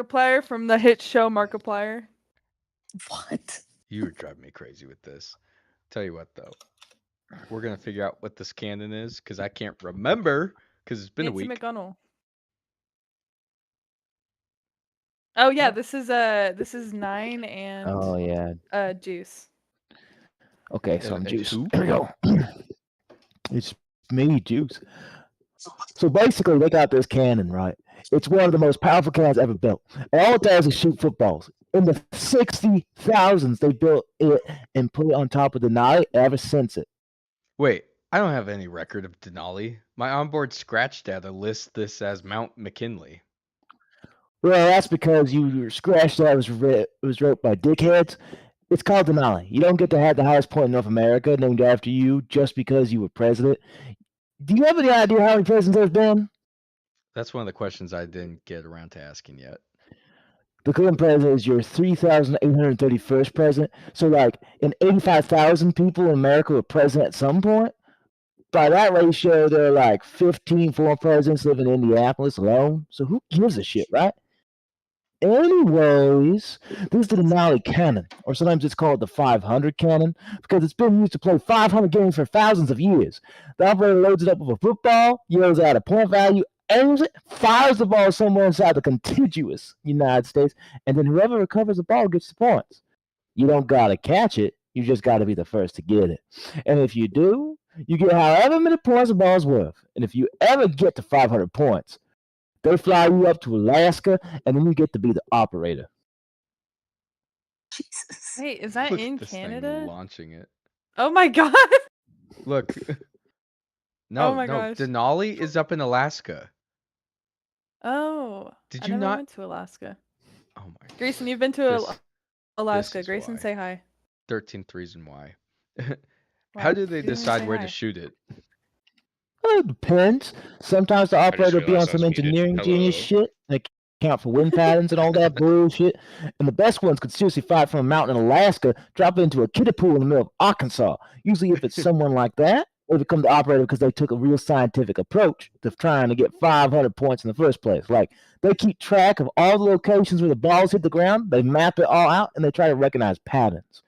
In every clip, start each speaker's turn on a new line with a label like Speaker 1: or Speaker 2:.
Speaker 1: Markiplier from the hit show Markiplier.
Speaker 2: What?
Speaker 3: You were driving me crazy with this. Tell you what, though, we're gonna figure out what this canon is because I can't remember because it's been a
Speaker 1: Nancy
Speaker 3: week.
Speaker 1: McGonnell. Oh yeah, this is 9 and
Speaker 4: Oh yeah.
Speaker 1: Juice.
Speaker 4: Okay, so I'm
Speaker 3: And
Speaker 4: Juice.
Speaker 3: who?
Speaker 4: Here we go. It's me, Juice. So basically, they got this cannon, right? It's one of the most powerful cannons ever built. And all it does is shoot footballs. In the 60,000s, they built it and put it on top of Denali ever since it.
Speaker 3: Wait, I don't have any record of Denali. My onboard scratch data lists this as Mount McKinley.
Speaker 4: Well, that's because your scratch that was wrote by dickheads. It's called Denali. You don't get to have the highest point in North America named after you just because you were president. Do you have any idea how many presidents there's been?
Speaker 3: That's one of the questions I didn't get around to asking yet.
Speaker 4: The current president is your 3,831st president. So, like, in 85,000 people in America were president at some point. By that ratio, there are like 15 former presidents living in Indianapolis alone. So, who gives a shit, right? Anyways, this is the Denali cannon, or sometimes it's called the 500 cannon, because it's been used to play 500 games for thousands of years. The operator loads it up with a football, yells out a point value, aims it, fires the ball somewhere inside the contiguous United States, and then whoever recovers the ball gets the points. You don't gotta catch it, you just gotta be the first to get it. And if you do, you get however many points the ball's worth. And if you ever get to 500 points, they fly you up to Alaska, and then you get to be the operator.
Speaker 2: Jesus.
Speaker 1: Wait, is that
Speaker 3: Look
Speaker 1: in
Speaker 3: at this thing
Speaker 1: Canada?
Speaker 3: launching it.
Speaker 1: Oh my god!
Speaker 3: Look. No,
Speaker 1: Oh my
Speaker 3: no.
Speaker 1: gosh.
Speaker 3: Denali is up in Alaska.
Speaker 1: Oh.
Speaker 3: Did
Speaker 1: I
Speaker 3: you
Speaker 1: never
Speaker 3: not?
Speaker 1: went to Alaska.
Speaker 3: Oh my.
Speaker 1: Grayson, you've been to
Speaker 3: This-
Speaker 1: Alaska.
Speaker 3: is
Speaker 1: Grayson,
Speaker 3: why.
Speaker 1: say hi.
Speaker 3: 13th reason why.
Speaker 1: Why?
Speaker 3: How do they
Speaker 1: You didn't
Speaker 3: decide
Speaker 1: say
Speaker 3: where
Speaker 1: hi.
Speaker 3: to shoot it?
Speaker 4: Well, it depends. Sometimes the
Speaker 5: just
Speaker 4: operator will be on
Speaker 5: realized I
Speaker 4: some
Speaker 5: was muted.
Speaker 4: engineering genius
Speaker 5: Hello.
Speaker 4: shit. They count for wind patterns and all that bullshit. And the best ones could seriously fight from a mountain in Alaska, drop it into a kiddie pool in the middle of Arkansas. Usually, if it's someone like that, they become the operator because they took a real scientific approach to trying to get 500 points in the first place. Like, they keep track of all the locations where the balls hit the ground, they map it all out, and they try to recognize patterns.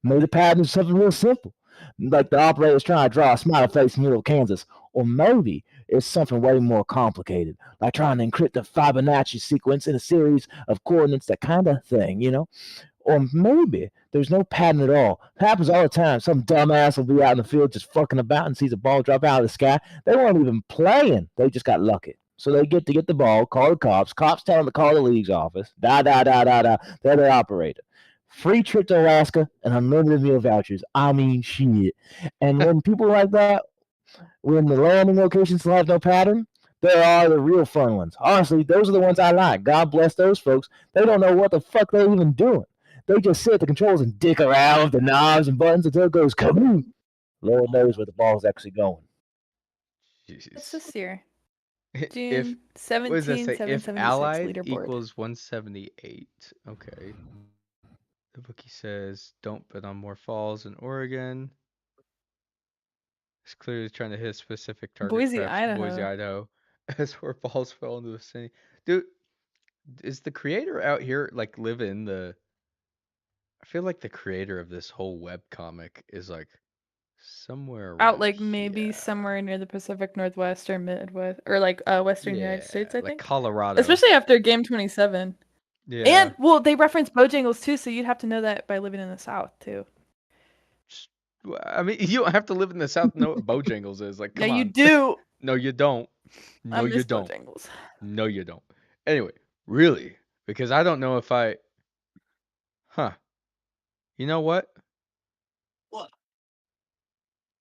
Speaker 4: Maybe the pattern is something real simple, like the operator's trying to draw a smiley face in the middle of Kansas. Or maybe it's something way more complicated, like trying to encrypt a Fibonacci sequence in a series of coordinates, that kind of thing, you know? Or maybe there's no pattern at all. It happens all the time. Some dumbass will be out in the field just fucking about and sees a ball drop out of the sky. They weren't even playing. They just got lucky. So they get to get the ball, call the cops. Cops tell them to call the league's office. They're the operator. Free trip to Alaska and unlimited meal vouchers. I mean, shit. And when people like that, when the landing locations still have no pattern, there are the real fun ones. Honestly, those are the ones I like. God bless those folks. They don't know what the fuck they're even doing. They just sit at the controls and dick around with the knobs and buttons until it goes kaboom. Lord knows where the ball's actually going.
Speaker 1: What's
Speaker 3: Jeez.
Speaker 1: this year?
Speaker 3: If
Speaker 1: June
Speaker 3: what does that say? If
Speaker 1: 17,776
Speaker 3: allied
Speaker 1: leaderboard.
Speaker 3: equals 178. Okay. The bookie says don't bet on more falls in Oregon. It's clearly trying to hit a specific target.
Speaker 1: Boise,
Speaker 3: perhaps Boise,
Speaker 1: Idaho.
Speaker 3: Idaho. As where balls fell into the city. Dude, is the creator out here like live in the? I feel like the creator of this whole webcomic is like somewhere around
Speaker 1: Out like maybe
Speaker 3: here.
Speaker 1: somewhere near the Pacific Northwest or Midwest or like Western United States, I
Speaker 3: like
Speaker 1: think.
Speaker 3: Colorado.
Speaker 1: Especially after Game 27.
Speaker 3: Yeah.
Speaker 1: And well, they reference Bojangles too, so you'd have to know that by living in the South too.
Speaker 3: I mean, you don't have to live in the South to know what Bojangles is. Like, come
Speaker 1: Yeah,
Speaker 3: on.
Speaker 1: you do.
Speaker 3: No, you don't.
Speaker 1: I
Speaker 3: No,
Speaker 1: miss
Speaker 3: you don't.
Speaker 1: Bojangles.
Speaker 3: No, you don't. Anyway, really, because I don't know if I. Huh. You know what?
Speaker 2: What?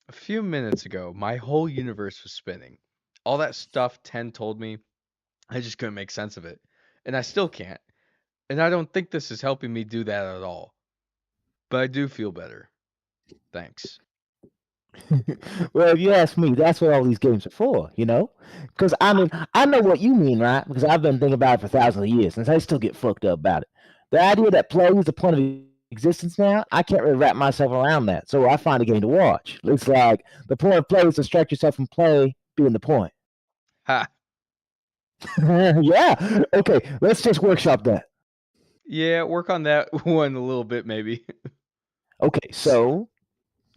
Speaker 3: A few minutes ago, my whole universe was spinning. All that stuff 10 told me, I just couldn't make sense of it. And I still can't. And I don't think this is helping me do that at all. But I do feel better. Thanks.
Speaker 4: Well, if you ask me, that's what all these games are for, you know? Because, I mean, I know what you mean, right? Because I've been thinking about it for thousands of years, and I still get fucked up about it. The idea that play is the point of existence now, I can't really wrap myself around that, so I find a game to watch. It's like, the point of play is to distract yourself from play being the point.
Speaker 3: Ha.
Speaker 4: Yeah. Okay, let's just workshop that.
Speaker 3: Yeah, work on that one a little bit, maybe.
Speaker 4: Okay, so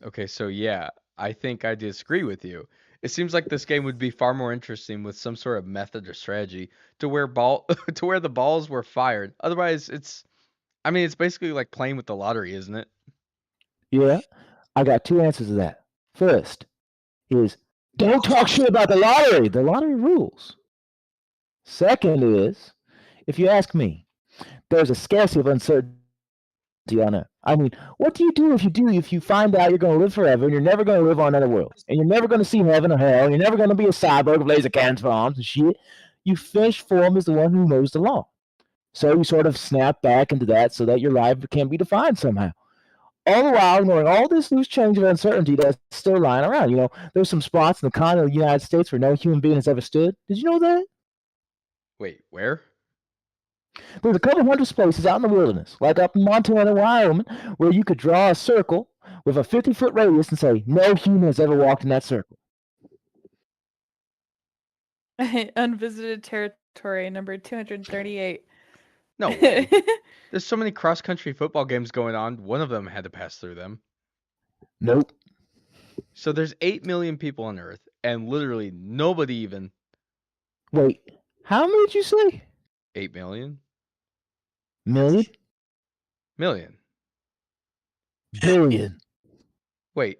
Speaker 3: Okay, so yeah, I think I disagree with you. It seems like this game would be far more interesting with some sort of method or strategy to where to where the balls were fired. Otherwise, I mean, it's basically like playing with the lottery, isn't it?
Speaker 4: yeah, I got two answers to that. First is don't talk shit about the lottery. The lottery rules. Second is, if you ask me, there's a scarcity of uncertainty on it. I mean, what do? If you find out you're going to live forever and you're never going to live on another world and you're never going to see heaven or hell and you're never going to be a cyborg with laser cannons for arms and shit, you fish form as the one who knows the law. So you sort of snap back into that so that your life can be defined somehow. All the while ignoring all this loose change of uncertainty that's still lying around. You know, there's some spots in the continental United States where no human being has ever stood. Did you know that?
Speaker 3: Wait, where?
Speaker 4: There's a couple hundred places out in the wilderness, like up in Montana, Wyoming, where you could draw a circle with a 50-foot radius and say, no human has ever walked in that circle.
Speaker 1: Unvisited territory number 238.
Speaker 3: No way. There's so many cross-country football games going on. One of them had to pass through them.
Speaker 4: Nope.
Speaker 3: So there's 8 million people on Earth, and literally nobody even.
Speaker 4: Wait, how many did you say?
Speaker 3: 8 million?
Speaker 4: Million?
Speaker 3: Million.
Speaker 4: Billion.
Speaker 3: Wait.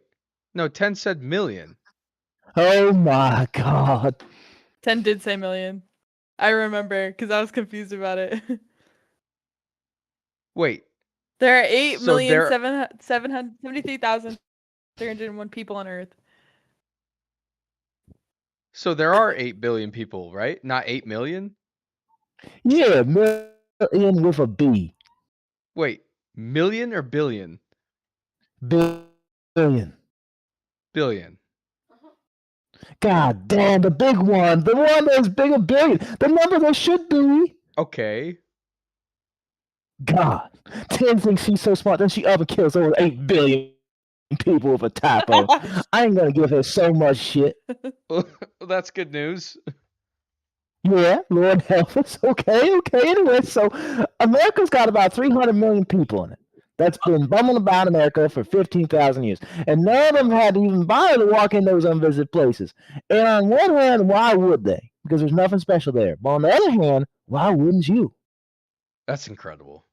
Speaker 3: No, 10 said million.
Speaker 4: Oh my God.
Speaker 1: 10 did say million. I remember because I was confused about it.
Speaker 3: Wait.
Speaker 1: There are 8,773,301 people on Earth.
Speaker 3: So there are 8 billion people, right? Not 8 million?
Speaker 4: Yeah, million with a B.
Speaker 3: Wait, million or billion?
Speaker 4: Billion.
Speaker 3: Billion.
Speaker 4: God damn, the big one. The one that's big a billion. The number that should be.
Speaker 3: Okay.
Speaker 4: God. 10 thinks she's so smart, then she kills over 8 billion people with a typo. I ain't gonna give her so much shit.
Speaker 3: Well, that's good news.
Speaker 4: Yeah, Lord help us. Okay. Anyway, so America's got about 300 million people in it. That's been bumming about America for 15,000 years. And none of them had to even bother to walk in those unvisited places. And on one hand, why would they? Because there's nothing special there. But on the other hand, why wouldn't you?
Speaker 3: That's incredible.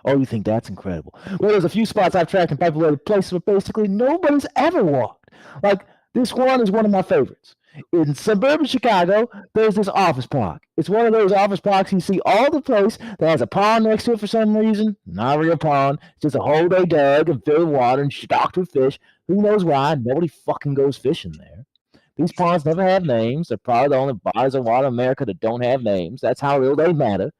Speaker 4: Oh, you think that's incredible? Well, there's a few spots I've tracked in populated places where basically nobody's ever walked. Like, this one is one of my favorites. In suburban Chicago, there's this office park. It's one of those office parks you see all the place that has a pond next to it for some reason. Not a real pond. It's just a hole they dug and filled with water and stocked with fish. Who knows why? Nobody fucking goes fishing there. These ponds never have names. They're probably the only bodies of water in America that don't have names. That's how real they matter.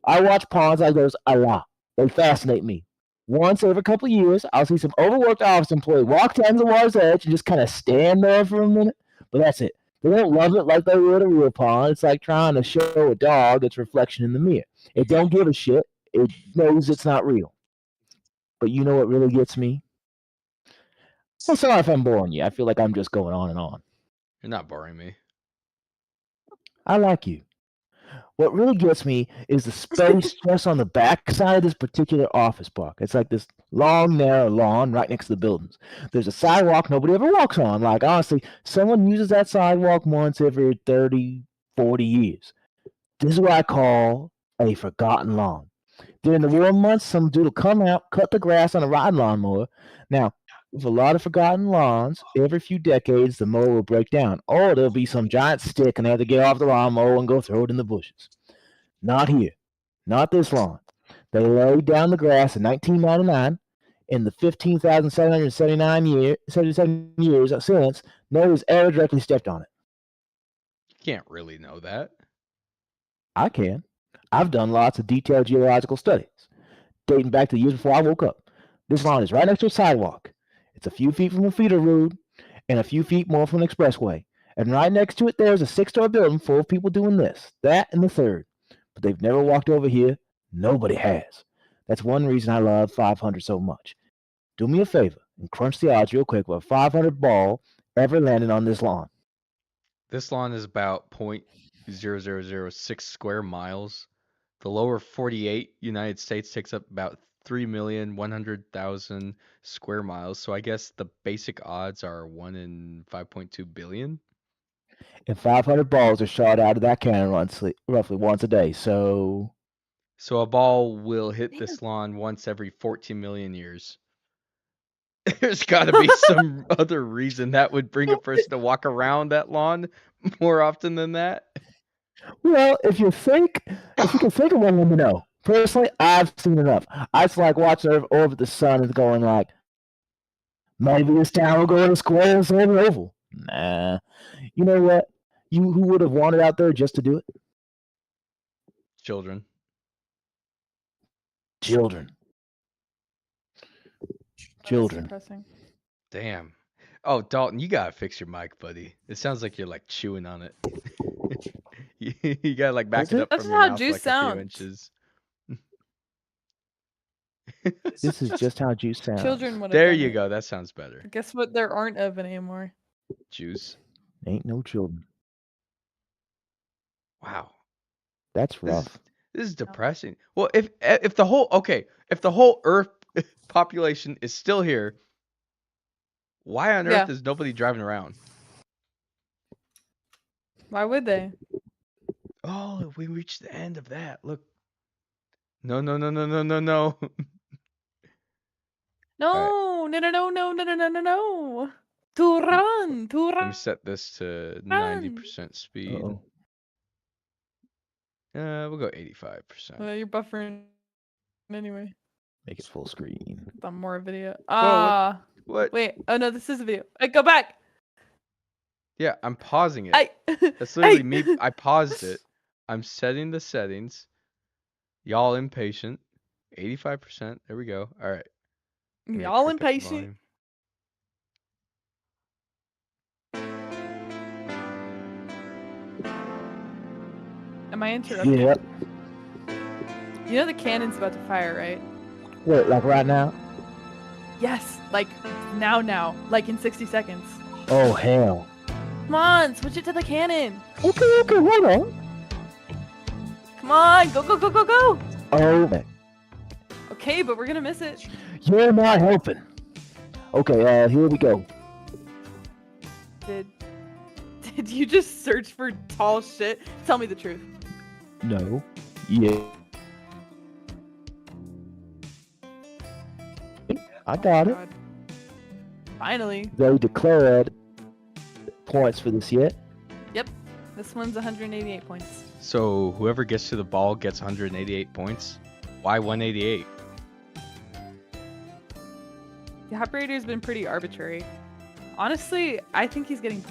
Speaker 4: I watch ponds like those a lot. They fascinate me. Once every couple of years, I'll see some overworked office employee walk down to the water's edge and just kind of stand there for a minute. But that's it. They don't love it like they would a real pond. It's like trying to show a dog its reflection in the mirror. It don't give a shit. It knows it's not real. But you know what really gets me? Well, sorry if I'm boring you. I feel like I'm just going on and on.
Speaker 3: You're not boring me.
Speaker 4: I like you. What really gets me is the space just on the back side of this particular office park. It's like this long, narrow lawn right next to the buildings. There's a sidewalk nobody ever walks on. Like, honestly, someone uses that sidewalk once every 30, 40 years. This is what I call a forgotten lawn. During the warm months, some dude will come out, cut the grass on a ride lawnmower. Now, with a lot of forgotten lawns, every few decades the mower will break down, or there'll be some giant stick and they have to get off the lawnmower and go throw it in the bushes. Not here. Not this lawn. They laid down the grass in 1999. In the 15,777 years since, no one's ever directly stepped on it.
Speaker 3: You can't really know that.
Speaker 4: I can. I've done lots of detailed geological studies, dating back to the years before I woke up. This lawn is right next to a sidewalk. It's a few feet from a feeder road and a few feet more from an expressway. And right next to it, there's a 6-story building full of people doing this, that, and the third. But they've never walked over here. Nobody has. That's one reason I love 500 so much. Do me a favor and crunch the odds real quick with a 500 ball ever landed on this lawn.
Speaker 3: This lawn is about .0006 square miles. The lower 48 United States takes up about 3,100,000 square miles. So I guess the basic odds are 1 in 5.2 billion.
Speaker 4: And 500 balls are shot out of that cannon roughly once a day. So
Speaker 3: So a ball will hit this lawn once every 14 million years. There's got to be some other reason that would bring a person to walk around that lawn more often than that.
Speaker 4: well, if you can think of one, let me know. Personally, I've seen enough. I just like watching orbit the sun and going like, maybe this town will go in a square instead of an oval. Nah. You know what? Who would have wanted out there just to do it?
Speaker 3: Children.
Speaker 4: Children.
Speaker 1: That's
Speaker 4: Children.
Speaker 1: depressing.
Speaker 3: Damn. Oh, Dalton, you gotta fix your mic, buddy. It sounds like you're like chewing on it. You gotta like back
Speaker 4: Is
Speaker 3: it
Speaker 4: it?
Speaker 3: up
Speaker 1: That's
Speaker 3: from your
Speaker 1: how
Speaker 3: mouth
Speaker 1: juice
Speaker 3: like a few
Speaker 1: sounds.
Speaker 3: inches.
Speaker 4: This is just how juice sounds.
Speaker 1: Children would have
Speaker 3: There
Speaker 1: done
Speaker 3: you
Speaker 1: it.
Speaker 3: go. That sounds better.
Speaker 1: Guess what? There aren't of anymore.
Speaker 3: Juice.
Speaker 4: Ain't no children.
Speaker 3: Wow.
Speaker 4: That's
Speaker 3: This
Speaker 4: rough.
Speaker 3: is, this is depressing. Well, if the whole Earth population is still here, why on
Speaker 1: Yeah.
Speaker 3: earth is nobody driving around?
Speaker 1: Why would they?
Speaker 3: Oh, we reached the end of that. Look. No, no, no, no, no, no, no.
Speaker 1: No, no, no, no, no, no, no, no, no, no. To run, to
Speaker 3: Let me
Speaker 1: run.
Speaker 3: set this to 90% speed.
Speaker 4: Uh-oh.
Speaker 3: We'll go 85%.
Speaker 1: Well, you're buffering anyway.
Speaker 4: Make it full screen.
Speaker 1: On more video.
Speaker 3: What?
Speaker 1: Wait. Oh no, this is a video. Hey, go back.
Speaker 3: Yeah, I'm pausing it.
Speaker 1: I.
Speaker 3: That's literally me. I paused it. I'm setting the settings. Y'all impatient. 85%. There we go. All right. Let me
Speaker 1: Y'all
Speaker 3: crank up the
Speaker 1: impatient.
Speaker 3: volume.
Speaker 1: Am I interrupting?
Speaker 4: Yep.
Speaker 1: You know the cannon's about to fire, right?
Speaker 4: What, like right now?
Speaker 1: Yes. Like now. Like in 60 seconds.
Speaker 4: Oh hell.
Speaker 1: Come on, switch it to the cannon.
Speaker 4: Okay, hold on.
Speaker 1: Come on, go, go, go, go, go.
Speaker 4: Oh,
Speaker 1: Okay, but we're gonna miss it.
Speaker 4: you're not helping. Okay, here we go.
Speaker 1: Did you just search for tall shit? Tell me the truth.
Speaker 4: No. Yeah. I got it.
Speaker 1: God. Finally.
Speaker 4: They declared points for this yet.
Speaker 1: This one's 188 points.
Speaker 3: So whoever gets to the ball gets 188 points. Why 188?
Speaker 1: The operator's been pretty arbitrary. Honestly, I think he's getting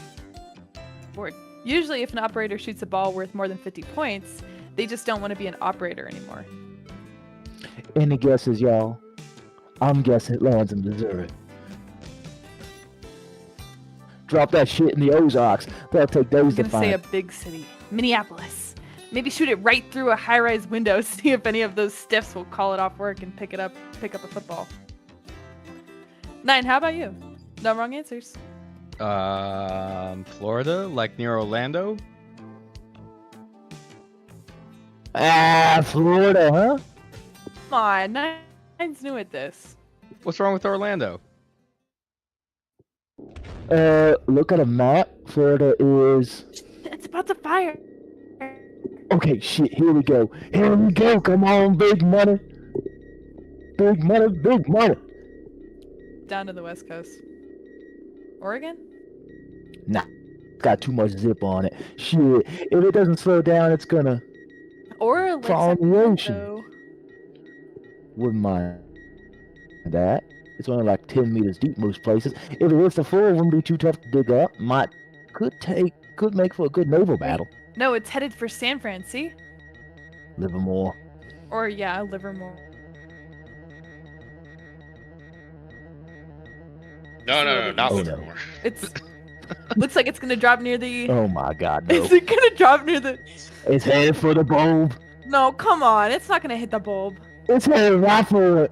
Speaker 1: bored. Usually, if an operator shoots a ball worth more than 50 points, they just don't want to be an operator anymore.
Speaker 4: Any guesses, y'all? I'm guessing it lands in Missouri. Drop that shit in the Ozarks. That'll take
Speaker 1: I'm
Speaker 4: days to
Speaker 1: gonna say a
Speaker 4: find.
Speaker 1: big city, Minneapolis. Maybe shoot it right through a high-rise window. See if any of those stiffs will call it off work and pick up a football. 9. How about you? No wrong answers.
Speaker 3: Florida, like near Orlando.
Speaker 4: Florida, huh?
Speaker 1: Come on, 9's new at this.
Speaker 3: What's wrong with Orlando?
Speaker 4: Look at a map. Florida is.
Speaker 1: It's about to fire.
Speaker 4: Okay, shit. Here we go. Here we go. Come on, big money. Big money, big money.
Speaker 1: Down to the West Coast. Oregon?
Speaker 4: Nah, it's got too much zip on it. Shit, if it doesn't slow down, it's gonna
Speaker 1: Or Lake
Speaker 4: fall in the ocean.
Speaker 1: Sacramento.
Speaker 4: Wouldn't mind that. It's only like 10 meters deep most places. If it hits the floor, it wouldn't be too tough to dig up. Could make for a good naval battle.
Speaker 1: No, it's headed for San Fran, see?
Speaker 4: Livermore.
Speaker 1: Or, yeah, Livermore.
Speaker 5: No, not
Speaker 4: Oh, no.
Speaker 5: Livermore.
Speaker 1: It's looks like it's gonna drop near the.
Speaker 4: Oh my god, no.
Speaker 1: Is it gonna drop near the?
Speaker 4: It's headed for the bulb.
Speaker 1: No, come on, it's not gonna hit the bulb.
Speaker 4: It's headed right for it.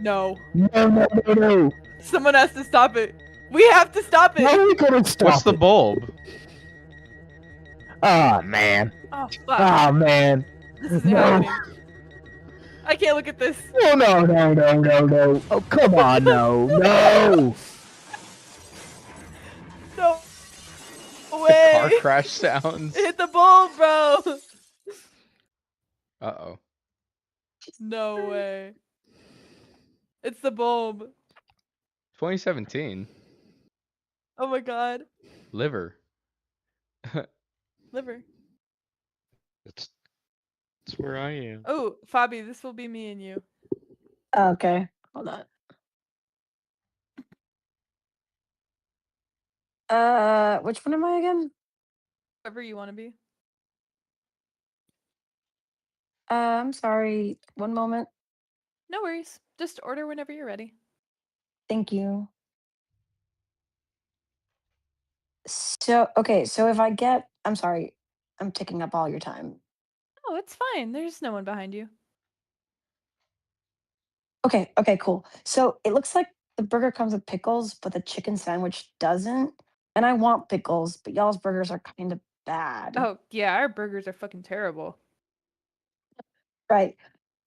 Speaker 1: No,
Speaker 4: No.
Speaker 1: someone has to stop it. We have to stop it.
Speaker 4: How are we gonna stop
Speaker 3: What's the
Speaker 4: it?
Speaker 3: bulb?
Speaker 4: Oh man.
Speaker 1: Oh fuck!
Speaker 4: Oh man.
Speaker 1: This isn't happening. I can't look at this.
Speaker 4: Oh no no no no no. Oh come on no no.
Speaker 1: No
Speaker 3: The
Speaker 1: way!
Speaker 3: car crash sounds.
Speaker 1: It hit the bulb, bro.
Speaker 3: Uh-oh.
Speaker 1: No way. It's the bulb.
Speaker 3: 2017.
Speaker 1: Oh my god.
Speaker 3: Liver.
Speaker 1: Liver.
Speaker 5: That's where I am.
Speaker 1: Oh, Fabi, this will be me and you.
Speaker 2: Okay, hold on. Which one am I again?
Speaker 1: Whoever you want to be.
Speaker 2: I'm sorry. One moment.
Speaker 1: No worries. Just order whenever you're ready.
Speaker 2: Thank you. So, okay, so if I get, I'm sorry, I'm taking up all your time.
Speaker 1: Oh, it's fine. There's no one behind you.
Speaker 2: Okay, cool. So it looks like the burger comes with pickles, but the chicken sandwich doesn't. And I want pickles, but y'all's burgers are kind of bad.
Speaker 1: Oh, yeah, our burgers are fucking terrible.
Speaker 2: Right.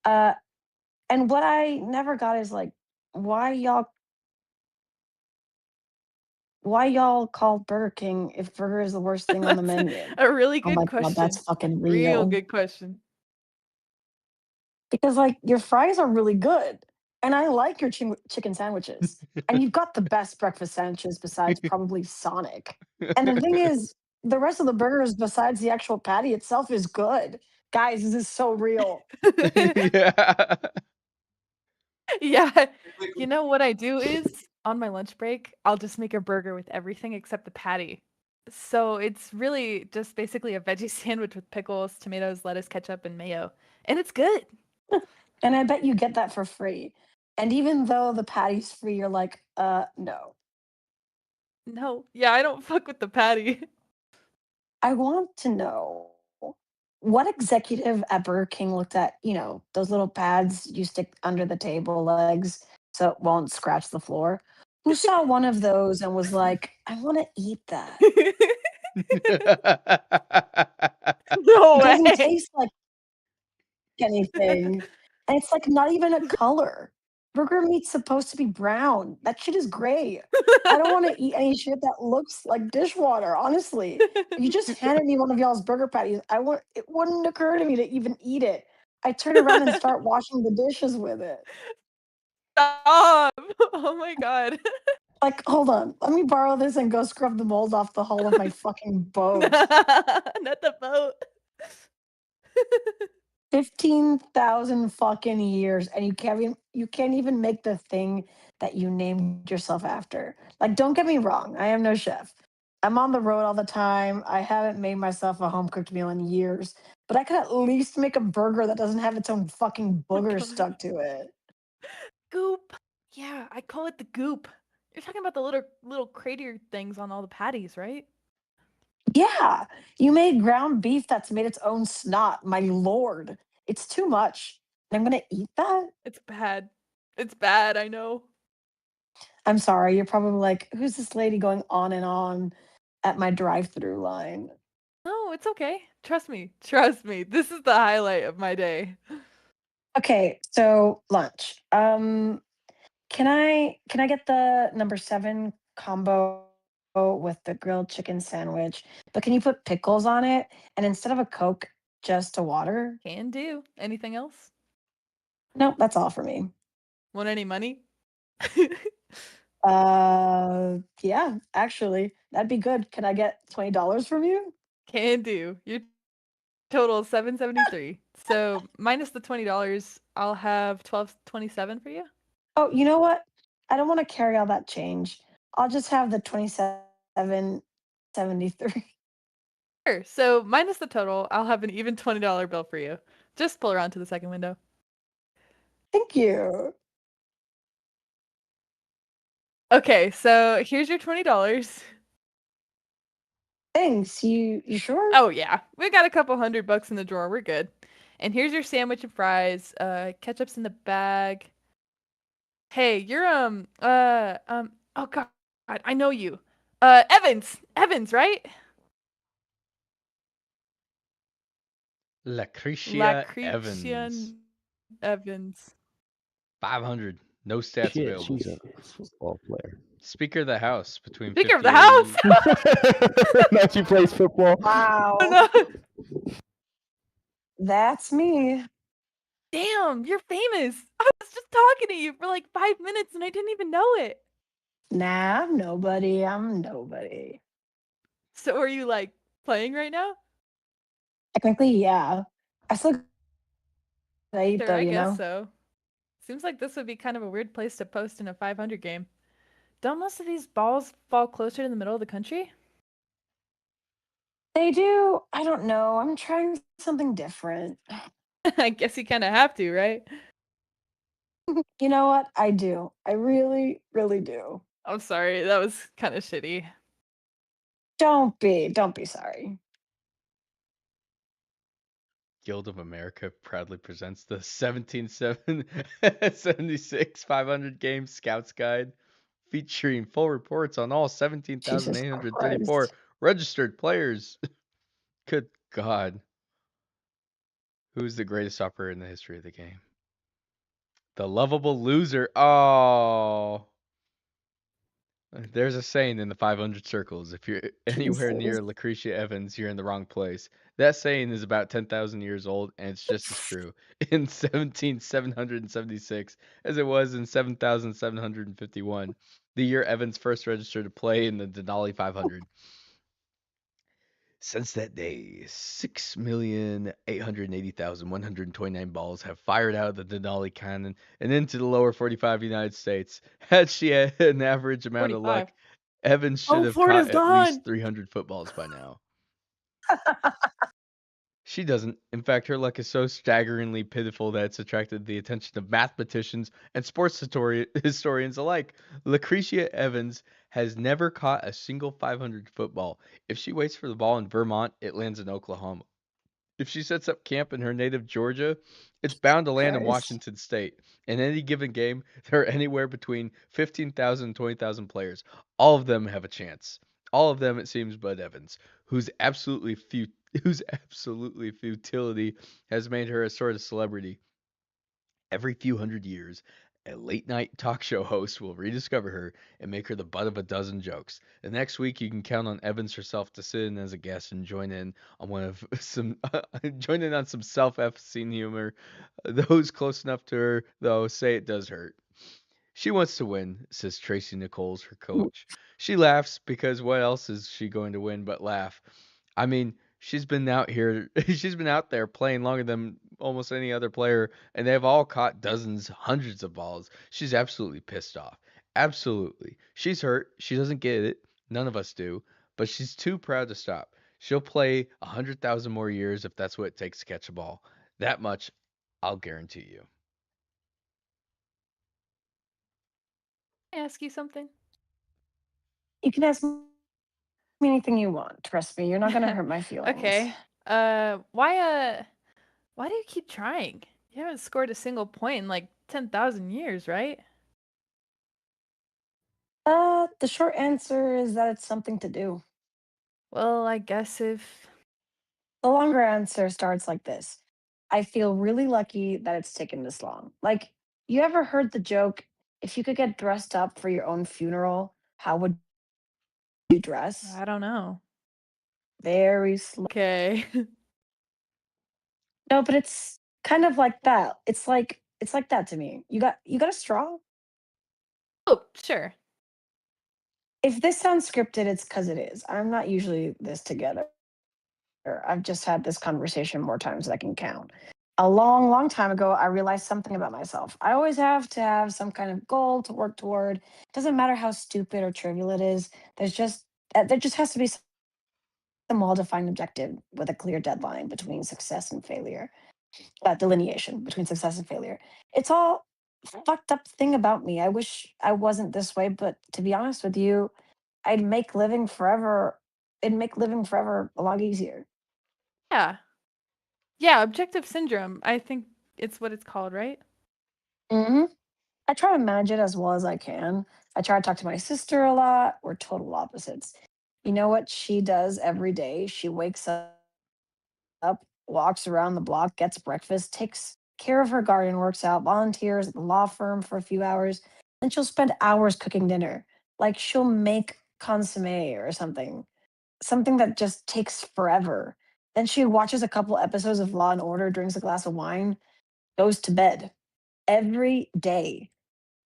Speaker 2: And what I never got is like, why y'all call Burger King if burger is the worst thing on the menu?
Speaker 1: A really
Speaker 2: Oh
Speaker 1: good
Speaker 2: my
Speaker 1: question.
Speaker 2: god, that's fucking
Speaker 1: Real
Speaker 2: real.
Speaker 1: good question.
Speaker 2: Because like your fries are really good, and I like your chicken sandwiches, and you've got the best breakfast sandwiches besides probably Sonic. And the thing is, the rest of the burgers besides the actual patty itself is good. Guys, this is so real.
Speaker 3: Yeah.
Speaker 1: Yeah. You know what I do is on my lunch break, I'll just make a burger with everything except the patty. So it's really just basically a veggie sandwich with pickles, tomatoes, lettuce, ketchup, and mayo. And it's good.
Speaker 2: And I bet you get that for free. And even though the patty's free, you're like, no.
Speaker 1: No. Yeah, I don't fuck with the patty.
Speaker 2: I want to know what executive at Burger King looked at, those little pads you stick under the table legs so it won't scratch the floor. Who saw one of those and was like, I want to eat that?
Speaker 1: No
Speaker 2: It doesn't
Speaker 1: way.
Speaker 2: taste like anything. And it's like not even a color. Burger meat's supposed to be brown. That shit is gray. I don't want to eat any shit that looks like dishwater, honestly. If you just handed me one of y'all's burger patties, it wouldn't occur to me to even eat it. I turn around and start washing the dishes with it.
Speaker 1: Stop. Oh my god.
Speaker 2: Like, hold on, let me borrow this and go scrub the mold off the hull of my fucking boat.
Speaker 1: Not the boat.
Speaker 2: 15,000 fucking years, and you can't even make the thing that you named yourself after. Like, don't get me wrong, I am no chef. I'm on the road all the time. I haven't made myself a home cooked meal in years, but I could at least make a burger that doesn't have its own fucking booger
Speaker 1: God.
Speaker 2: stuck to it.
Speaker 1: Goop. Yeah, I call it the goop. You're talking about the little crater things on all the patties, right?
Speaker 2: Yeah, you made ground beef that's made its own snot. My lord, it's too much. And I'm gonna eat that?
Speaker 1: It's bad. It's bad, I know.
Speaker 2: I'm sorry, you're probably like, who's this lady going on and on at my drive-through line?
Speaker 1: No, it's okay. Trust me. Trust me. This is the highlight of my day.
Speaker 2: Okay, so lunch. Can I get the number 7 combo with the grilled chicken sandwich? But can you put pickles on it? And instead of a Coke, just a water?
Speaker 1: Can do. Anything else?
Speaker 2: Nope, that's all for me.
Speaker 1: Want any money?
Speaker 2: Yeah, actually, that'd be good. Can I get $20 from you?
Speaker 1: Can do. Your total is $7.73. So minus the $20, I'll have $12.27 for you.
Speaker 2: Oh, you know what? I don't want to carry all that change. I'll just have the 27.73.
Speaker 1: Sure. So minus the total, I'll have an even $20 bill for you. Just pull around to the second window.
Speaker 2: Thank you.
Speaker 1: Okay, so here's your $20.
Speaker 2: Thanks. You sure?
Speaker 1: Oh yeah, we got a couple $100 in the drawer. We're good. And here's your sandwich and fries. Ketchup's in the bag. Hey, you're oh god, I know you. Evans, right?
Speaker 3: Lucretia
Speaker 1: Lucretia
Speaker 3: Evans.
Speaker 1: Evans.
Speaker 3: 500. No stats
Speaker 4: Shit,
Speaker 3: available.
Speaker 4: she's a football player.
Speaker 3: Speaker of the House between
Speaker 1: Speaker of
Speaker 3: 50
Speaker 1: the House.
Speaker 4: Now she plays football.
Speaker 2: Wow.
Speaker 1: Oh, no.
Speaker 2: That's me.
Speaker 1: Damn, you're famous. I was just talking to you for like 5 minutes and I didn't even know it.
Speaker 2: Nah, I'm nobody. I'm nobody.
Speaker 1: So are you like playing right now?
Speaker 2: Technically, yeah. I still gotta eat
Speaker 1: Sure,
Speaker 2: though,
Speaker 1: I
Speaker 2: you
Speaker 1: guess
Speaker 2: know?
Speaker 1: so. Seems like this would be kind of a weird place to post in a 500 game. Don't most of these balls fall closer to the middle of the country?
Speaker 2: They do. I don't know. I'm trying something different.
Speaker 1: I guess you kind of have to, right?
Speaker 2: You know what? I do. I really, really do.
Speaker 1: I'm sorry, that was kind of shitty.
Speaker 2: Don't be sorry.
Speaker 3: Guild of America proudly presents the 1776 500 game Scouts Guide, featuring full reports on all
Speaker 2: Jesus
Speaker 3: 17,834
Speaker 2: Christ.
Speaker 3: registered players. Good God. Who's the greatest operator in the history of the game? The lovable loser. Oh. There's a saying in the 500 circles. If you're anywhere near
Speaker 2: Jesus.
Speaker 3: Lucretia Evans, you're in the wrong place. That saying is about 10,000 years old, and it's just as true in 1776 as it was in 7,751, the year Evans first registered to play in the Denali 500. Since that day, 6,880,129 balls have fired out of the Denali cannon and into the lower 45 United States. Had she had an average amount of
Speaker 1: 45.
Speaker 3: luck, Evans should
Speaker 1: Oh,
Speaker 3: have
Speaker 1: Florida's
Speaker 3: caught at least
Speaker 1: gone.
Speaker 3: 300 footballs by now. She doesn't. In fact, her luck is so staggeringly pitiful that it's attracted the attention of mathematicians and sports historians alike. Lucretia Evans has never caught a single 500 football. If she waits for the ball in Vermont, it lands in Oklahoma. If she sets up camp in her native Georgia, it's bound to land in
Speaker 2: Christ.
Speaker 3: Washington State. In any given game, there are anywhere between 15,000 and 20,000 players. All of them have a chance. All of them, it seems, but Evans, whose absolutely futility has made her a sort of celebrity. Every few hundred years, a late night talk show host will rediscover her and make her the butt of a dozen jokes. The next week, you can count on Evans herself to sit in as a guest and join in on some self-efficing humor. Those close enough to her, though, say it does hurt. She wants to win, says Tracy Nichols, her coach. She laughs because what else is she going to win but laugh? I mean, she's been out there playing longer than almost any other player, and they've all caught dozens, hundreds of balls. She's absolutely pissed off. Absolutely. She's hurt. She doesn't get it. None of us do. But she's too proud to stop. She'll play 100,000 more years if that's what it takes to catch a ball. That much, I'll guarantee you.
Speaker 1: Can I ask you something?
Speaker 2: You can ask me anything you want. Trust me, you're not gonna hurt my feelings.
Speaker 1: Okay. Why do you keep trying? You haven't scored a single point in like 10,000 years, right?
Speaker 2: The short answer is that it's something to do.
Speaker 1: Well, I guess if
Speaker 2: The longer answer starts like this. I feel really lucky that it's taken this long. Like, you ever heard the joke, if you could get dressed up for your own funeral, how would you dress?
Speaker 1: I don't know.
Speaker 2: Very slow.
Speaker 1: Okay.
Speaker 2: No, but it's kind of like that. It's like that to me. You got a straw?
Speaker 1: Oh, sure.
Speaker 2: If this sounds scripted, it's because it is. I'm not usually this together. I've just had this conversation more times than I can count. A long, long time ago, I realized something about myself. I always have to have some kind of goal to work toward. Doesn't matter how stupid or trivial it is. There just has to be some well-defined objective with a clear deadline between success and failure. That delineation between success and failure. It's all fucked up thing about me. I wish I wasn't this way, but to be honest with you, I'd make living forever. It'd make living forever a lot easier.
Speaker 1: Yeah. Yeah, objective syndrome. I think it's what it's called, right?
Speaker 2: hmm I try to manage it as well as I can. I try to talk to my sister a lot. We're total opposites. You know what she does every day? She wakes up walks around the block, gets breakfast, takes care of her garden, works out, volunteers at the law firm for a few hours. Then she'll spend hours cooking dinner. Like she'll make consomme or something that just takes forever. Then she watches a couple episodes of Law and Order, drinks a glass of wine, goes to bed every day.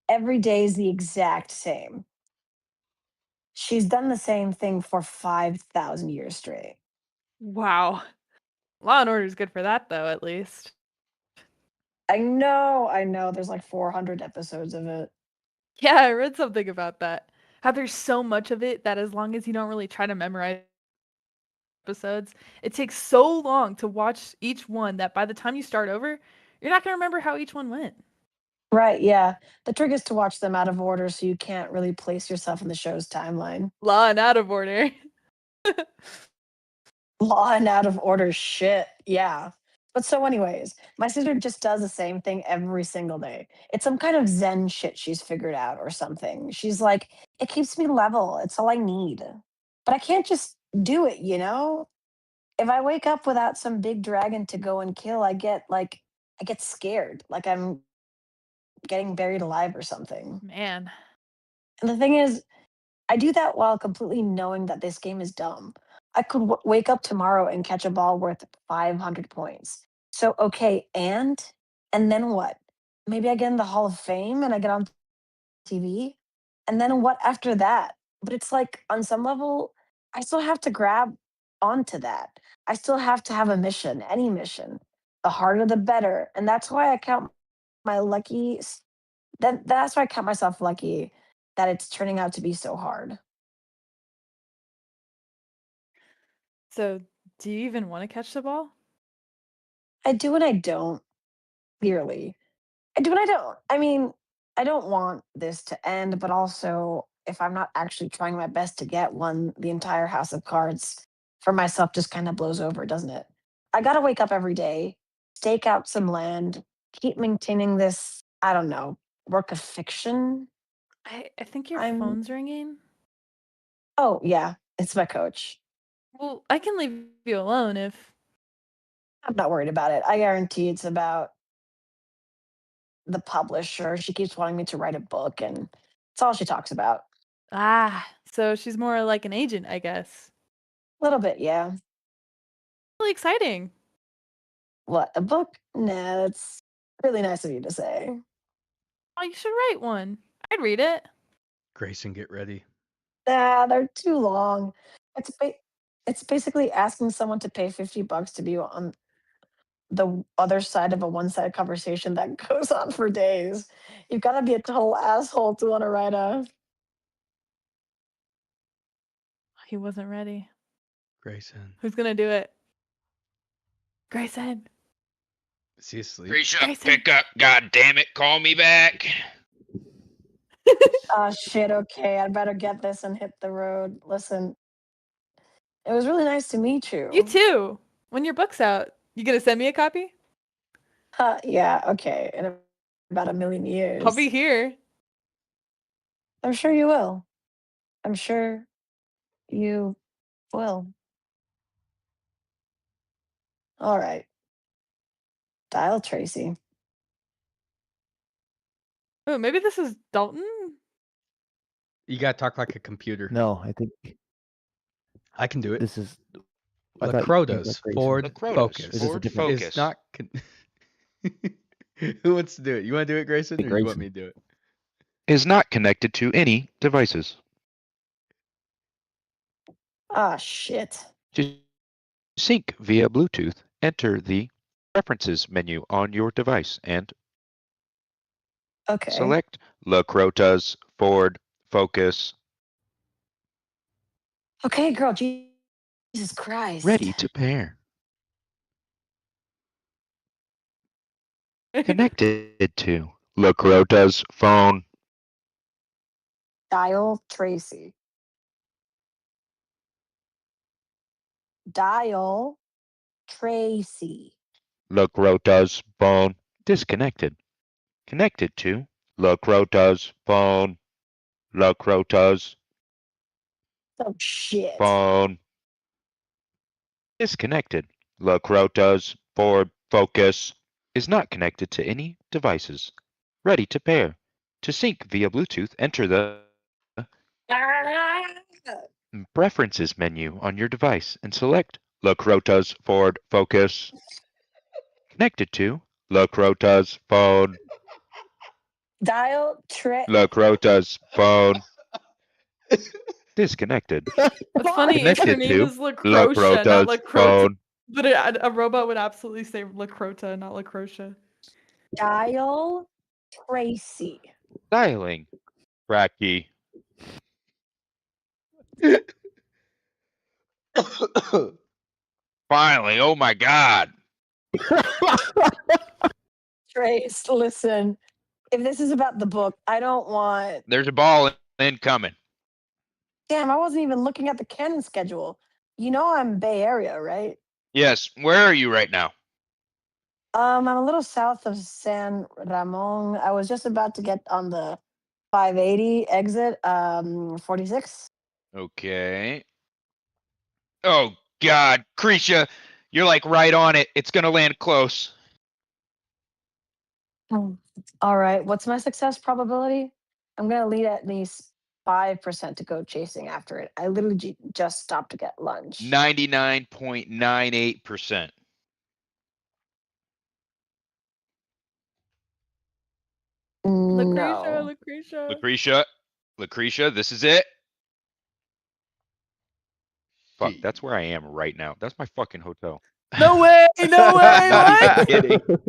Speaker 2: Every day is the exact same. She's done the same thing for 5,000 years straight.
Speaker 1: Wow. Law and Order is good for that, though, at least.
Speaker 2: I know. There's like 400 episodes of it.
Speaker 1: Yeah, I read something about that. How there's so much of it that as long as you don't really try to memorize episodes, it takes so long to watch each one that by the time you start over, you're not going to remember how each one went.
Speaker 2: Right, yeah. The trick is to watch them out of order so you can't really place yourself in the show's timeline.
Speaker 1: Law and Out of Order.
Speaker 2: Law and Out of Order shit. Yeah. But so, anyways, my sister just does the same thing every single day. It's some kind of Zen shit she's figured out or something. She's like, it keeps me level. It's all I need. But I can't just do it, you know? If I wake up without some big dragon to go and kill, I get scared, like I'm getting buried alive or something.
Speaker 1: Man.
Speaker 2: And the thing is, I do that while completely knowing that this game is dumb. I could wake up tomorrow and catch a ball worth 500 points. So, okay, and then what? Maybe I get in the Hall of Fame and I get on TV? And then what after that? But it's like, on some level, I still have to grab onto that. I still have to have a mission, any mission. The harder, the better. And that's why I count my lucky. That's why I count myself lucky that it's turning out to be so hard.
Speaker 1: So, do you even want to catch the ball?
Speaker 2: I do and I don't, clearly. I do and I don't. I mean, I don't want this to end, but also, if I'm not actually trying my best to get one, the entire house of cards for myself just kind of blows over, doesn't it? I got to wake up every day, stake out some land, keep maintaining this, I don't know, work of fiction.
Speaker 1: I think your
Speaker 2: I'm-
Speaker 1: phone's ringing.
Speaker 2: Oh, yeah, it's my coach.
Speaker 1: Well, I can leave you alone if.
Speaker 2: I'm not worried about it. I guarantee it's about the publisher. She keeps wanting me to write a book, and it's all she talks about.
Speaker 1: Ah, so she's more like an agent, I guess.
Speaker 2: A little bit, yeah.
Speaker 1: Really exciting.
Speaker 2: What, a book? Nah, that's really nice of you to say.
Speaker 1: Oh, you should write one. I'd read it.
Speaker 3: Grayson, get ready.
Speaker 2: Nah, they're too long. It's basically asking someone to pay $50 to be on the other side of a one-sided conversation that goes on for days. You've got to be a total asshole to want to write a.
Speaker 1: He wasn't ready.
Speaker 3: Grayson.
Speaker 1: Who's gonna do it? Grayson.
Speaker 3: Is he asleep?
Speaker 5: Grisha,
Speaker 1: Grayson.
Speaker 5: pick up. God damn it. Call me back.
Speaker 2: Oh shit, okay, I'd better get this and hit the road. Listen, it was really nice to meet you.
Speaker 1: You too. When your book's out, you gonna send me a copy?
Speaker 2: Yeah, okay, in about a million years.
Speaker 1: I'll be here.
Speaker 2: I'm sure you will. I'm sure you will. All right. Dial Tracy.
Speaker 1: Oh, maybe this is Dalton?
Speaker 3: You gotta talk like a computer.
Speaker 4: No, I think
Speaker 3: I can do it.
Speaker 4: this is. I thought you
Speaker 3: Lacroix
Speaker 4: think
Speaker 3: does.
Speaker 4: that's Grayson.
Speaker 3: Forward
Speaker 5: Lacroix does.
Speaker 3: focus.
Speaker 4: Is this a
Speaker 5: Forward
Speaker 4: different-
Speaker 5: focus.
Speaker 3: It's not. Who wants to do it? You want to do it, Grayson, or
Speaker 4: Hey,
Speaker 3: do you want
Speaker 4: Grayson.
Speaker 3: me to do it?
Speaker 5: Is not connected to any devices.
Speaker 2: Ah, shit.
Speaker 5: To sync via Bluetooth, enter the Preferences menu on your device and
Speaker 2: Okay.
Speaker 5: select Lacroix Forward Focus.
Speaker 2: Okay, girl. Jesus Christ.
Speaker 5: Ready to pair. Connected to Lacroix's phone.
Speaker 2: Dial Tracy. Dial Tracy.
Speaker 5: Lacroix's phone. Disconnected. Connected to Lacroix's phone. Lacroix's
Speaker 2: Oh, shit.
Speaker 5: phone. Disconnected. Lacrota's Ford Focus is not connected to any devices. Ready to pair. To sync via Bluetooth, enter the Preferences menu on your device and select Lacrota's Ford Focus. Connected to Lacrota's phone.
Speaker 2: Dial Trey.
Speaker 5: Lacrota's phone. Disconnected.
Speaker 1: What's funny is her
Speaker 5: Connected
Speaker 1: name
Speaker 5: to
Speaker 1: is Lacrocia, not
Speaker 5: Lacrota's
Speaker 1: Lacrota.
Speaker 5: phone.
Speaker 1: But a robot would absolutely say Lacrota, not Lacrocia.
Speaker 2: Dial Tracy.
Speaker 5: Dialing. Cracky. Finally, oh my god.
Speaker 2: Trace, listen. If this is about the book, I don't want.
Speaker 5: There's a ball incoming.
Speaker 2: Damn, I wasn't even looking at the canon schedule. You know I'm Bay Area, right?
Speaker 5: Yes, where are you right now?
Speaker 2: I'm a little south of San Ramon. I was just about to get on the 580 exit, 46.
Speaker 5: Okay. Oh god, Krisha, you're like right on it. It's gonna land close.
Speaker 2: All right. What's my success probability? I'm gonna lead at least 5% to go chasing after it. I literally just stopped to get lunch.
Speaker 5: 99.98%.
Speaker 1: Lucretia,
Speaker 2: No.
Speaker 1: Lucretia.
Speaker 5: Lucretia, this is it. Fuck,
Speaker 3: Shit.
Speaker 5: that's where I am right now. That's my fucking hotel.
Speaker 1: No way! No way!
Speaker 5: I'm not
Speaker 1: What?
Speaker 5: even kidding.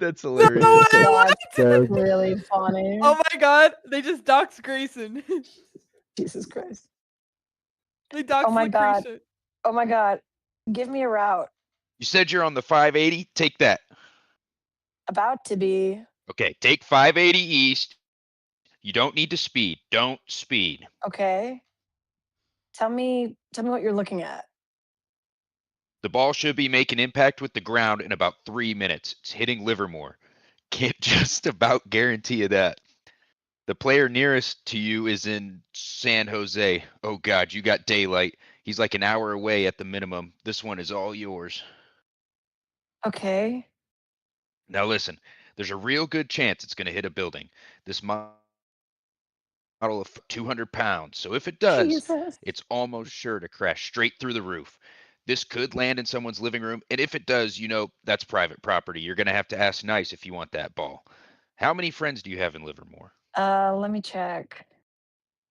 Speaker 3: That's
Speaker 1: No
Speaker 3: hilarious.
Speaker 1: way! What?
Speaker 2: That's really funny.
Speaker 1: Oh my god! They just doxed Grayson.
Speaker 2: Jesus Christ.
Speaker 1: They doxed
Speaker 2: Oh my God.
Speaker 1: Lucretia.
Speaker 2: Oh my God. Give me a route.
Speaker 5: You said you're on the 580. Take that.
Speaker 2: About to be.
Speaker 5: Okay, take 580 east. You don't need to speed. Don't speed.
Speaker 2: Okay. Tell me what you're looking at.
Speaker 5: The ball should be making impact with the ground in about 3 minutes. It's hitting Livermore. Can't just about guarantee you that. The player nearest to you is in San Jose. Oh god, you got daylight. He's like an hour away at the minimum. This one is all yours.
Speaker 2: Okay.
Speaker 5: Now listen, there's a real good chance it's going to hit a building. This model of 200 pounds. So if it does,
Speaker 2: Jesus.
Speaker 5: it's almost sure to crash straight through the roof. This could land in someone's living room. And if it does, you know, that's private property. You're going to have to ask nice if you want that ball. How many friends do you have in Livermore?
Speaker 2: Let me check.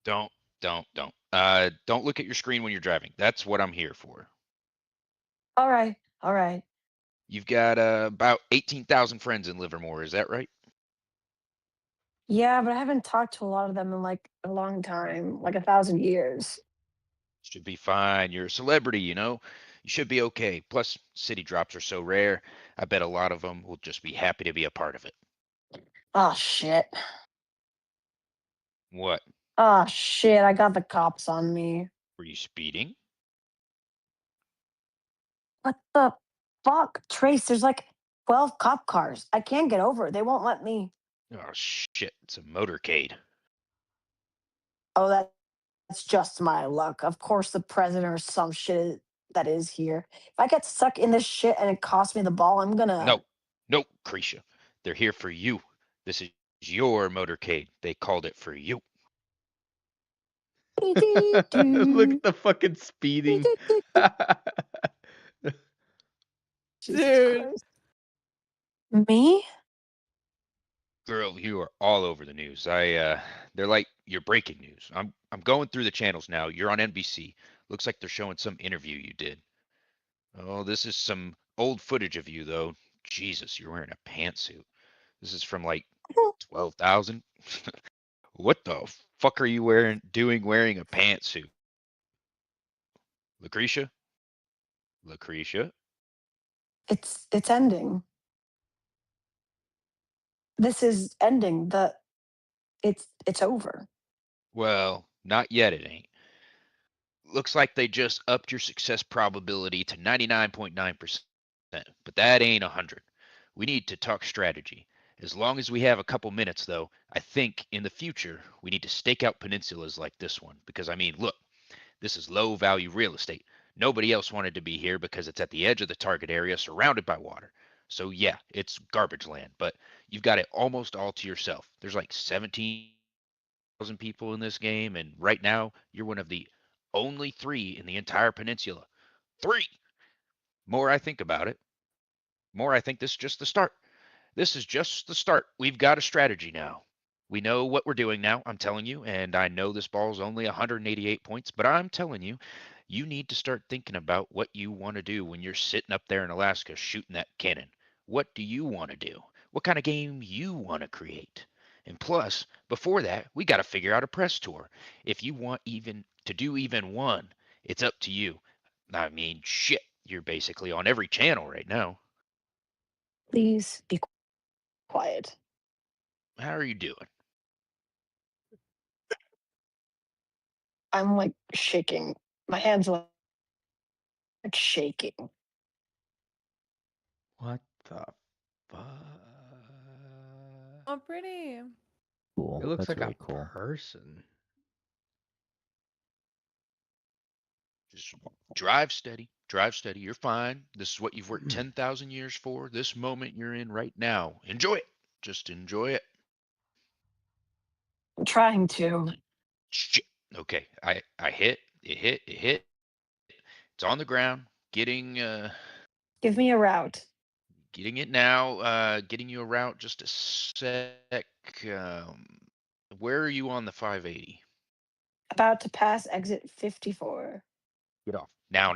Speaker 5: Don't look at your screen when you're driving. That's what I'm here for.
Speaker 2: All right. All right.
Speaker 5: You've got about 18,000 friends in Livermore. Is that right?
Speaker 2: Yeah, but I haven't talked to a lot of them in like a long time, like 1,000 years.
Speaker 5: Should be fine. You're a celebrity, you know. You should be okay. Plus, city drops are so rare. I bet a lot of them will just be happy to be a part of it.
Speaker 2: Oh shit.
Speaker 5: What?
Speaker 2: Oh shit. I got the cops on me.
Speaker 5: Were you speeding?
Speaker 2: What the fuck? Trace, there's like 12 cop cars. I can't get over. They won't let me.
Speaker 5: Oh shit! It's a motorcade.
Speaker 2: Oh, that's just my luck. Of course, the president or some shit that is here. If I get stuck in this shit and it costs me the ball, I'm gonna.
Speaker 5: No, Krisha. They're here for you. This is your motorcade. They called it for you.
Speaker 3: Look at the fucking speeding.
Speaker 2: Jesus
Speaker 1: Dude.
Speaker 2: Christ. Me?
Speaker 5: Girl, you are all over the news. They're like your breaking news. I'm going through the channels now. You're on NBC. Looks like they're showing some interview you did. Oh, this is some old footage of you though. Jesus, you're wearing a pantsuit. This is from like 12,000. What the fuck are you wearing a pantsuit? Lucretia? Lucretia?
Speaker 2: It's ending. This is ending. It's over.
Speaker 5: Well, not yet it ain't. Looks like they just upped your success probability to 99.9%, but that ain't 100. We need to talk strategy. As long as we have a couple minutes, though, I think in the future we need to stake out peninsulas like this one. Because, I mean, look, this is low value real estate. Nobody else wanted to be here because it's at the edge of the target area surrounded by water. So yeah, it's garbage land, but you've got it almost all to yourself. There's like 17,000 people in this game, and right now you're one of the only 3 in the entire peninsula. 3. More I think about it, more I think this is just the start. This is just the start. We've got a strategy now. We know what we're doing now, I'm telling you, and I know this ball's only 188 points, but I'm telling you, you need to start thinking about what you want to do when you're sitting up there in Alaska shooting that cannon. What do you want to do? What kind of game you want to create? And plus, before that, we got to figure out a press tour. If you want even to do even one, it's up to you. I mean, shit, you're basically on every channel right now.
Speaker 2: Please be quiet.
Speaker 5: How are you doing?
Speaker 2: I'm like shaking. My hands are like shaking.
Speaker 3: What the fuck?
Speaker 1: Oh, pretty.
Speaker 4: Cool.
Speaker 3: It looks
Speaker 4: That's
Speaker 3: like
Speaker 4: really
Speaker 3: a
Speaker 4: cool.
Speaker 3: person.
Speaker 5: Just drive steady. Drive steady. You're fine. This is what you've worked 10,000 years for. This moment you're in right now. Enjoy it. Just enjoy it.
Speaker 2: I'm trying to.
Speaker 5: Shit. Okay. I hit. It hit. It hit. It's on the ground. Getting
Speaker 2: Give me a route.
Speaker 5: getting it now. Getting you a route. Just a sec. Where are you on the 580?
Speaker 2: About to pass exit 54.
Speaker 5: Get off. Now.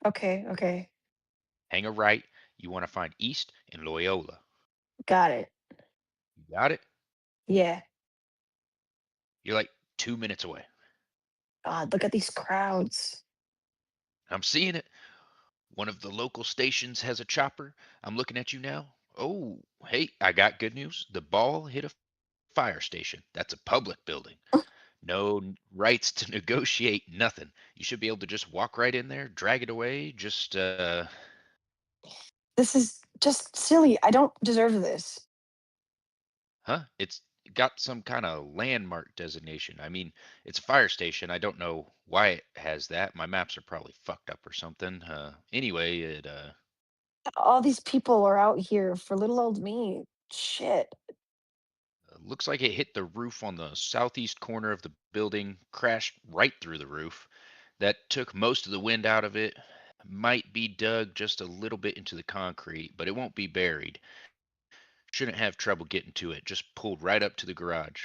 Speaker 2: Okay, okay.
Speaker 5: Hang a right. You want to find east in Loyola.
Speaker 2: Got it.
Speaker 5: You got it?
Speaker 2: Yeah.
Speaker 5: You're like 2 minutes away.
Speaker 2: God, look at these crowds.
Speaker 5: I'm seeing it. One of the local stations has a chopper. I'm looking at you now. Oh, hey, I got good news. The ball hit a fire station. That's a public building. No rights to negotiate, nothing. You should be able to just walk right in there, drag it away, just
Speaker 2: This is just silly. I don't deserve this.
Speaker 5: It's got some kind of landmark designation. I mean, it's a fire station. I don't know why it has that. My maps are probably fucked up or something. Anyway, it
Speaker 2: All these people are out here for little old me. Shit.
Speaker 5: looks like it hit the roof on the southeast corner of the building, crashed right through the roof. That took most of the wind out of it. Might be dug just a little bit into the concrete, but it won't be buried. Shouldn't have trouble getting to it. Just pulled right up to the garage.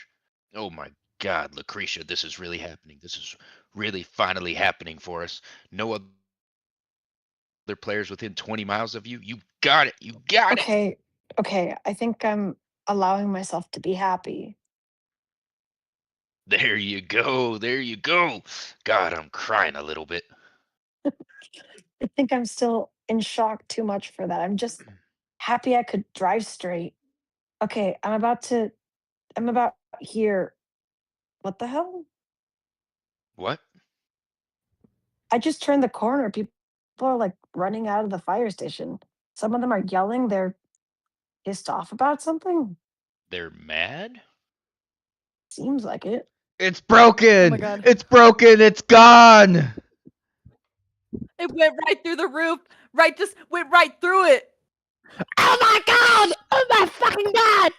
Speaker 5: Oh my God, Lucretia, this is really happening. This is really finally happening for us. No other players within 20 miles of you. You got it. You got it.
Speaker 2: Okay, okay. I think I'm allowing myself to be happy.
Speaker 5: There you go. There you go. God, I'm crying a little bit.
Speaker 2: I think I'm still in shock too much for that. I'm just happy I could drive straight. Okay, I'm about here. What the hell?
Speaker 5: What?
Speaker 2: I just turned the corner. People are like running out of the fire station. Some of them are yelling. They're pissed off about something.
Speaker 5: They're mad?
Speaker 2: Seems like it.
Speaker 3: It's broken.
Speaker 1: God.
Speaker 3: It's broken. It's gone.
Speaker 1: It went right through the roof. Just went right through it.
Speaker 4: Oh my god! Oh my fucking god!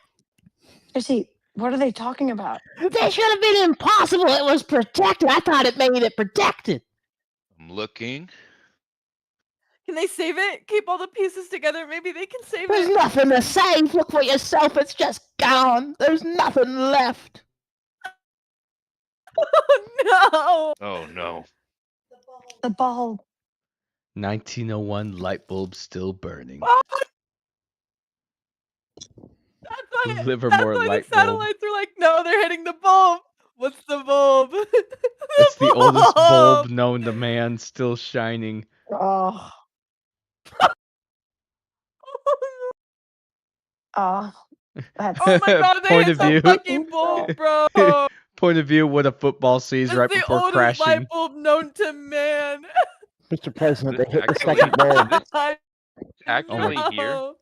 Speaker 2: Seriously, what are they talking about?
Speaker 4: They should have been impossible. It was protected. I thought it made it protected.
Speaker 5: I'm looking.
Speaker 1: Can they save it? Keep all the pieces together. Maybe they can save
Speaker 4: There's
Speaker 1: it.
Speaker 4: nothing to save. Look for yourself. It's just gone. There's nothing left.
Speaker 1: Oh, no.
Speaker 5: Oh no.
Speaker 2: The ball.
Speaker 3: 1901 light bulb still burning.
Speaker 1: That's why,
Speaker 3: Livermore
Speaker 1: the
Speaker 3: light bulb.
Speaker 1: satellites are like, no, they're hitting the bulb. What's the bulb?
Speaker 3: It's the oldest bulb known to man, still shining.
Speaker 2: Oh. Oh. That's
Speaker 1: Oh my god, they
Speaker 3: Point
Speaker 1: hit
Speaker 3: of
Speaker 1: the
Speaker 3: view.
Speaker 1: fucking bulb, bro.
Speaker 3: Point of view, what a football sees
Speaker 1: It's
Speaker 3: right
Speaker 1: the
Speaker 3: before
Speaker 1: oldest
Speaker 3: crashing.
Speaker 1: light bulb known to man.
Speaker 4: Mr. President, they hit the
Speaker 5: Actually,
Speaker 4: second bulb.
Speaker 1: I
Speaker 5: Actually here.
Speaker 1: know.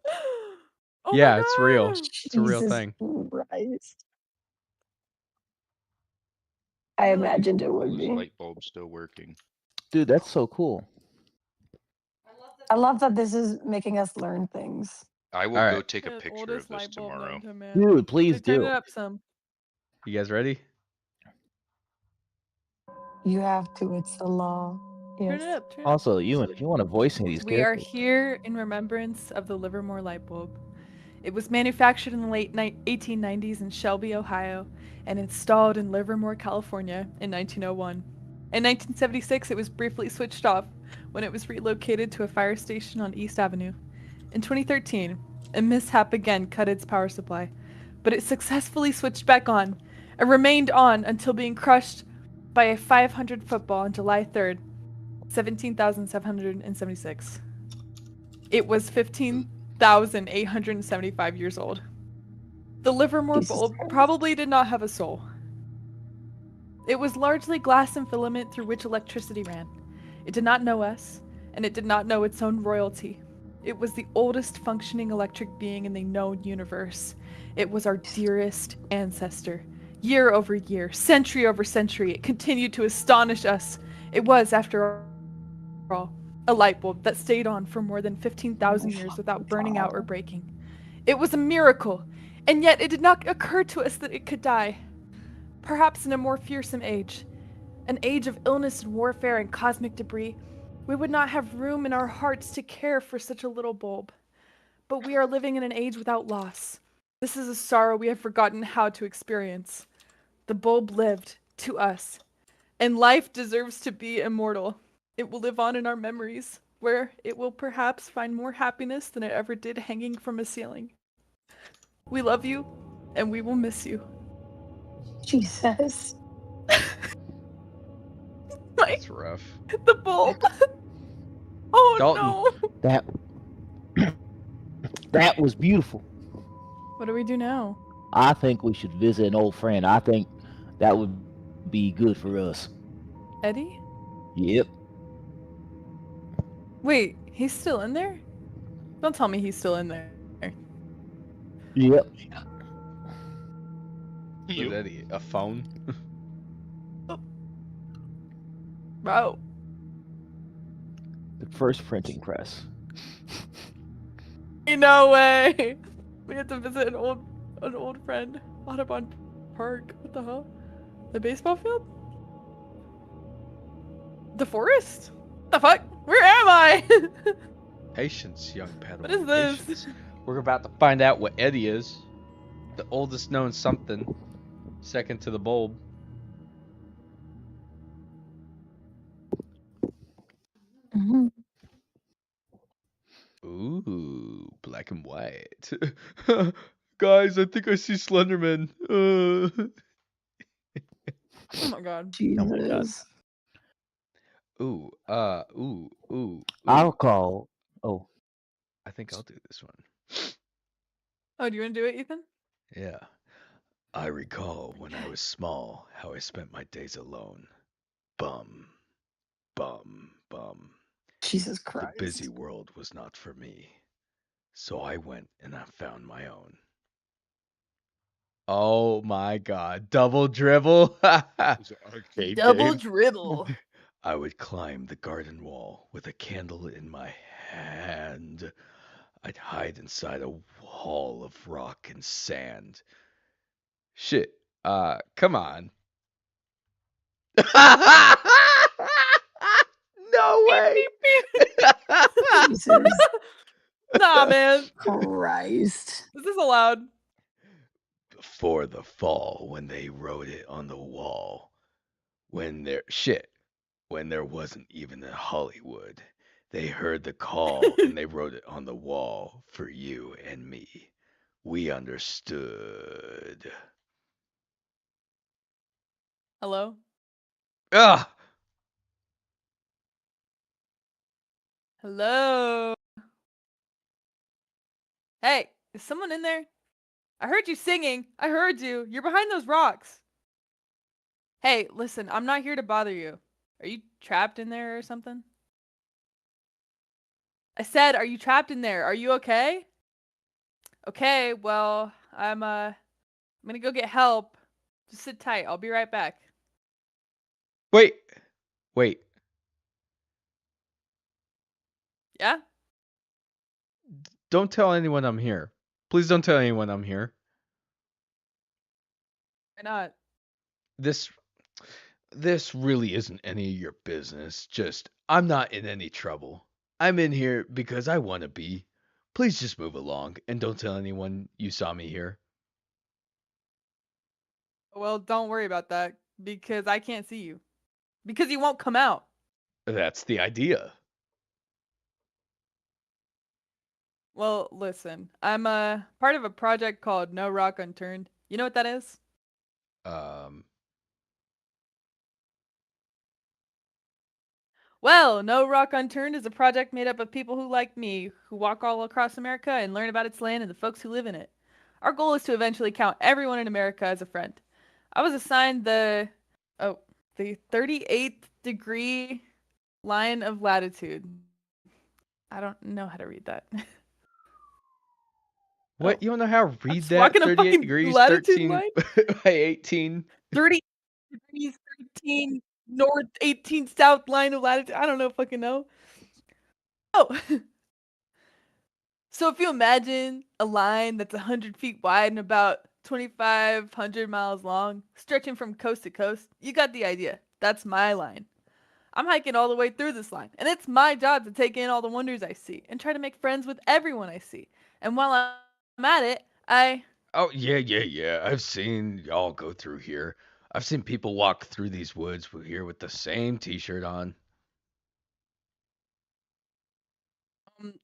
Speaker 1: Oh my
Speaker 3: Yeah, it's real.
Speaker 1: God.
Speaker 3: It's a real
Speaker 2: Jesus
Speaker 3: thing.
Speaker 2: Christ. I
Speaker 1: Really?
Speaker 2: imagined it would
Speaker 5: This
Speaker 2: be.
Speaker 5: light bulb's still working.
Speaker 4: Dude, that's so cool.
Speaker 2: I love that this is making us learn things.
Speaker 5: I will
Speaker 3: All
Speaker 5: go
Speaker 3: right.
Speaker 5: take a
Speaker 1: The
Speaker 5: picture of
Speaker 1: oldest
Speaker 5: this
Speaker 1: light bulb
Speaker 5: tomorrow.
Speaker 1: known to man.
Speaker 4: Dude, please
Speaker 1: Like, turn
Speaker 4: do.
Speaker 1: it up some.
Speaker 3: You guys ready?
Speaker 2: You have to. It's the law.
Speaker 1: Turn
Speaker 2: Yes.
Speaker 1: it up. Turn it up.
Speaker 4: Also, Ewan, if you want to voice any of these
Speaker 1: We are
Speaker 4: characters,
Speaker 1: here in remembrance of the Livermore light bulb. It was manufactured in the late 1890s in Shelby, Ohio, and installed in Livermore, California in 1901. In 1976, it was briefly switched off when it was relocated to a fire station on East Avenue. In 2013, a mishap again cut its power supply, but it successfully switched back on and remained on until being crushed by a 500 football on July 3rd, 17,776. It was 15,875 years old. The Livermore
Speaker 2: Jesus
Speaker 1: bulb
Speaker 2: Christ.
Speaker 1: probably did not have a soul. It was largely glass and filament through which electricity ran. It did not know us, and it did not know its own royalty. It was the oldest functioning electric being in the known universe. It was our dearest ancestor. Year over year, century over century, it continued to astonish us. It was, after all, a light bulb that stayed on for more than 15,000 years without burning out or breaking. It was a miracle, and yet it did not occur to us that it could die. Perhaps in a more fearsome age, an age of illness and warfare and cosmic debris, we would not have room in our hearts to care for such a little bulb. But we are living in an age without loss. This is a sorrow we have forgotten how to experience. The bulb lived, to us, and life deserves to be immortal. It will live on in our memories, where it will perhaps find more happiness than it ever did hanging from a ceiling. We love you, and we will miss you.
Speaker 2: Jesus.
Speaker 1: Like,
Speaker 3: That's rough.
Speaker 1: the bulb. Oh
Speaker 3: Dalton.
Speaker 1: no.
Speaker 4: that was beautiful.
Speaker 1: What do we do now?
Speaker 4: I think we should visit an old friend. I think that would be good for us.
Speaker 1: Eddie?
Speaker 4: Yep.
Speaker 1: Wait, he's still in there? Don't tell me he's still in there.
Speaker 4: Yep.
Speaker 3: Who's
Speaker 5: You?
Speaker 3: Eddie? A phone?
Speaker 1: Bro.
Speaker 4: The first printing press.
Speaker 1: No way. We have to visit an old friend. Audubon Park. What the hell? The baseball field? The forest? The fuck? Where am I?
Speaker 3: Patience, young Padawan.
Speaker 1: What is this?
Speaker 3: Patience. We're about to find out what Eddie is. The oldest known something. Second to the bulb.
Speaker 2: Mhm.
Speaker 3: Ooh, black and white. Guys, I think I see Slenderman.
Speaker 1: Oh my god.
Speaker 2: Jesus.
Speaker 4: my God.
Speaker 3: Ooh, ooh.
Speaker 4: I'll call. Oh,
Speaker 3: I think I'll do this one.
Speaker 1: Oh, do you want to do it, Ethan?
Speaker 3: Yeah. I recall when I was small how I spent my days alone. Bum, bum, bum.
Speaker 2: Jesus
Speaker 3: The
Speaker 2: Christ.
Speaker 3: busy world was not for me. So I went and I found my own. Oh my god, double dribble.
Speaker 5: It's an arcade
Speaker 1: Double
Speaker 5: game.
Speaker 1: dribble.
Speaker 3: I would climb the garden wall with a candle in my hand. I'd hide inside a wall of rock and sand. Shit. Come on. No way.
Speaker 2: Jesus
Speaker 1: Nah, man.
Speaker 2: Christ.
Speaker 1: Is this allowed?
Speaker 3: Before the fall, when they wrote it on the wall, when there wasn't even a Hollywood, they heard the call and they wrote it on the wall for you and me. We understood.
Speaker 1: Hello?
Speaker 3: Ugh.
Speaker 1: Hello? Hey, is someone in there? I heard you singing. I heard you. You're behind those rocks. Hey, listen, I'm not here to bother you. Are you trapped in there or something? I said, are you trapped in there? Are you okay? Okay, well, I'm gonna go get help. Just sit tight. I'll be right back.
Speaker 3: Wait.
Speaker 1: Yeah?
Speaker 3: Don't tell anyone I'm here. Please don't tell anyone I'm here.
Speaker 1: Why not?
Speaker 3: This really isn't any of your business. Just I'm not in any trouble. I'm in here because I want to be. Please just move along and don't tell anyone you saw me here.
Speaker 1: Well, don't worry about that because I can't see you. Because you won't come out.
Speaker 3: That's the idea.
Speaker 1: Well, listen. I'm part of a project called No Rock Unturned. You know what that is? Well, No Rock Unturned is a project made up of people who, like me, who walk all across America and learn about its land and the folks who live in it. Our goal is to eventually count everyone in America as a friend. I was assigned the 38th degree line of latitude. I don't know how to read that.
Speaker 3: What?
Speaker 1: Oh.
Speaker 3: You don't know how to read
Speaker 1: just
Speaker 3: that?
Speaker 1: walking a
Speaker 3: 38
Speaker 1: fucking
Speaker 3: degrees,
Speaker 1: latitude
Speaker 3: 13
Speaker 1: line?
Speaker 3: by 18.
Speaker 1: 30 degrees, 13 north, 18 south line of latitude. I don't know, fucking know. Oh. So if you imagine a line that's 100 feet wide and about 2,500 miles long, stretching from coast to coast, you got the idea. That's my line. I'm hiking all the way through this line, and it's my job to take in all the wonders I see and try to make friends with everyone I see. And while I'm at it,
Speaker 3: Oh, yeah. I've seen y'all go through here. I've seen people walk through these woods here with the same t-shirt on.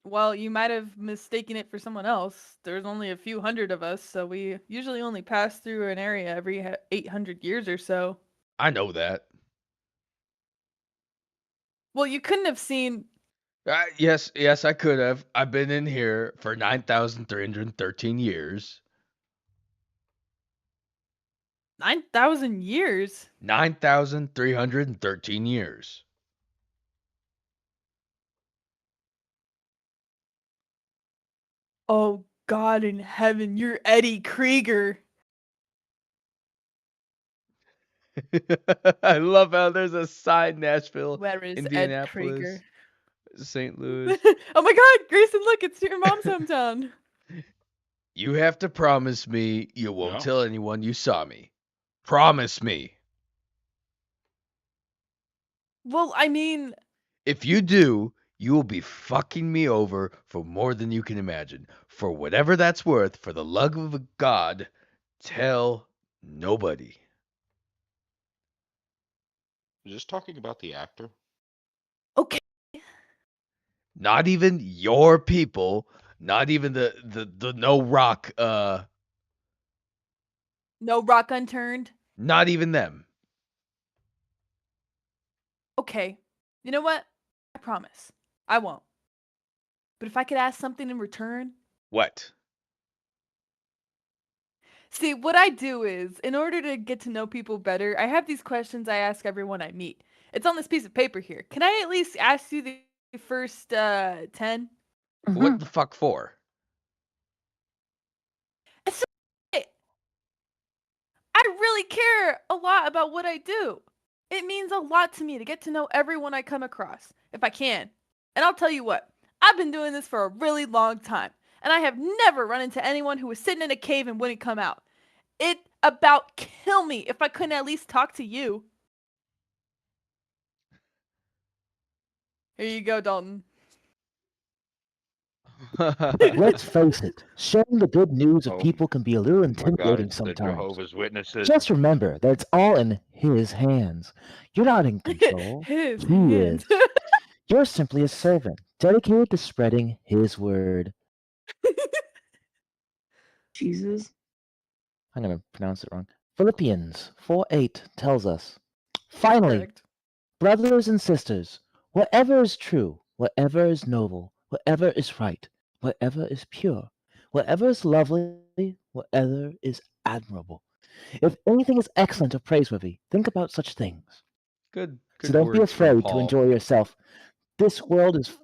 Speaker 1: Well, you might have mistaken it for someone else. There's only a few hundred of us, so we usually only pass through an area every 800 years or so.
Speaker 3: I know that.
Speaker 1: Well, you couldn't have seen.
Speaker 3: Yes, I could have. I've been in here for 9,313 years.
Speaker 1: 9,000 years?
Speaker 3: 9,313 years.
Speaker 1: Oh, God in heaven, you're Eddie Krieger.
Speaker 3: I love how there's a side Nashville,
Speaker 1: Where is Ed
Speaker 3: Indianapolis,
Speaker 1: Krieger?
Speaker 3: St. Louis.
Speaker 1: Oh my God, Grayson, look, it's your mom's hometown.
Speaker 3: You have to promise me you won't
Speaker 5: No.
Speaker 3: tell anyone you saw me. Promise me.
Speaker 1: Well, I mean,
Speaker 3: If you do, you will be fucking me over for more than you can imagine. For whatever that's worth, for the love of God, tell nobody.
Speaker 5: Just talking about the actor.
Speaker 1: okay.
Speaker 3: Not even your people. Not even the No Rock.
Speaker 1: No Rock Unturned.
Speaker 3: Not even them.
Speaker 1: Okay. You know what? I promise. I won't. But if I could ask something in return.
Speaker 3: What?
Speaker 1: See, what I do is, in order to get to know people better, I have these questions I ask everyone I meet. It's on this piece of paper here. Can I at least ask you the first 10?
Speaker 3: What the fuck for?
Speaker 1: I really care a lot about what I do. It means a lot to me to get to know everyone I come across, if I can. And I'll tell you what, I've been doing this for a really long time, and I have never run into anyone who was sitting in a cave and wouldn't come out. It'd about kill me if I couldn't at least talk to you. Here you go, Dalton.
Speaker 4: Let's face it, sharing the good news of
Speaker 5: Oh,
Speaker 4: people can be a little
Speaker 5: Oh my God,
Speaker 4: intimidating
Speaker 5: it's the
Speaker 4: sometimes.
Speaker 5: Jehovah's Witnesses.
Speaker 4: Just remember that it's all in his hands. You're not in control.
Speaker 1: His
Speaker 4: He
Speaker 1: hands.
Speaker 4: is. You're simply a servant, dedicated to spreading his word.
Speaker 2: Jesus.
Speaker 4: I'm going to pronounce it wrong. Philippians 4:8 tells us, finally,
Speaker 1: Correct.
Speaker 4: brothers and sisters, whatever is true, whatever is noble, whatever is right, whatever is pure, whatever is lovely, whatever is admirable. If anything is excellent or praiseworthy, think about such things.
Speaker 3: Good
Speaker 4: So don't be
Speaker 3: words from
Speaker 4: afraid to
Speaker 3: Paul.
Speaker 4: enjoy yourself. This world is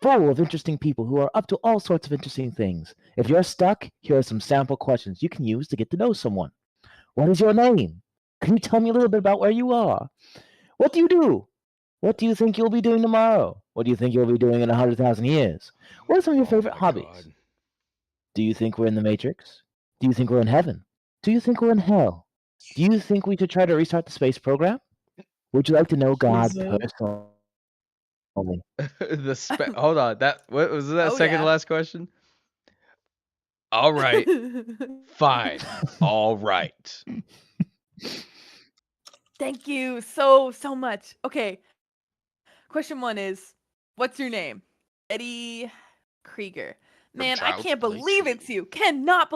Speaker 4: full of interesting people who are up to all sorts of interesting things. If you're stuck, here are some sample questions you can use to get to know someone. What is your name? Can you tell me a little bit about where you are? What do you do? What do you think you'll be doing tomorrow? What do you think you'll be doing in 100,000 years? What are some of your favorite
Speaker 3: my
Speaker 4: hobbies?
Speaker 3: God.
Speaker 4: Do you think we're in the Matrix? Do you think we're in heaven? Do you think we're in hell? Do you think we should try to restart the space program? Would you like to know God
Speaker 2: Jesus.
Speaker 4: personally?
Speaker 3: Hold on. What was that
Speaker 1: Oh,
Speaker 3: second to
Speaker 1: yeah.
Speaker 3: last question? All right. Fine. All right.
Speaker 1: Thank you so much. Okay. Question 1 is, what's your name? Eddie Krieger. Man, I
Speaker 5: Child's
Speaker 1: can't
Speaker 5: Play
Speaker 1: believe
Speaker 5: 2.
Speaker 1: it's you. Cannot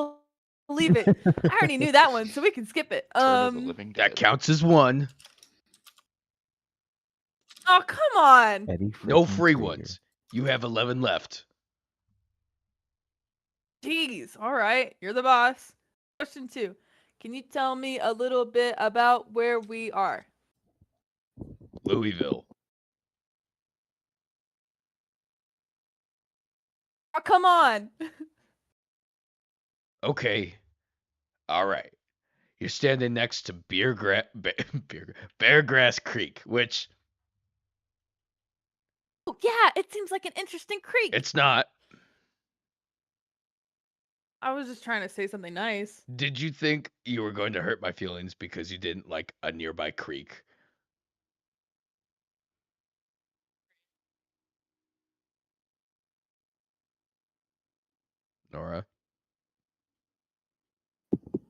Speaker 1: believe it. I already knew that one, so we can skip it.
Speaker 5: Return of the Living
Speaker 3: That
Speaker 5: Dead.
Speaker 3: counts as one.
Speaker 1: Oh, come on.
Speaker 4: Eddie
Speaker 3: No
Speaker 4: freaking
Speaker 3: free
Speaker 4: Krieger.
Speaker 3: ones. You have 11 left.
Speaker 1: Jeez. All right. You're the boss. Question 2. Can you tell me a little bit about where we are?
Speaker 3: Louisville.
Speaker 1: Oh, come on.
Speaker 3: Okay. All right. You're standing next to Beargrass Creek, which
Speaker 1: Oh, yeah, it seems like an interesting creek.
Speaker 3: it's not.
Speaker 1: I was just trying to say something nice.
Speaker 3: Did you think you were going to hurt my feelings because you didn't like a nearby creek? Nora?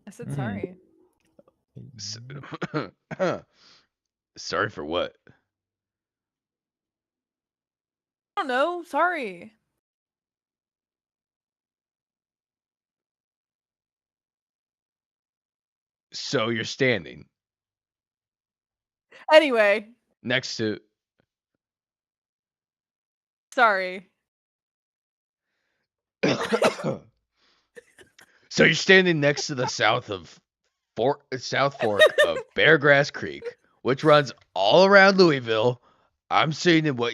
Speaker 1: I said
Speaker 4: Mm.
Speaker 1: sorry.
Speaker 3: Sorry for what?
Speaker 1: I don't know. Sorry.
Speaker 3: So you're standing
Speaker 1: Anyway,
Speaker 3: next to
Speaker 1: sorry.
Speaker 3: So you're standing next to the South Fork of Beargrass Creek, which runs all around Louisville. I'm seeing in what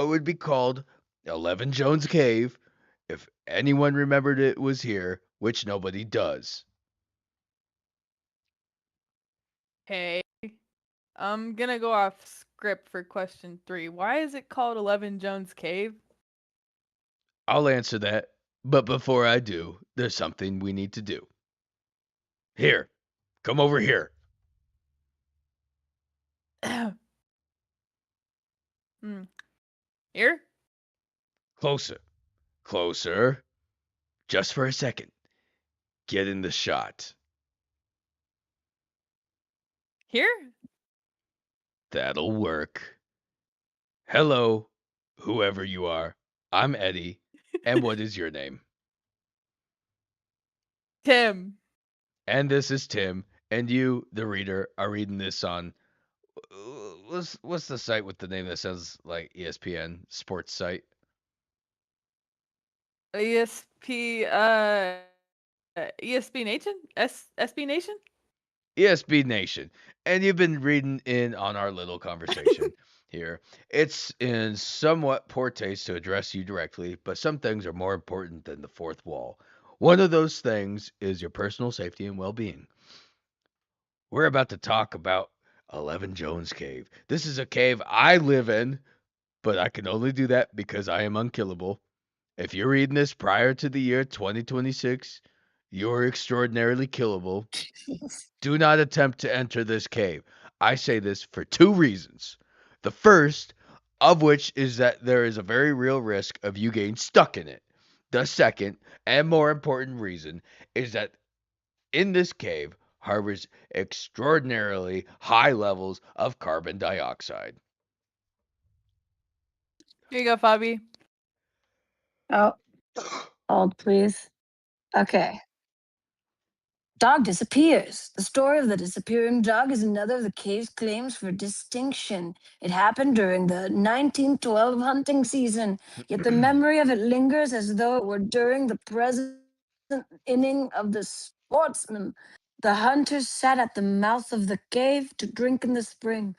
Speaker 3: would be called 11 Jones Cave, if anyone remembered it was here, which nobody does.
Speaker 1: Okay. I'm gonna go off script for question 3. Why is it called 11 Jones Cave?
Speaker 3: I'll answer that, but before I do, there's something we need to do. Here, come over here.
Speaker 1: Hmm. Here?
Speaker 3: Closer, just for a second. Get in the shot.
Speaker 1: Here?
Speaker 3: That'll work. Hello, whoever you are. I'm Eddie. And what is your name?
Speaker 1: Tim.
Speaker 3: And this is Tim. And you, the reader, are reading this on what's the site with the name that sounds like ESPN sports site?
Speaker 1: ESP ESP Nation? SB Nation?
Speaker 3: ESB Nation. And you've been reading in on our little conversation here. It's in somewhat poor taste to address you directly, but some things are more important than the fourth wall. One of those things is your personal safety and well-being. We're about to talk about 11 Jones Cave. This is a cave I live in, but I can only do that because I am unkillable. If you're reading this prior to the year 2026, you're extraordinarily killable. Do not attempt to enter this cave. I say this for 2 reasons. The first of which is that there is a very real risk of you getting stuck in it. The second, and more important reason, is that in this cave harbors extraordinarily high levels of carbon dioxide.
Speaker 1: Here you go, Fabi.
Speaker 2: Oh, hold, please. Okay. Dog disappears. The story of the disappearing dog is another of the cave's claims for distinction. It happened during the 1912 hunting season, yet the memory of it lingers as though it were during the present inning of the sportsman. The hunters sat at the mouth of the cave to drink in the spring.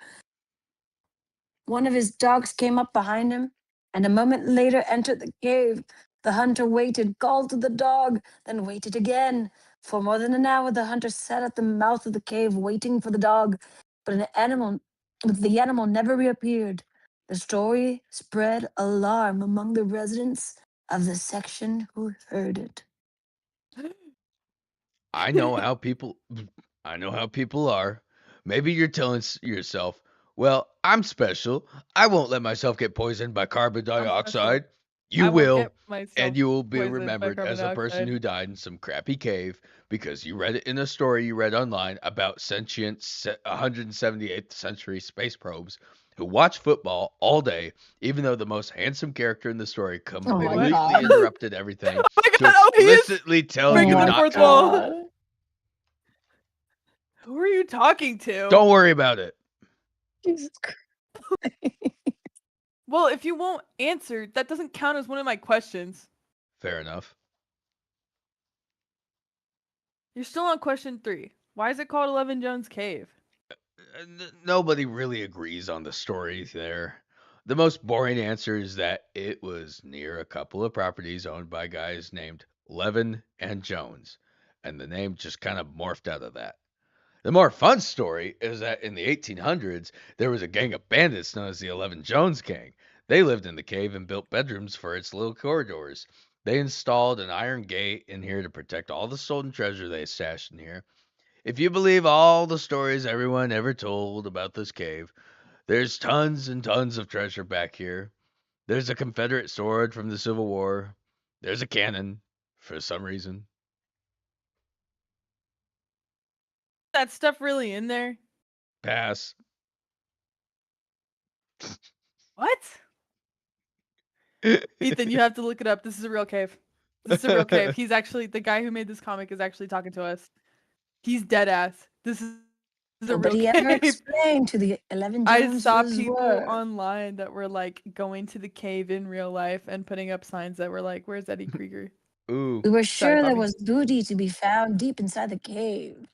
Speaker 2: One of his dogs came up behind him, and a moment later entered the cave. The hunter waited, called to the dog, then waited again. For more than an hour, the hunter sat at the mouth of the cave waiting for the dog, but an animal but the animal never reappeared. The story spread alarm among the residents of the section who heard it.
Speaker 3: I know how people I know how people are. Maybe you're telling yourself, "Well, I'm special. I won't let myself get poisoned by carbon
Speaker 1: I'm special.
Speaker 3: dioxide." You
Speaker 1: I won't
Speaker 3: will,
Speaker 1: get myself
Speaker 3: and you will be
Speaker 1: poisoned by
Speaker 3: remembered
Speaker 1: carbon
Speaker 3: as a person
Speaker 1: dioxide.
Speaker 3: who died in some crappy cave because you read it in a story you read online about sentient 178th century space probes who watch football all day, even though the most handsome character in the story
Speaker 2: Oh
Speaker 1: Wait,
Speaker 2: my
Speaker 1: what?
Speaker 3: completely
Speaker 2: god.
Speaker 3: interrupted everything
Speaker 1: Oh my
Speaker 3: to
Speaker 1: god! Oh, he is
Speaker 3: explicitly tell
Speaker 2: Oh
Speaker 1: breaking
Speaker 3: you
Speaker 1: the
Speaker 2: my
Speaker 3: not
Speaker 1: fourth
Speaker 3: to.
Speaker 1: wall.
Speaker 2: god.
Speaker 1: Who are you talking to?
Speaker 3: Don't worry about it.
Speaker 2: Jesus Christ.
Speaker 1: Well, if you won't answer, that doesn't count as one of my questions.
Speaker 3: Fair enough.
Speaker 1: You're still on question 3. Why is it called 11 Jones Cave?
Speaker 3: Nobody really agrees on the story there. The most boring answer is that it was near a couple of properties owned by guys named Levin and Jones, and the name just kind of morphed out of that. The more fun story is that in the 1800s, there was a gang of bandits known as the 11 Jones Gang. They lived in the cave and built bedrooms for its little corridors. They installed an iron gate in here to protect all the stolen treasure they stashed in here. If you believe all the stories everyone ever told about this cave, there's tons and tons of treasure back here. There's a Confederate sword from the Civil War. There's a cannon, for some reason.
Speaker 1: That stuff really in there?
Speaker 3: Pass.
Speaker 1: What? Ethan, you have to look it up. This is a real cave. This is a real cave. He's actually the guy who made this comic is actually talking to us. He's dead ass. This is a real
Speaker 2: Nobody ever
Speaker 1: cave.
Speaker 2: explained to the 11
Speaker 1: I
Speaker 2: Joneses
Speaker 1: saw people
Speaker 2: were.
Speaker 1: online that were like going to the cave in real life and putting up signs that were like, "Where's Eddie Krieger?"
Speaker 3: Ooh.
Speaker 2: We were
Speaker 1: Sorry,
Speaker 2: sure there
Speaker 1: Bobby.
Speaker 2: was booty to be found deep inside the cave.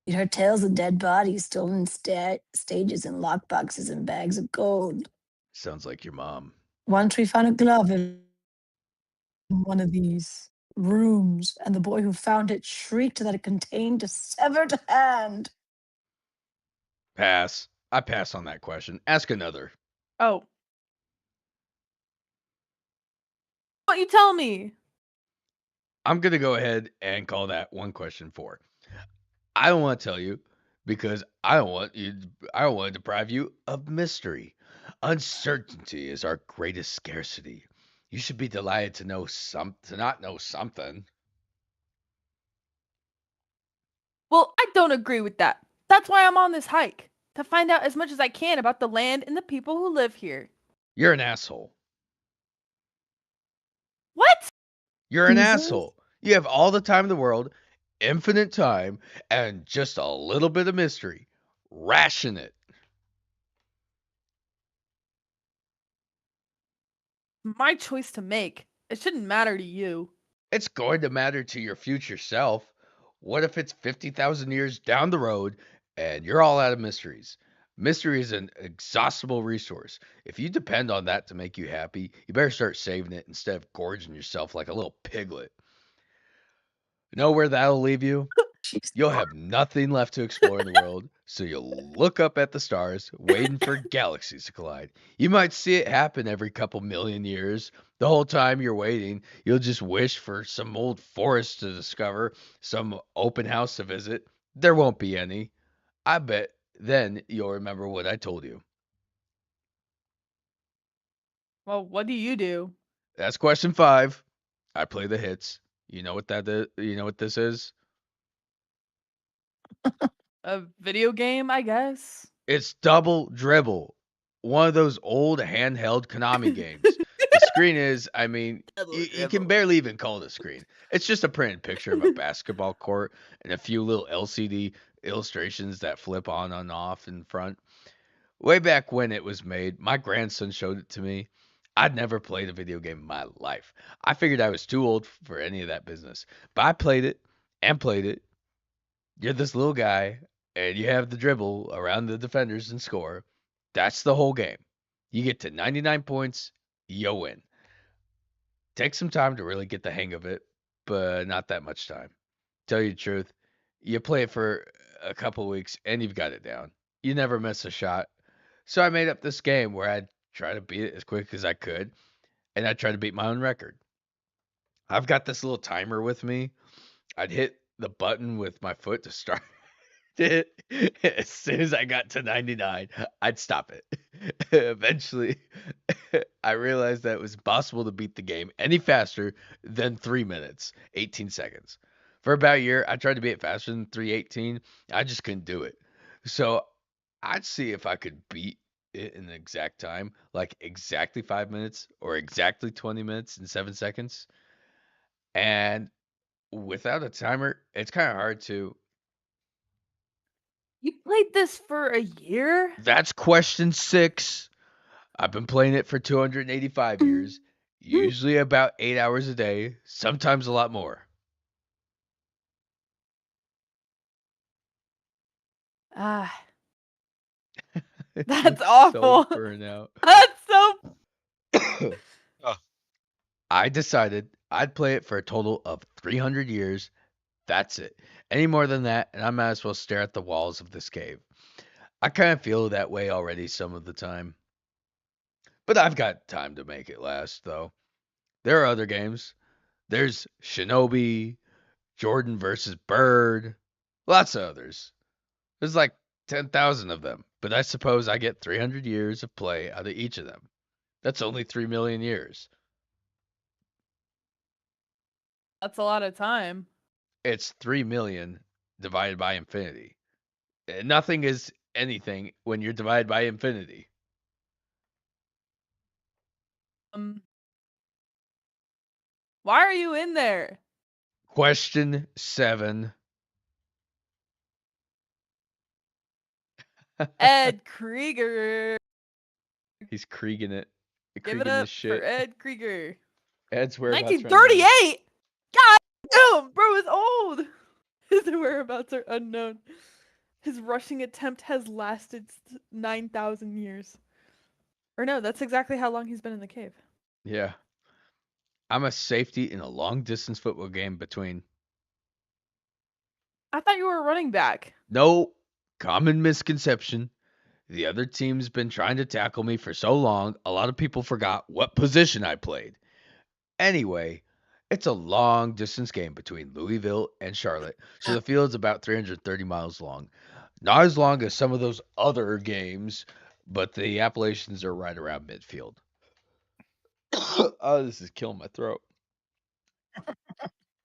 Speaker 2: We'd heard tales of dead bodies, stolen stages, and lockboxes and bags of gold.
Speaker 3: Sounds like your mom.
Speaker 2: Once we found a glove in one of these rooms, and the boy who found it shrieked that it contained a severed hand.
Speaker 3: Pass. I pass on that question. Ask another.
Speaker 1: Oh. Why don't you tell me?
Speaker 3: I'm going to go ahead and call that one question 4. I don't want to tell you because I don't want to deprive you of mystery. Uncertainty is our greatest scarcity. You should be delighted to not know something.
Speaker 1: Well, I don't agree with that. That's why I'm on this hike. To find out as much as I can about the land and the people who live here.
Speaker 3: You're an asshole.
Speaker 1: What?
Speaker 3: You're an
Speaker 2: Jesus.
Speaker 3: asshole. You have all the time in the world, infinite time, and just a little bit of mystery. Ration it.
Speaker 1: My choice to make. It shouldn't matter to you.
Speaker 3: It's going to matter to your future self. What if it's 50,000 years down the road and you're all out of mysteries? Mystery is an exhaustible resource. If you depend on that to make you happy, you better start saving it instead of gorging yourself like a little piglet. Know where that'll leave you?
Speaker 2: Jeez.
Speaker 3: You'll have nothing left to explore in the world, so you'll look up at the stars, waiting for galaxies to collide. You might see it happen every couple million years. The whole time you're waiting, you'll just wish for some old forest to discover, some open house to visit. There won't be any. I bet then you'll remember what I told you.
Speaker 1: Well, what do you do?
Speaker 3: That's question 5. I play the hits. You know what that is? You know what this is?
Speaker 1: A video game, I guess.
Speaker 3: It's Double Dribble, one of those old handheld Konami games. The screen is, I mean, you can barely even call it a screen. It's just a printed picture of a basketball court and a few little LCD illustrations that flip on and off in front. Way back when it was made, my grandson showed it to me. I'd never played a video game in my life. I figured I was too old for any of that business. But I played it and played it. You're this little guy, and you have the dribble around the defenders and score. That's the whole game. You get to 99 points, you win. Take some time to really get the hang of it, but not that much time. Tell you the truth, you play it for a couple weeks and you've got it down. you never miss a shot. So I made up this game where I'd try to beat it as quick as I could, and I'd try to beat my own record. I've got this little timer with me. I'd hit the button with my foot to start it. As soon as I got to 99, I'd stop it. Eventually, I realized that it was impossible to beat the game any faster than 3 minutes, 18 seconds. For about a year, I tried to beat it faster than 3:18. I just couldn't do it. So I'd see if I could beat it in the exact time, like exactly 5 minutes or exactly 20 minutes and 7 seconds. And without a timer, it's kind of hard to.
Speaker 1: You played this for a year?
Speaker 3: That's question 6. I've been playing it for 285 years, usually about 8 hours a day, sometimes a lot more.
Speaker 1: Ah,
Speaker 3: It's
Speaker 1: That's
Speaker 3: so
Speaker 1: awful.
Speaker 3: burnout.
Speaker 1: that's so.
Speaker 3: I decided I'd play it for a total of 300 years. That's it. Any more than that, and I might as well stare at the walls of this cave. I kind of feel that way already some of the time. But I've got time to make it last, though. There are other games. There's Shinobi, Jordan versus Bird, lots of others. There's like 10,000 of them, but I suppose I get 300 years of play out of each of them. That's only 3 million years.
Speaker 1: That's a lot of time.
Speaker 3: It's 3 million divided by infinity. Nothing is anything when you're divided by infinity.
Speaker 1: Why are you in there?
Speaker 3: Question 7.
Speaker 1: Ed Krieger.
Speaker 3: He's Krieging it.
Speaker 1: Give
Speaker 3: Krieging
Speaker 1: it up
Speaker 3: this shit.
Speaker 1: for Ed Krieger.
Speaker 3: Ed's whereabouts right now.
Speaker 1: 1938. God damn, bro is old. His whereabouts are unknown. His rushing attempt has lasted 9,000 years. Or no, that's exactly how long he's been in the cave.
Speaker 3: Yeah. I'm a safety in a long distance football game between.
Speaker 1: I thought you were a running back.
Speaker 3: No, common misconception. The other team's been trying to tackle me for so long, a lot of people forgot what position I played. Anyway, it's a long distance game between Louisville and Charlotte, so the field's about 330 miles long. Not as long as some of those other games, but the Appalachians are right around midfield. Oh, this is killing my throat.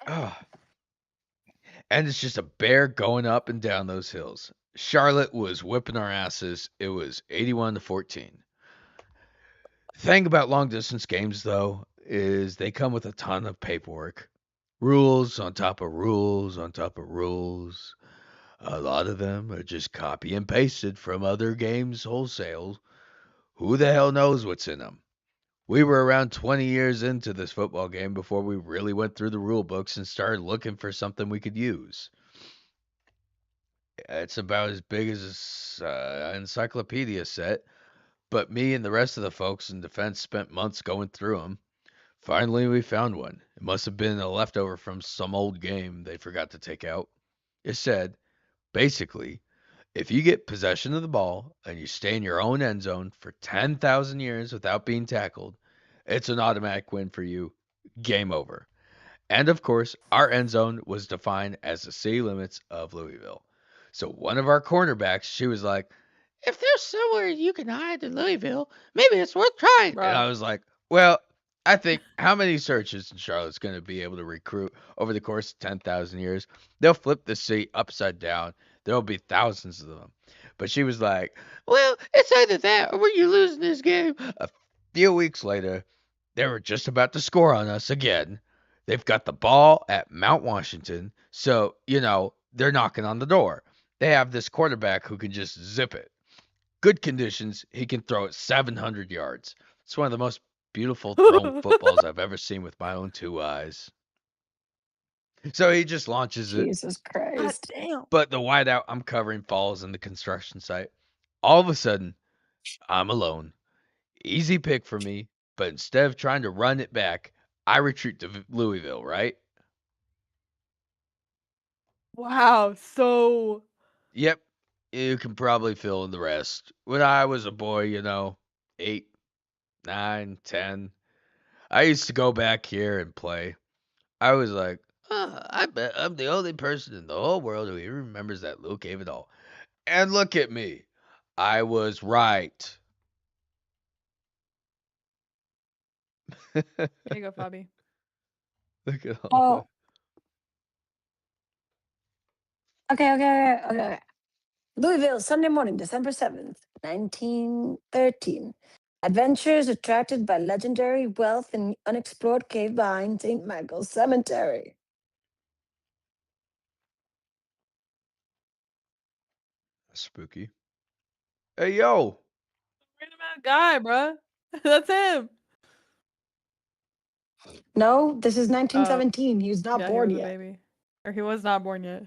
Speaker 3: Ah. And it's just a bear going up and down those hills. Charlotte was whipping our asses. It was 81-14. Thing about long distance games, though, is they come with a ton of paperwork. Rules on top of rules on top of rules. A lot of them are just copy and pasted from other games wholesale. Who the hell knows what's in them? We were around 20 years into this football game before we really went through the rule books and started looking for something we could use. It's about as big as an encyclopedia set, but me and the rest of the folks in defense spent months going through them. Finally, we found one. It must have been a leftover from some old game they forgot to take out. It said, basically, if you get possession of the ball and you stay in your own end zone for 10,000 years without being tackled, it's an automatic win for you. Game over. And of course, our end zone was defined as the city limits of Louisville. So one of our cornerbacks, she was like, if there's somewhere you can hide in Louisville, maybe it's worth trying.
Speaker 1: Bro.
Speaker 3: And I was like, well, I think how many searches in Charlotte's going to be able to recruit over the course of 10,000 years? They'll flip the city upside down. There'll be thousands of them. But she was like, well, it's either that or you losing this game. A few weeks later, they were just about to score on us again. They've got the ball at Mount Washington, so, they're knocking on the door. They have this quarterback who can just zip it. Good conditions, he can throw it 700 yards. It's one of the most beautiful thrown footballs I've ever seen with my own 2 eyes. So he just launches it,
Speaker 2: Jesus
Speaker 1: God
Speaker 2: Christ.
Speaker 1: damn.
Speaker 3: but the wideout I'm covering falls in the construction site. All of a sudden, I'm alone. Easy pick for me, but instead of trying to run it back, I retreat to Louisville, right?
Speaker 1: Wow, so
Speaker 3: Yep. You can probably fill in the rest. When I was a boy, 8, 9, 10, I used to go back here and play. I was like, I bet I'm the only person in the whole world who even remembers that Luke Cave at all. And look at me. I was right.
Speaker 1: There you go, Fabi.
Speaker 3: Look at all that.
Speaker 2: Okay. Louisville, Sunday morning, December 7th, 1913. Adventurers attracted by legendary wealth in unexplored cave behind St. Michael's Cemetery.
Speaker 3: Spooky. Hey, yo.
Speaker 1: Random ass guy, bruh. That's him.
Speaker 2: No, this is 1917. He was not
Speaker 1: Yeah, he
Speaker 2: born
Speaker 1: was a
Speaker 2: yet.
Speaker 1: baby. Or he was not born yet.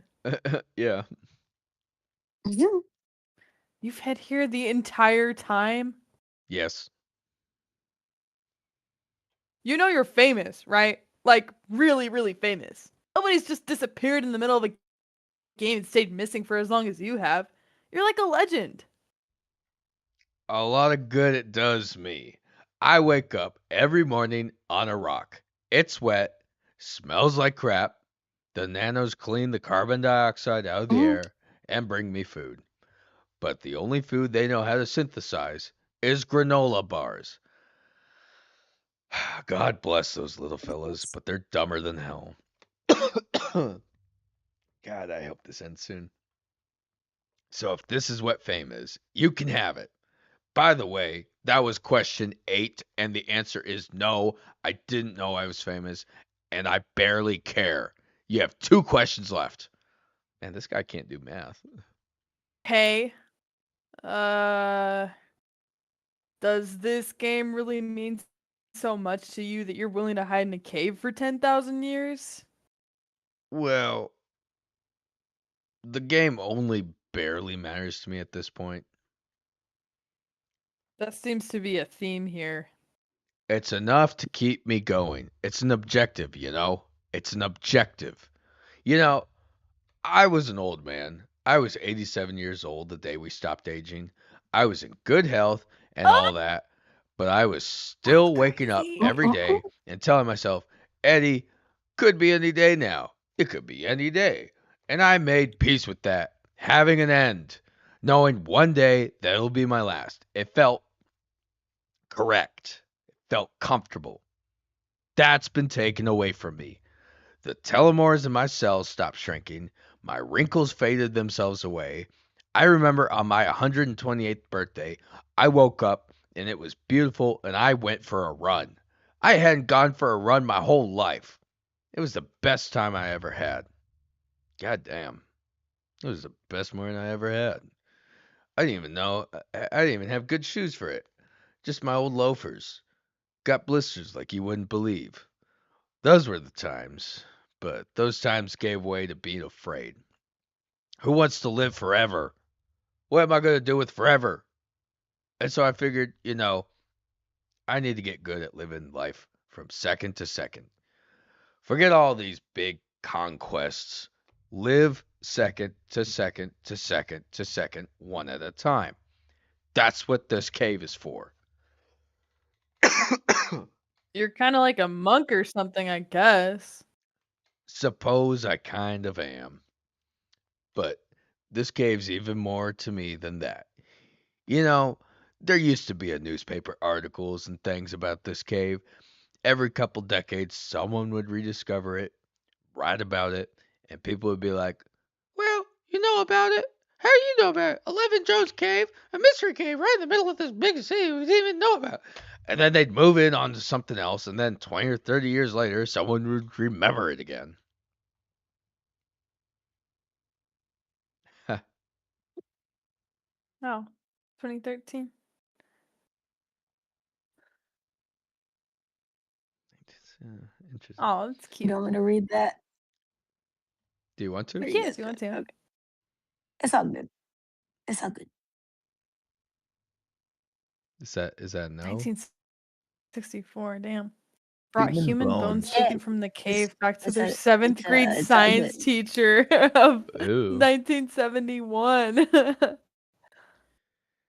Speaker 3: Yeah.
Speaker 2: Mhm.
Speaker 1: You've had here the entire time?
Speaker 3: Yes.
Speaker 1: You know you're famous, right? Like, really, really famous. Nobody's just disappeared in the middle of a game and stayed missing for as long as you have. You're like a legend.
Speaker 3: A lot of good it does me. I wake up every morning on a rock. It's wet, smells like crap. The nanos clean the carbon dioxide out of the
Speaker 2: Mhm.
Speaker 3: air and bring me food. But the only food they know how to synthesize is granola bars. God bless those little fellas, but they're dumber than hell. God, I hope this ends soon. So if this is what fame is, you can have it. By the way, that was question 8, and the answer is no. I didn't know I was famous, and I barely care. You have 2 questions left. Man, this guy can't do math.
Speaker 1: Hey, does this game really mean so much to you that you're willing to hide in a cave for 10,000 years?
Speaker 3: Well, the game only barely matters to me at this point.
Speaker 1: That seems to be a theme here.
Speaker 3: It's enough to keep me going. It's an objective, It's an objective. I was an old man. I was 87 years old the day we stopped aging. I was in good health and all that, but I was still waking up
Speaker 1: crazy.
Speaker 3: every day and telling myself, Eddie, could be any day now. It could be any day. And I made peace with that, having an end, knowing one day that'll be my last. It felt correct. It felt comfortable. That's been taken away from me. The telomeres in my cells stopped shrinking. My wrinkles faded themselves away. I remember on my 128th birthday, I woke up and it was beautiful and I went for a run. I hadn't gone for a run my whole life. It was the best time I ever had. God damn. It was the best morning I ever had. I didn't even know. I didn't even have good shoes for it. Just my old loafers. Got blisters like you wouldn't believe. Those were the times. But those times gave way to being afraid. Who wants to live forever? What am I going to do with forever? And so I figured, I need to get good at living life from second to second. Forget all these big conquests. Live second to second to second to second, one at a time. That's what this cave is for.
Speaker 1: You're kind of like a monk or something, I guess.
Speaker 3: Suppose I kind of am. But this cave's even more to me than that. There used to be a newspaper articles and things about this cave. Every couple decades, someone would rediscover it, write about it, and people would be like, well, you know about it? How do you know about it? 11 Jones Cave, a mystery cave right in the middle of this big city we didn't even know about. And then they'd move it on to something else, and then 20 or 30 years later, someone would remember it again.
Speaker 1: Oh, 2013.
Speaker 3: Interesting.
Speaker 1: Oh, that's
Speaker 2: You
Speaker 1: cute.
Speaker 2: want me to read that?
Speaker 3: Do you want to?
Speaker 1: Read
Speaker 2: Yes,
Speaker 1: it if you want to.
Speaker 2: okay. It's all good. It's all good.
Speaker 3: Is that no?
Speaker 1: 1964, damn. Brought
Speaker 4: Human
Speaker 1: human bones
Speaker 4: bones.
Speaker 1: taken
Speaker 2: Yeah,
Speaker 1: from the
Speaker 2: it's-
Speaker 1: cave back to
Speaker 2: it's
Speaker 1: their
Speaker 2: a-
Speaker 1: 7th
Speaker 2: it's
Speaker 1: grade
Speaker 2: a
Speaker 1: science
Speaker 2: dozen.
Speaker 1: teacher of
Speaker 3: Ooh.
Speaker 1: 1971.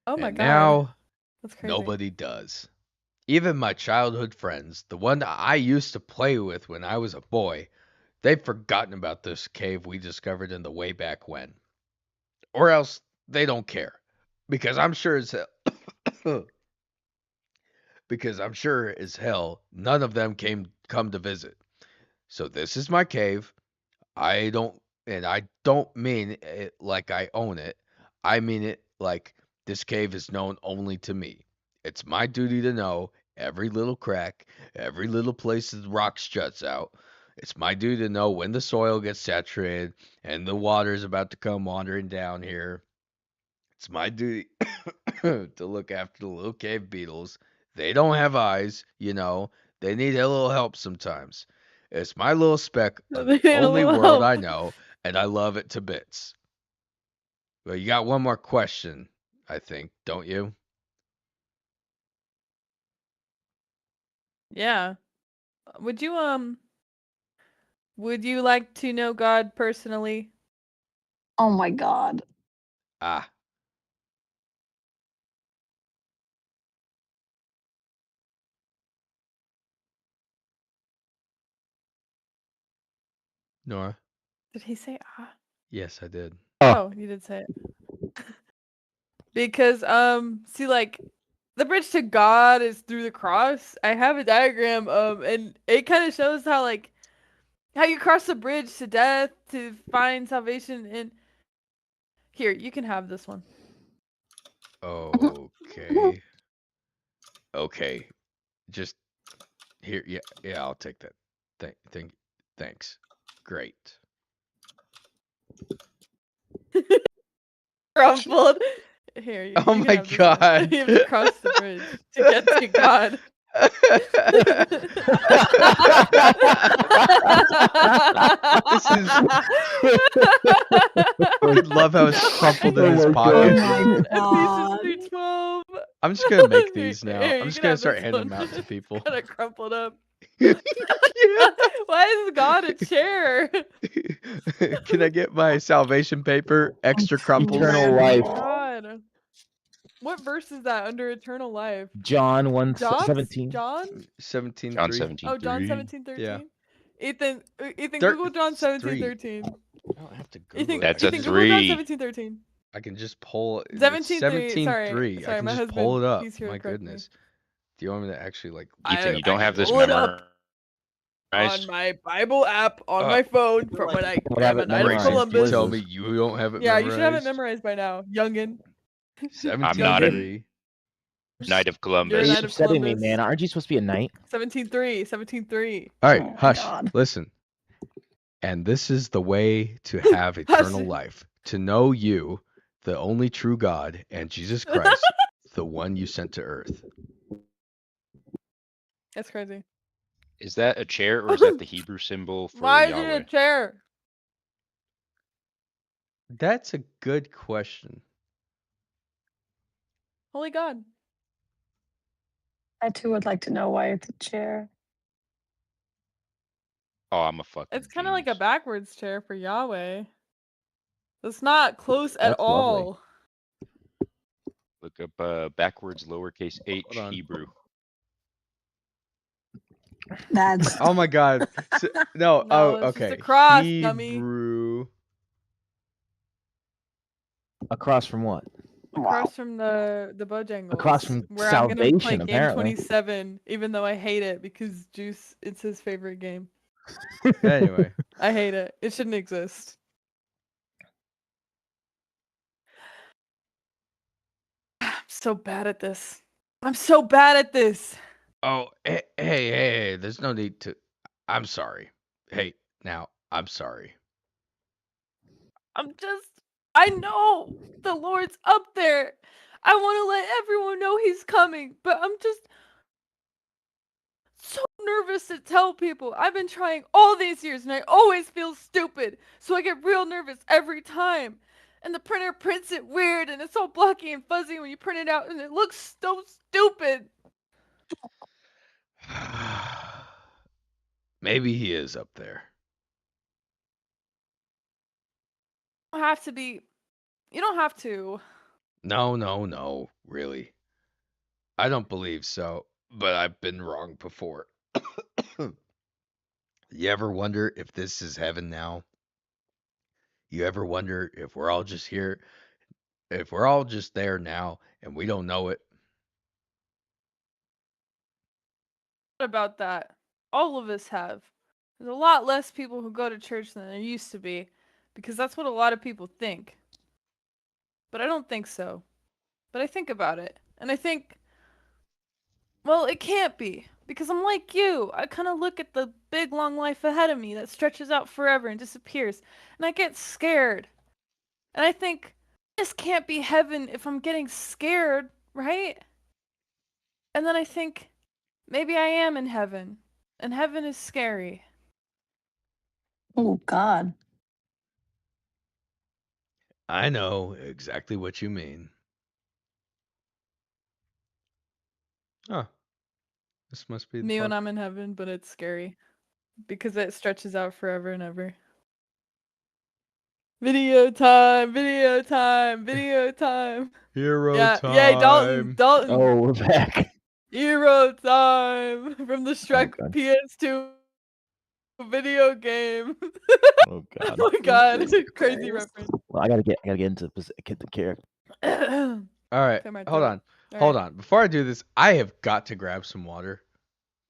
Speaker 1: Oh my
Speaker 3: And
Speaker 1: god.
Speaker 3: now
Speaker 1: That's crazy.
Speaker 3: nobody does. Even my childhood friends, the one that I used to play with when I was a boy, they've forgotten about this cave we discovered in the way back when. Or else they don't care. Because I'm sure as hell none of them come to visit. So this is my cave. I don't mean it like I own it. I mean it like this cave is known only to me. It's my duty to know every little crack, every little place the rocks juts out. It's my duty to know when the soil gets saturated and the water is about to come wandering down here. It's my duty to look after the little cave beetles. They don't have eyes, you know. They need a little help sometimes. It's my little speck of
Speaker 1: They
Speaker 3: the
Speaker 1: need a
Speaker 3: only
Speaker 1: little
Speaker 3: world
Speaker 1: help.
Speaker 3: I know, and I love it to bits. Well, you got one more question, I think, don't you?
Speaker 1: Yeah. Would you like to know God personally?
Speaker 2: Oh my god.
Speaker 3: Ah, Nora.
Speaker 1: Did he say ah?
Speaker 3: Yes, I did.
Speaker 1: Oh, you did say it. Because see, like, the bridge to God is through the cross. I have a diagram and it kind of shows how, like, how you cross the bridge to death to find salvation. And here, you can have this one.
Speaker 3: Okay. Okay. Just here. Yeah, I'll take that. Thanks. Great.
Speaker 1: Crumpled. Here, you
Speaker 3: Oh
Speaker 1: can
Speaker 3: my
Speaker 1: have this one.
Speaker 3: God.
Speaker 1: You have to cross the bridge to get to God.
Speaker 3: This is. I love how it's crumpled in
Speaker 4: Oh
Speaker 3: his
Speaker 4: my
Speaker 3: pocket.
Speaker 4: God.
Speaker 2: Oh my
Speaker 1: Pieces through 12.
Speaker 3: I'm just gonna make these now.
Speaker 1: Here,
Speaker 3: I'm
Speaker 1: you
Speaker 3: just
Speaker 1: can
Speaker 3: gonna
Speaker 1: have
Speaker 3: start
Speaker 1: this
Speaker 3: handing them
Speaker 1: one.
Speaker 3: out to people.
Speaker 1: Kind of crumpled up.
Speaker 3: Yeah.
Speaker 1: Why is God a chair?
Speaker 3: Can I get my salvation paper extra crumpled?
Speaker 4: Eternal
Speaker 1: Oh
Speaker 4: life.
Speaker 1: my God. What verse is that under eternal life?
Speaker 4: John
Speaker 1: Jobs?
Speaker 4: 1:17.
Speaker 1: John?
Speaker 3: 17.
Speaker 5: John
Speaker 3: 3.
Speaker 5: 17.
Speaker 1: Oh, John
Speaker 5: 3.
Speaker 1: 17:13.
Speaker 3: Yeah.
Speaker 1: Ethan,
Speaker 3: Thir-
Speaker 1: Google John
Speaker 3: it's 3.
Speaker 1: 17:13.
Speaker 3: I don't have to Google
Speaker 1: Ethan,
Speaker 3: it.
Speaker 5: That's
Speaker 3: I
Speaker 5: a
Speaker 3: can
Speaker 1: Google John
Speaker 5: 3.
Speaker 1: 17:13.
Speaker 3: I can just pull it. It's
Speaker 1: 17:3.
Speaker 3: 17:3. I
Speaker 1: Sorry,
Speaker 3: can
Speaker 1: my
Speaker 3: just
Speaker 1: husband.
Speaker 3: pull it up.
Speaker 1: He's here to
Speaker 3: My
Speaker 1: correct me.
Speaker 3: goodness. Do you want me to actually like?
Speaker 5: Ethan, you don't
Speaker 1: I
Speaker 5: have
Speaker 1: can
Speaker 5: this
Speaker 1: pull it up
Speaker 5: memorized.
Speaker 1: on my Bible app on
Speaker 3: Uh,
Speaker 1: my phone from when I
Speaker 4: Would have
Speaker 1: am a
Speaker 4: it
Speaker 1: Knight of
Speaker 4: memorized.
Speaker 1: Columbus.
Speaker 3: You tell me you don't have it
Speaker 1: Yeah,
Speaker 3: memorized.
Speaker 1: you should have it memorized by now, youngin.
Speaker 5: I'm not a
Speaker 3: 17:3.
Speaker 5: Knight of
Speaker 1: You're a
Speaker 5: Columbus.
Speaker 1: Knight
Speaker 4: You're
Speaker 1: of
Speaker 4: upsetting me,
Speaker 1: Columbus.
Speaker 4: man. Aren't you supposed to be a knight?
Speaker 1: 17:3. 17:3.
Speaker 3: All
Speaker 2: Oh
Speaker 3: right,
Speaker 2: my
Speaker 3: hush.
Speaker 2: God.
Speaker 3: Listen. And this is the way to have eternal
Speaker 1: Hush.
Speaker 3: life: to know you, the only true God, and Jesus Christ, the one you sent to earth.
Speaker 1: That's crazy.
Speaker 5: Is that a chair or is that the Hebrew symbol for
Speaker 1: Why is it
Speaker 5: Yahweh?
Speaker 1: a chair?
Speaker 3: That's a good question.
Speaker 1: Holy God.
Speaker 2: I too would like to know why it's a chair.
Speaker 5: Oh, I'm a fucking
Speaker 1: It's kind of like a
Speaker 5: genius.
Speaker 1: backwards chair for Yahweh. It's not close at
Speaker 4: That's lovely.
Speaker 1: all.
Speaker 5: Look up backwards lowercase h
Speaker 3: Hold on.
Speaker 5: Hebrew.
Speaker 2: That's
Speaker 3: Oh my God. No.
Speaker 1: No,
Speaker 3: Oh,
Speaker 1: it's just
Speaker 3: okay.
Speaker 1: a cross, dummy.
Speaker 3: Hebrew.
Speaker 4: Across from what?
Speaker 1: Across
Speaker 2: wow.
Speaker 1: from the Bojangles.
Speaker 4: Across from
Speaker 1: where I'm gonna play
Speaker 4: salvation,
Speaker 1: game
Speaker 4: apparently.
Speaker 1: 27, even though I hate it because Juice, it's his favorite game.
Speaker 3: Anyway.
Speaker 1: I hate it. It shouldn't exist. I'm so bad at this. I'm so bad at this.
Speaker 3: Oh, hey. There's no need to. I'm sorry. Hey, now, I'm sorry.
Speaker 1: I know the Lord's up there. I want to let everyone know he's coming, but I'm just so nervous to tell people. I've been trying all these years and I always feel stupid. So I get real nervous every time. And the printer prints it weird and it's all blocky and fuzzy when you print it out and it looks so stupid.
Speaker 3: Maybe he is up there.
Speaker 1: You don't have to be. You don't have to.
Speaker 3: No, really. I don't believe so, but I've been wrong before. You ever wonder if this is heaven now? You ever wonder if we're all just here, if we're all just there now and we don't know it?
Speaker 1: About that. All of us have. There's a lot less people who go to church than there used to be, because that's what a lot of people think. But I don't think so. But I think about it, and I think, well, it can't be, because I'm like you. I kind of look at the big long life ahead of me that stretches out forever and disappears, and I get scared. And I think, this can't be heaven if I'm getting scared, right? And then I think, maybe I am in heaven, and heaven is scary.
Speaker 2: Oh God.
Speaker 3: I know exactly what you mean. Huh. This must be the
Speaker 1: Me when
Speaker 3: part.
Speaker 1: I'm in heaven, but it's scary because it stretches out forever and ever. Video time, video time, video time.
Speaker 3: Hero
Speaker 1: Yeah,
Speaker 3: time.
Speaker 1: yay, Dalton.
Speaker 4: Oh, we're back.
Speaker 1: Hero time from the Shrek
Speaker 4: God.
Speaker 1: PS2 video game.
Speaker 4: Oh
Speaker 1: Oh
Speaker 4: God.
Speaker 1: my god,
Speaker 2: Jesus
Speaker 1: crazy
Speaker 2: Christ.
Speaker 1: reference.
Speaker 4: Well, I gotta get into get the character.
Speaker 1: All
Speaker 3: All right.
Speaker 1: Clear my
Speaker 3: Hold
Speaker 1: throat.
Speaker 3: on. Hold on. Before I do this, I have got to grab some water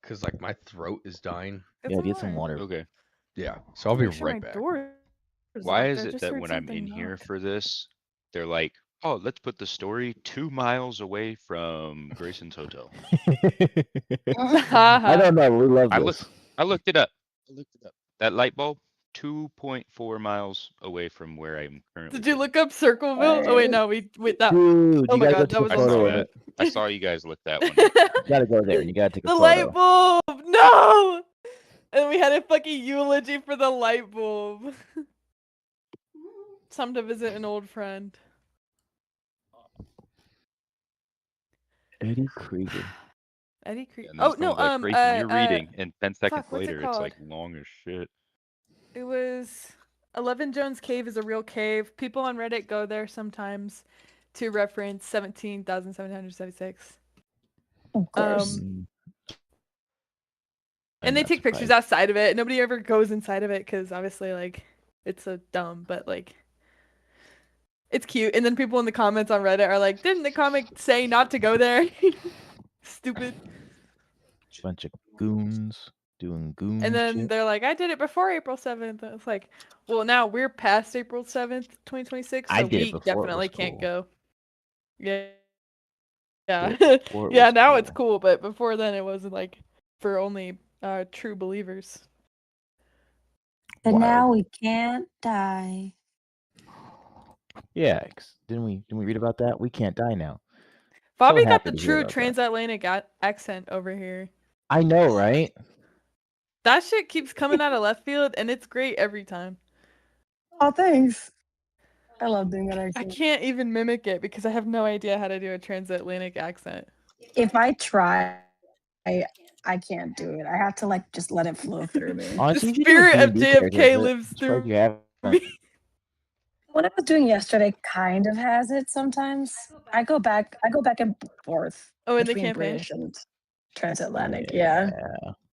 Speaker 3: cuz like my throat is dying.
Speaker 4: Yeah, get some water.
Speaker 5: Okay.
Speaker 3: Yeah. So I'll be
Speaker 1: Make sure my
Speaker 3: right back.
Speaker 1: door
Speaker 5: Why
Speaker 1: locked.
Speaker 5: is
Speaker 1: I
Speaker 5: it
Speaker 1: just
Speaker 5: that
Speaker 1: heard
Speaker 5: when I'm
Speaker 1: something
Speaker 5: in here
Speaker 1: knock.
Speaker 5: for this, they're like, oh, let's put the story 2 miles away from Grayson's hotel.
Speaker 4: I don't know. We love
Speaker 5: I
Speaker 4: this.
Speaker 5: looked I looked it up. That light bulb, 2.4 miles away from where I'm currently
Speaker 1: Did you
Speaker 5: sitting.
Speaker 1: look up Circleville? Oh wait, no, wait that.
Speaker 4: Dude,
Speaker 1: Oh
Speaker 4: you
Speaker 1: my
Speaker 4: gotta
Speaker 1: god,
Speaker 4: go
Speaker 1: that
Speaker 4: take
Speaker 1: was
Speaker 4: a
Speaker 5: I
Speaker 1: on
Speaker 5: saw
Speaker 4: photo of
Speaker 1: screen.
Speaker 4: it.
Speaker 5: that. I saw you guys look that one up.
Speaker 4: You gotta go there. You gotta take a
Speaker 1: The
Speaker 4: photo.
Speaker 1: light bulb! No! And we had a fucking eulogy for the light bulb. Time to visit an old friend.
Speaker 4: Eddie Krieger.
Speaker 1: Eddie Krieger.
Speaker 5: And
Speaker 1: Oh
Speaker 5: then
Speaker 1: no,
Speaker 5: someone's like, Grayson, you're reading, and 10 seconds
Speaker 1: fuck, what's it
Speaker 5: later, it's like
Speaker 1: called?
Speaker 5: long as shit.
Speaker 1: It was 11 Jones Cave is a real cave. People on Reddit go there sometimes to reference 17,776.
Speaker 2: Of course.
Speaker 1: And
Speaker 4: I'm
Speaker 1: they
Speaker 4: not
Speaker 1: take pictures
Speaker 4: surprised.
Speaker 1: outside of it. Nobody ever goes inside of it because obviously, like, it's so dumb, but like, it's cute. And then people in the comments on Reddit are like, didn't the comic say not to go there? Stupid.
Speaker 4: Bunch of goons doing goon
Speaker 1: And then
Speaker 4: shit.
Speaker 1: they're like, I did it before April 7th. It's like, well, now we're past April 7th, 2026, so
Speaker 4: I did it
Speaker 1: we
Speaker 4: before it
Speaker 1: definitely
Speaker 4: was
Speaker 1: can't
Speaker 4: cool.
Speaker 1: go. Yeah. Yeah.
Speaker 4: Did it before it
Speaker 1: Yeah,
Speaker 4: was
Speaker 1: now it's
Speaker 4: cool.
Speaker 1: cool, but before then it was like for only true believers.
Speaker 2: And
Speaker 4: Wild.
Speaker 2: now we can't die.
Speaker 4: Yeah, didn't we read about that? We can't die now.
Speaker 1: Bobby got
Speaker 4: happy
Speaker 1: the
Speaker 4: to hear
Speaker 1: true
Speaker 4: about that.
Speaker 1: transatlantic accent over here.
Speaker 4: I know, right?
Speaker 1: That shit keeps coming out of left field, and it's great every time.
Speaker 2: Oh, thanks. I love doing that
Speaker 1: I
Speaker 2: accent.
Speaker 1: can't even mimic it because I have no idea how to do a transatlantic accent.
Speaker 2: If I try, I can't do it. I have to like just let it flow through me.
Speaker 4: Honestly,
Speaker 1: The
Speaker 4: you should do a
Speaker 1: spirit of
Speaker 4: D&D character,
Speaker 1: JFK
Speaker 4: but
Speaker 1: lives
Speaker 4: I feel like
Speaker 1: through
Speaker 4: you haven't.
Speaker 1: me.
Speaker 2: What I was doing yesterday kind of has it sometimes. I go back and forth
Speaker 1: Oh, in the
Speaker 2: between
Speaker 1: campaign?
Speaker 2: British and transatlantic. Yeah.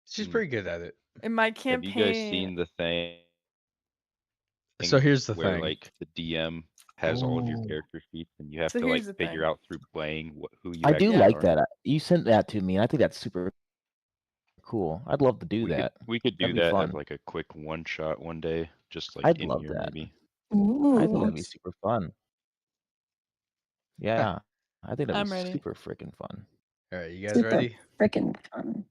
Speaker 3: She's
Speaker 5: Hmm.
Speaker 3: pretty good at it.
Speaker 1: In my
Speaker 5: Have
Speaker 1: campaign.
Speaker 5: you guys seen the thing
Speaker 3: So here's the
Speaker 5: where
Speaker 3: thing.
Speaker 5: like the DM has all of your
Speaker 4: Oh.
Speaker 5: character sheets and you have
Speaker 1: So
Speaker 5: to like
Speaker 1: here's the
Speaker 5: figure
Speaker 1: thing.
Speaker 5: out through playing who you
Speaker 4: I do
Speaker 5: actually
Speaker 4: like
Speaker 5: are?
Speaker 4: that. You sent that to me, and I think that's super cool. I'd love to do that.
Speaker 5: We could do
Speaker 4: That'd be
Speaker 5: that
Speaker 4: fun.
Speaker 5: as like a quick one shot one day, just like
Speaker 4: I'd
Speaker 5: in
Speaker 4: love
Speaker 5: here
Speaker 4: that.
Speaker 5: maybe.
Speaker 4: I think
Speaker 2: Ooh.
Speaker 4: that'd be super fun. Yeah, I think that'd
Speaker 1: I'm
Speaker 4: be
Speaker 1: ready.
Speaker 4: super freaking fun.
Speaker 3: All right, you guys
Speaker 2: Super
Speaker 3: ready?
Speaker 2: freaking fun.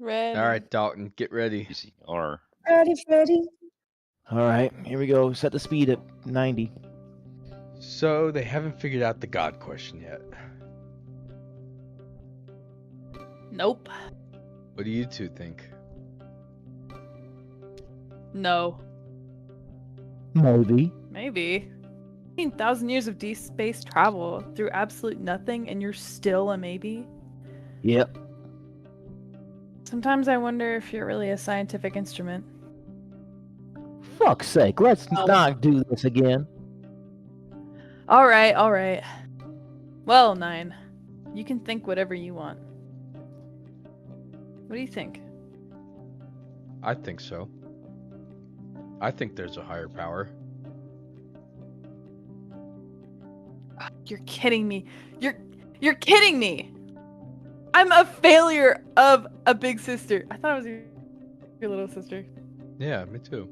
Speaker 1: Ready.
Speaker 3: All right, Dalton, get ready.
Speaker 5: PCR.
Speaker 2: Ready, Freddy?
Speaker 4: All right, here we go. Set the speed at 90.
Speaker 3: So they haven't figured out the God question yet.
Speaker 1: Nope.
Speaker 3: What do you two think?
Speaker 1: No.
Speaker 4: Maybe.
Speaker 1: Maybe. 15,000 years of deep space travel through absolute nothing, and you're still a maybe?
Speaker 4: Yep.
Speaker 1: Sometimes I wonder if you're really a scientific instrument.
Speaker 4: Fuck's sake, let's
Speaker 2: Oh.
Speaker 4: not do this again.
Speaker 1: All right, all right. Well, 9. You can think whatever you want. What do you think?
Speaker 3: I think so. I think there's a higher power.
Speaker 1: You're kidding me. You're kidding me. I'm a failure of a big sister. I thought it was your little sister.
Speaker 3: Yeah, me too.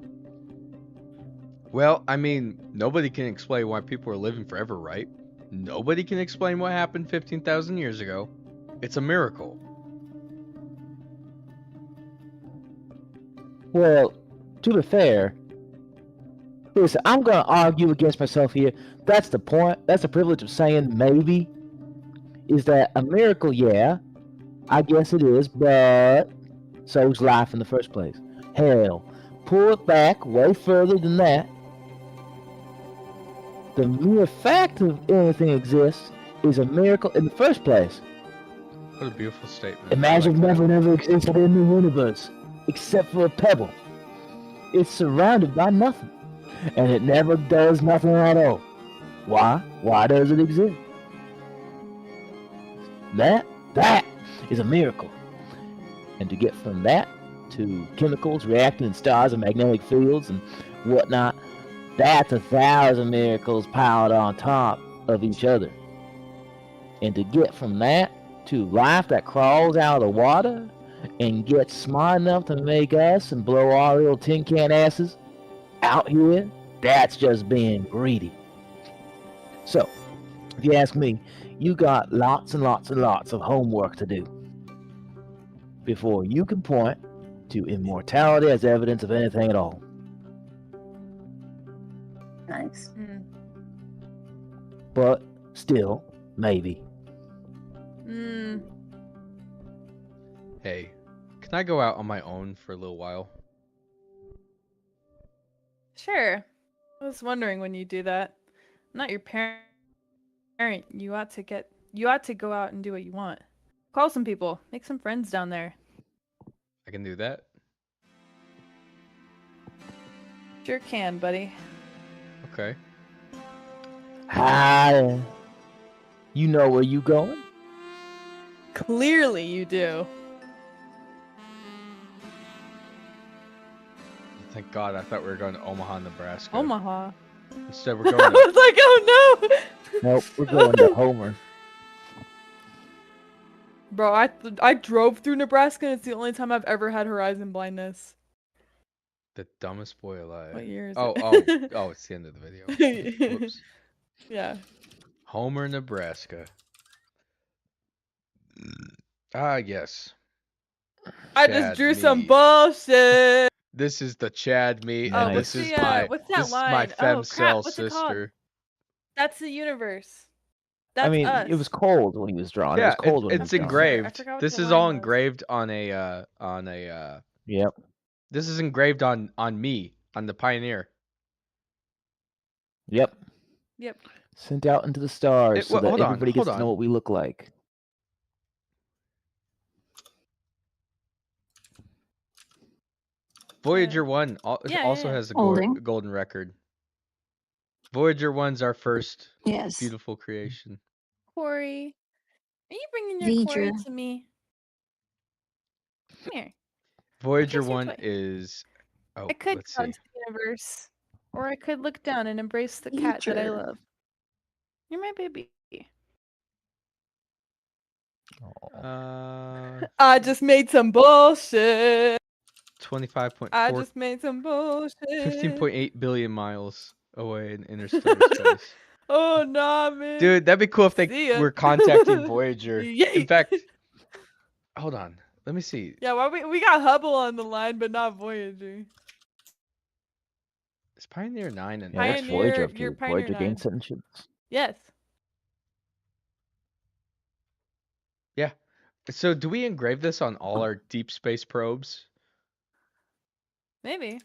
Speaker 3: Well, I mean, nobody can explain why people are living forever, right? Nobody can explain what happened 15,000 years ago. It's a miracle.
Speaker 4: Well, to be fair, listen, I'm gonna argue against myself here. That's the point. That's the privilege of saying maybe. Is that a miracle? Yeah, I guess it is, but so's life in the first place. Hell, pull it back way further than that. The mere fact of anything exists is a miracle in the first place.
Speaker 3: What a beautiful statement. I
Speaker 4: Imagine
Speaker 3: like that.
Speaker 4: never existed in the universe, except for a pebble. It's surrounded by nothing, and it never does nothing at all. Why? Why does it exist? That is a miracle. And to get from that to chemicals reacting in stars and magnetic fields and whatnot, that's 1,000 miracles piled on top of each other. And to get from that to life that crawls out of the water and gets smart enough to make us and blow our little tin can asses out here, that's just being greedy. So, if you ask me, you got lots and lots and lots of homework to do before you can point to immortality as evidence of anything at all.
Speaker 2: Nice.
Speaker 1: Mm.
Speaker 4: But still, maybe.
Speaker 1: Mm.
Speaker 3: Hey, can I go out on my own for a little while?
Speaker 1: Sure. I was wondering when you do that. I'm not your parent. You ought to go out and do what you want. Call some people. Make some friends down there.
Speaker 3: I can do that.
Speaker 1: Sure can, buddy.
Speaker 3: Okay.
Speaker 4: Hi. You know where you going?
Speaker 1: Clearly you do.
Speaker 3: Thank God, I thought we were going to Omaha, Nebraska.
Speaker 1: Omaha.
Speaker 3: Instead, we're
Speaker 1: I
Speaker 3: going to...
Speaker 1: was like, oh no!
Speaker 4: Nope, we're going to Homer.
Speaker 1: Bro, I drove through Nebraska and it's the only time I've ever had horizon blindness.
Speaker 3: The dumbest boy alive.
Speaker 1: What year is
Speaker 3: Oh,
Speaker 1: it?
Speaker 3: oh, it's the end of the video. Whoops.
Speaker 1: Yeah.
Speaker 3: Homer, Nebraska. Ah, yes.
Speaker 1: I
Speaker 3: Chad
Speaker 1: just drew some
Speaker 3: meat.
Speaker 1: bullshit.
Speaker 3: This is the Chad meat,
Speaker 4: Oh,
Speaker 3: and
Speaker 4: what's
Speaker 3: this is
Speaker 1: the,
Speaker 3: my
Speaker 1: what's that
Speaker 3: this is my
Speaker 1: line? Oh, crap,
Speaker 3: femcell
Speaker 1: what's it called?
Speaker 3: sister.
Speaker 1: That's the universe. That's
Speaker 4: I mean,
Speaker 1: us.
Speaker 4: it was cold when he was drawn. It
Speaker 3: Yeah,
Speaker 4: was cold when he
Speaker 3: it's
Speaker 4: was drawn.
Speaker 3: engraved.
Speaker 1: I forgot what
Speaker 3: This
Speaker 1: the
Speaker 3: is all
Speaker 1: line was.
Speaker 3: engraved on a
Speaker 4: Yep.
Speaker 3: This is engraved on me, on the Pioneer.
Speaker 4: Yep.
Speaker 1: Yep.
Speaker 4: Sent out into the stars so
Speaker 3: well,
Speaker 4: that
Speaker 3: hold on,
Speaker 4: everybody gets
Speaker 3: hold
Speaker 4: to know
Speaker 3: on.
Speaker 4: what we look like.
Speaker 3: Voyager 1
Speaker 1: Yeah,
Speaker 3: also
Speaker 1: yeah.
Speaker 3: has a
Speaker 2: Holding.
Speaker 3: golden record. Voyager 1's our first
Speaker 2: Yes.
Speaker 3: beautiful creation.
Speaker 1: Corey, are you bringing your Corey
Speaker 2: Deidre.
Speaker 1: to me? Come here.
Speaker 3: Voyager
Speaker 1: kiss your
Speaker 3: 1
Speaker 1: toy.
Speaker 3: is... Oh,
Speaker 1: I could
Speaker 3: let's
Speaker 1: go
Speaker 3: see.
Speaker 1: into the universe, or I could look down and embrace the cat that I
Speaker 2: Deidre.
Speaker 1: love. You're my baby. I just made some bullshit.
Speaker 3: 25.4...
Speaker 1: I just made some bullshit.
Speaker 3: 15.8 billion miles away in interstellar space.
Speaker 1: Oh, nah, man.
Speaker 3: Dude, that'd be cool if
Speaker 1: See
Speaker 3: they
Speaker 1: ya.
Speaker 3: were contacting Voyager.
Speaker 1: Yay.
Speaker 3: In fact, hold on. Let me see.
Speaker 1: Yeah, well, we got Hubble on the line, but not Voyager.
Speaker 3: Is Pioneer 9 and
Speaker 4: Yeah, what's
Speaker 1: Pioneer,
Speaker 4: Voyager up
Speaker 1: you're
Speaker 4: to?
Speaker 1: Pioneer
Speaker 4: Voyager
Speaker 1: 9.
Speaker 4: gained certain shit.
Speaker 1: Yes.
Speaker 3: Yeah. So do we engrave this on all our deep space probes?
Speaker 1: Maybe.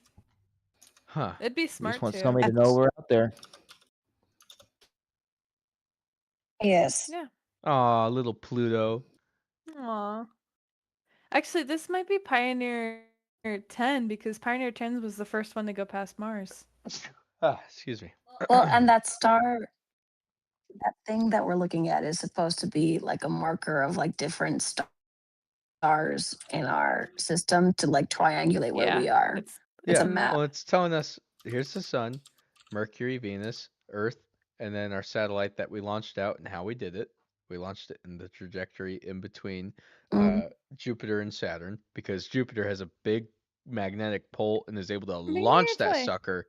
Speaker 3: Huh.
Speaker 1: It'd be
Speaker 4: We
Speaker 1: smart
Speaker 4: just want
Speaker 1: to.
Speaker 4: somebody to know we're out there.
Speaker 2: Yes.
Speaker 1: Yeah.
Speaker 3: Aw, little Pluto.
Speaker 1: Aw. Actually, this might be Pioneer 10 because Pioneer 10 was the first one to go past Mars.
Speaker 3: Excuse me.
Speaker 2: Well, and that star, that thing that we're looking at is supposed to be like a marker of like different stars in our system to like triangulate where we are.
Speaker 1: It's
Speaker 2: It's
Speaker 3: Yeah,
Speaker 2: a map.
Speaker 3: well, it's telling us here's the sun, Mercury, Venus, Earth, and then our satellite that we launched out and how we did it. We launched it in the trajectory in between
Speaker 2: Mm.
Speaker 3: Jupiter and Saturn because Jupiter has a big magnetic pole and is able to
Speaker 1: Bring me
Speaker 3: launch
Speaker 1: your
Speaker 3: that
Speaker 1: toy.
Speaker 3: sucker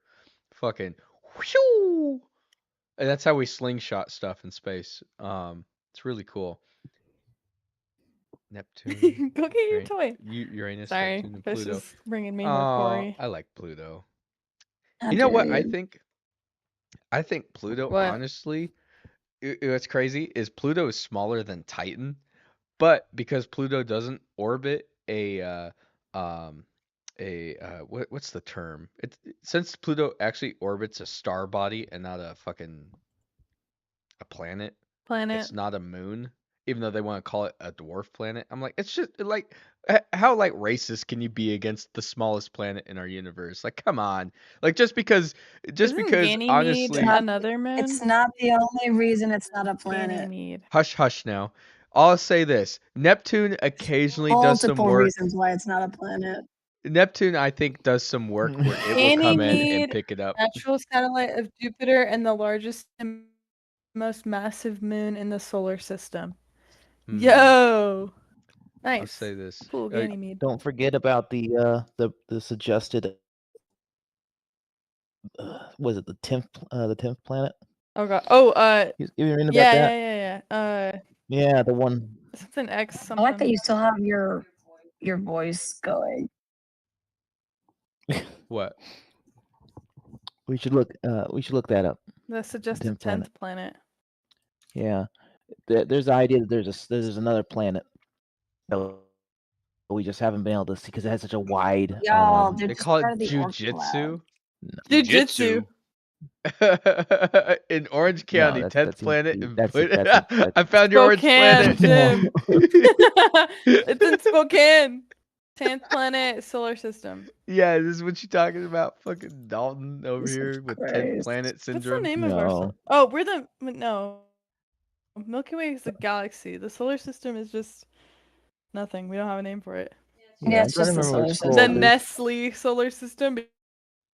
Speaker 3: fucking whew, and that's how we slingshot stuff in space. It's really cool. Neptune,
Speaker 1: Go get your toy.
Speaker 3: Uranus,
Speaker 1: Sorry,
Speaker 3: Neptune, and
Speaker 1: this
Speaker 3: Pluto.
Speaker 1: is bringing me Corey.
Speaker 3: I like Pluto.
Speaker 2: How
Speaker 3: You know what
Speaker 2: dare
Speaker 3: I
Speaker 2: you.
Speaker 3: think? I think Pluto,
Speaker 1: What?
Speaker 3: honestly, what's crazy is Pluto is smaller than Titan, but because Pluto doesn't orbit what's the term? Since Pluto actually orbits a star body and not a planet.
Speaker 1: Planet.
Speaker 3: It's not a moon, even though they want to call it a dwarf planet. I'm like, it's just like how like racist can you be against the smallest planet in our universe? Like, come on. Like just because
Speaker 1: Isn't Ganymede
Speaker 3: honestly,
Speaker 1: another moon?
Speaker 2: It's not the only reason it's not a planet.
Speaker 1: Ganymede.
Speaker 3: hush now. I'll say this: Neptune occasionally does some
Speaker 2: Multiple
Speaker 3: work.
Speaker 2: reasons why it's not a planet.
Speaker 3: Neptune, I think, does some work where it will come in and
Speaker 1: Ganymede,
Speaker 3: pick it up.
Speaker 1: natural satellite of Jupiter and the largest and most massive moon in the solar system.
Speaker 3: Hmm.
Speaker 1: Yo,
Speaker 3: I'll
Speaker 1: nice.
Speaker 3: say this.
Speaker 1: Cool, Ganymede.
Speaker 4: Don't forget about the suggested. Was it the 10th planet?
Speaker 1: Oh god. Oh,
Speaker 4: You even read about
Speaker 1: yeah,
Speaker 4: that?
Speaker 1: yeah.
Speaker 4: Yeah, the one.
Speaker 1: Something X.
Speaker 2: I
Speaker 1: Something.
Speaker 2: like that you still have your voice going.
Speaker 3: What?
Speaker 4: We should look that up.
Speaker 1: The suggested
Speaker 4: 10th
Speaker 1: 10th planet.
Speaker 4: Yeah, there's the idea that there's another planet that we just haven't been able to see because it has such a wide.
Speaker 2: Y'all, they're
Speaker 3: They
Speaker 2: just
Speaker 3: call it
Speaker 2: part of the Orc Lab.
Speaker 3: jujitsu.
Speaker 1: Jujitsu.
Speaker 3: In Orange County,
Speaker 4: that
Speaker 3: 10th
Speaker 4: seems to
Speaker 3: planet.
Speaker 4: be-
Speaker 3: And
Speaker 4: that's-
Speaker 3: put-
Speaker 4: that's-
Speaker 3: I found your Orange
Speaker 1: Spokane,
Speaker 3: planet.
Speaker 1: Jim. It's in Spokane. 10th planet, solar system.
Speaker 3: Yeah, this is what you talking about, fucking Dalton over
Speaker 2: Jesus
Speaker 3: here with 10th
Speaker 2: Christ.
Speaker 3: planet
Speaker 1: What's the
Speaker 3: syndrome.
Speaker 1: name of our?
Speaker 4: No.
Speaker 1: Oh, we're the no. Milky Way is a galaxy. The solar system is just nothing. We don't have a name for it.
Speaker 2: Yeah, it's
Speaker 4: I'm trying
Speaker 2: just
Speaker 4: to
Speaker 2: the
Speaker 4: remember what it's
Speaker 2: solar
Speaker 4: called.
Speaker 1: The
Speaker 2: system.
Speaker 1: Nestle solar system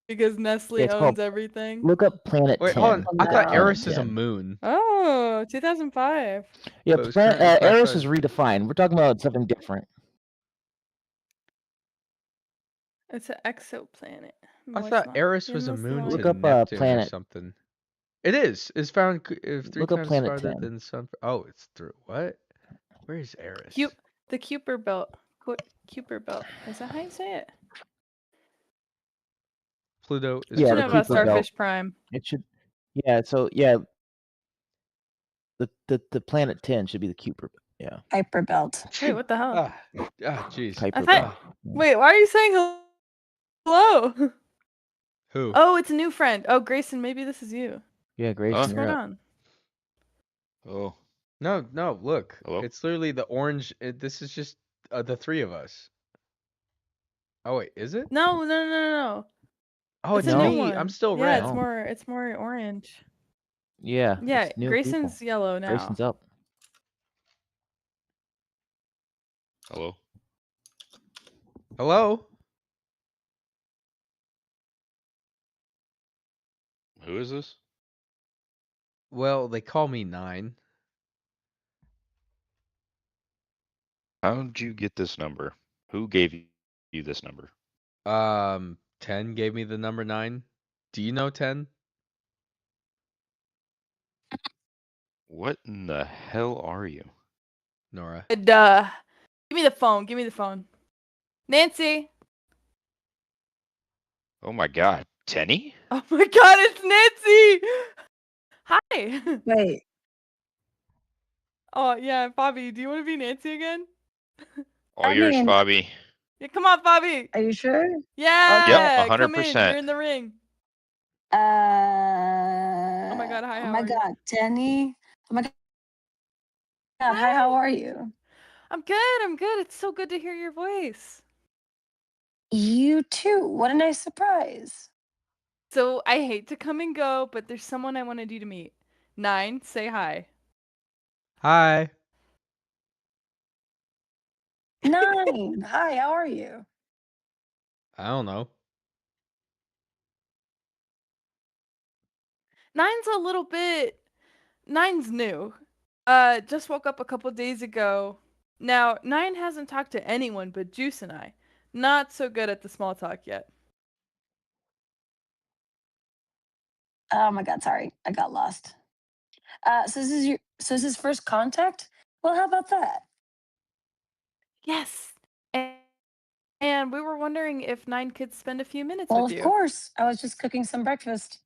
Speaker 1: because Nestle
Speaker 4: Yeah, it's
Speaker 1: owns
Speaker 4: called-
Speaker 1: everything.
Speaker 4: Look up Planet
Speaker 3: Wait,
Speaker 4: 10.
Speaker 3: hold on. I
Speaker 2: No.
Speaker 3: thought
Speaker 4: Planet
Speaker 3: Eris is a
Speaker 4: 10.
Speaker 3: moon.
Speaker 1: Oh, 2005.
Speaker 4: Yeah,
Speaker 3: But it was currently
Speaker 4: Eris is
Speaker 3: classified-
Speaker 4: redefined. We're talking about something different.
Speaker 1: It's an exoplanet.
Speaker 3: I
Speaker 1: No, it's
Speaker 3: thought
Speaker 1: not.
Speaker 3: Eris
Speaker 1: Jim
Speaker 3: was a
Speaker 1: was
Speaker 3: moon
Speaker 1: lying.
Speaker 3: to
Speaker 4: Look up,
Speaker 3: Neptune or
Speaker 4: planet-
Speaker 3: something. It is. It's found 3
Speaker 4: Look up
Speaker 3: times
Speaker 4: Planet
Speaker 3: farther
Speaker 4: 10.
Speaker 3: than Sun. Oh, it's through what? Where is Eris?
Speaker 1: The Kuiper belt. Kuiper belt. Is that how you say it?
Speaker 3: Pluto is
Speaker 4: Yeah,
Speaker 1: I
Speaker 4: the
Speaker 1: know about
Speaker 4: Kuiper belt.
Speaker 1: Starfish Prime.
Speaker 4: It should. Yeah. So yeah. The Planet 10 should be the Kuiper. Yeah.
Speaker 2: Kuiper belt.
Speaker 1: Wait, what the hell?
Speaker 3: Jeez.
Speaker 4: Kuiper
Speaker 1: I thought-
Speaker 4: belt.
Speaker 1: Wait, why are you saying hello?
Speaker 3: Who?
Speaker 1: Oh, it's a new friend. Oh, Grayson, maybe this is you.
Speaker 4: Yeah, Grayson,
Speaker 5: Huh?
Speaker 1: What's
Speaker 4: you're
Speaker 1: going
Speaker 4: up.
Speaker 1: on?
Speaker 5: Oh,
Speaker 3: No, look.
Speaker 5: Hello?
Speaker 3: It's literally the orange. This is just the 3 of us. Oh, wait, is it?
Speaker 1: No.
Speaker 3: Oh, it's
Speaker 1: a new
Speaker 3: me.
Speaker 1: one.
Speaker 3: I'm still
Speaker 1: Yeah,
Speaker 3: red.
Speaker 4: No.
Speaker 1: it's more orange.
Speaker 4: Yeah.
Speaker 1: Yeah,
Speaker 4: it's new
Speaker 1: Grayson's
Speaker 4: people.
Speaker 1: yellow now.
Speaker 4: Grayson's up.
Speaker 5: hello.
Speaker 3: Hello?
Speaker 5: Who is this?
Speaker 3: Well, they call me 9.
Speaker 5: How'd you get this number? Who gave you this number?
Speaker 3: 10 gave me the number 9. Do you know 10?
Speaker 5: What in the hell are you?
Speaker 3: Nora.
Speaker 1: Duh. Give me the phone. Give me the phone. Nancy.
Speaker 5: Oh my god, Tenny?
Speaker 1: Oh my god, it's Nancy. Hi.
Speaker 2: Wait,
Speaker 1: Oh yeah, Bobby. Do you want to be Nancy again?
Speaker 5: All
Speaker 2: I
Speaker 5: yours,
Speaker 2: mean-
Speaker 5: Bobby.
Speaker 1: Yeah, come on, Bobby.
Speaker 2: are you sure?
Speaker 1: Yeah. Come in.
Speaker 5: 100%.
Speaker 1: You're in the ring.
Speaker 2: Oh
Speaker 1: my God, hi,
Speaker 2: Oh
Speaker 1: how
Speaker 2: my
Speaker 1: are you?
Speaker 2: God, Jenny. Oh my God, hi, how are you?
Speaker 1: I'm good. I'm good. It's so good to hear your voice.
Speaker 2: You too. What a nice surprise.
Speaker 1: So I hate to come and go, but there's someone I wanted you to meet. 9, say hi.
Speaker 3: Hi.
Speaker 2: 9. Hi, how are you?
Speaker 3: I don't know.
Speaker 1: 9's a little bit. 9's new. Just woke up a couple days ago. Now, 9 hasn't talked to anyone but Juice and I. Not so good at the small talk yet.
Speaker 2: Oh my god, sorry. I got lost. So this is first contact? Well, how about that?
Speaker 1: Yes. And we were wondering if 9 could spend a few minutes
Speaker 2: Well,
Speaker 1: with
Speaker 2: of
Speaker 1: you.
Speaker 2: course. I was just cooking some breakfast.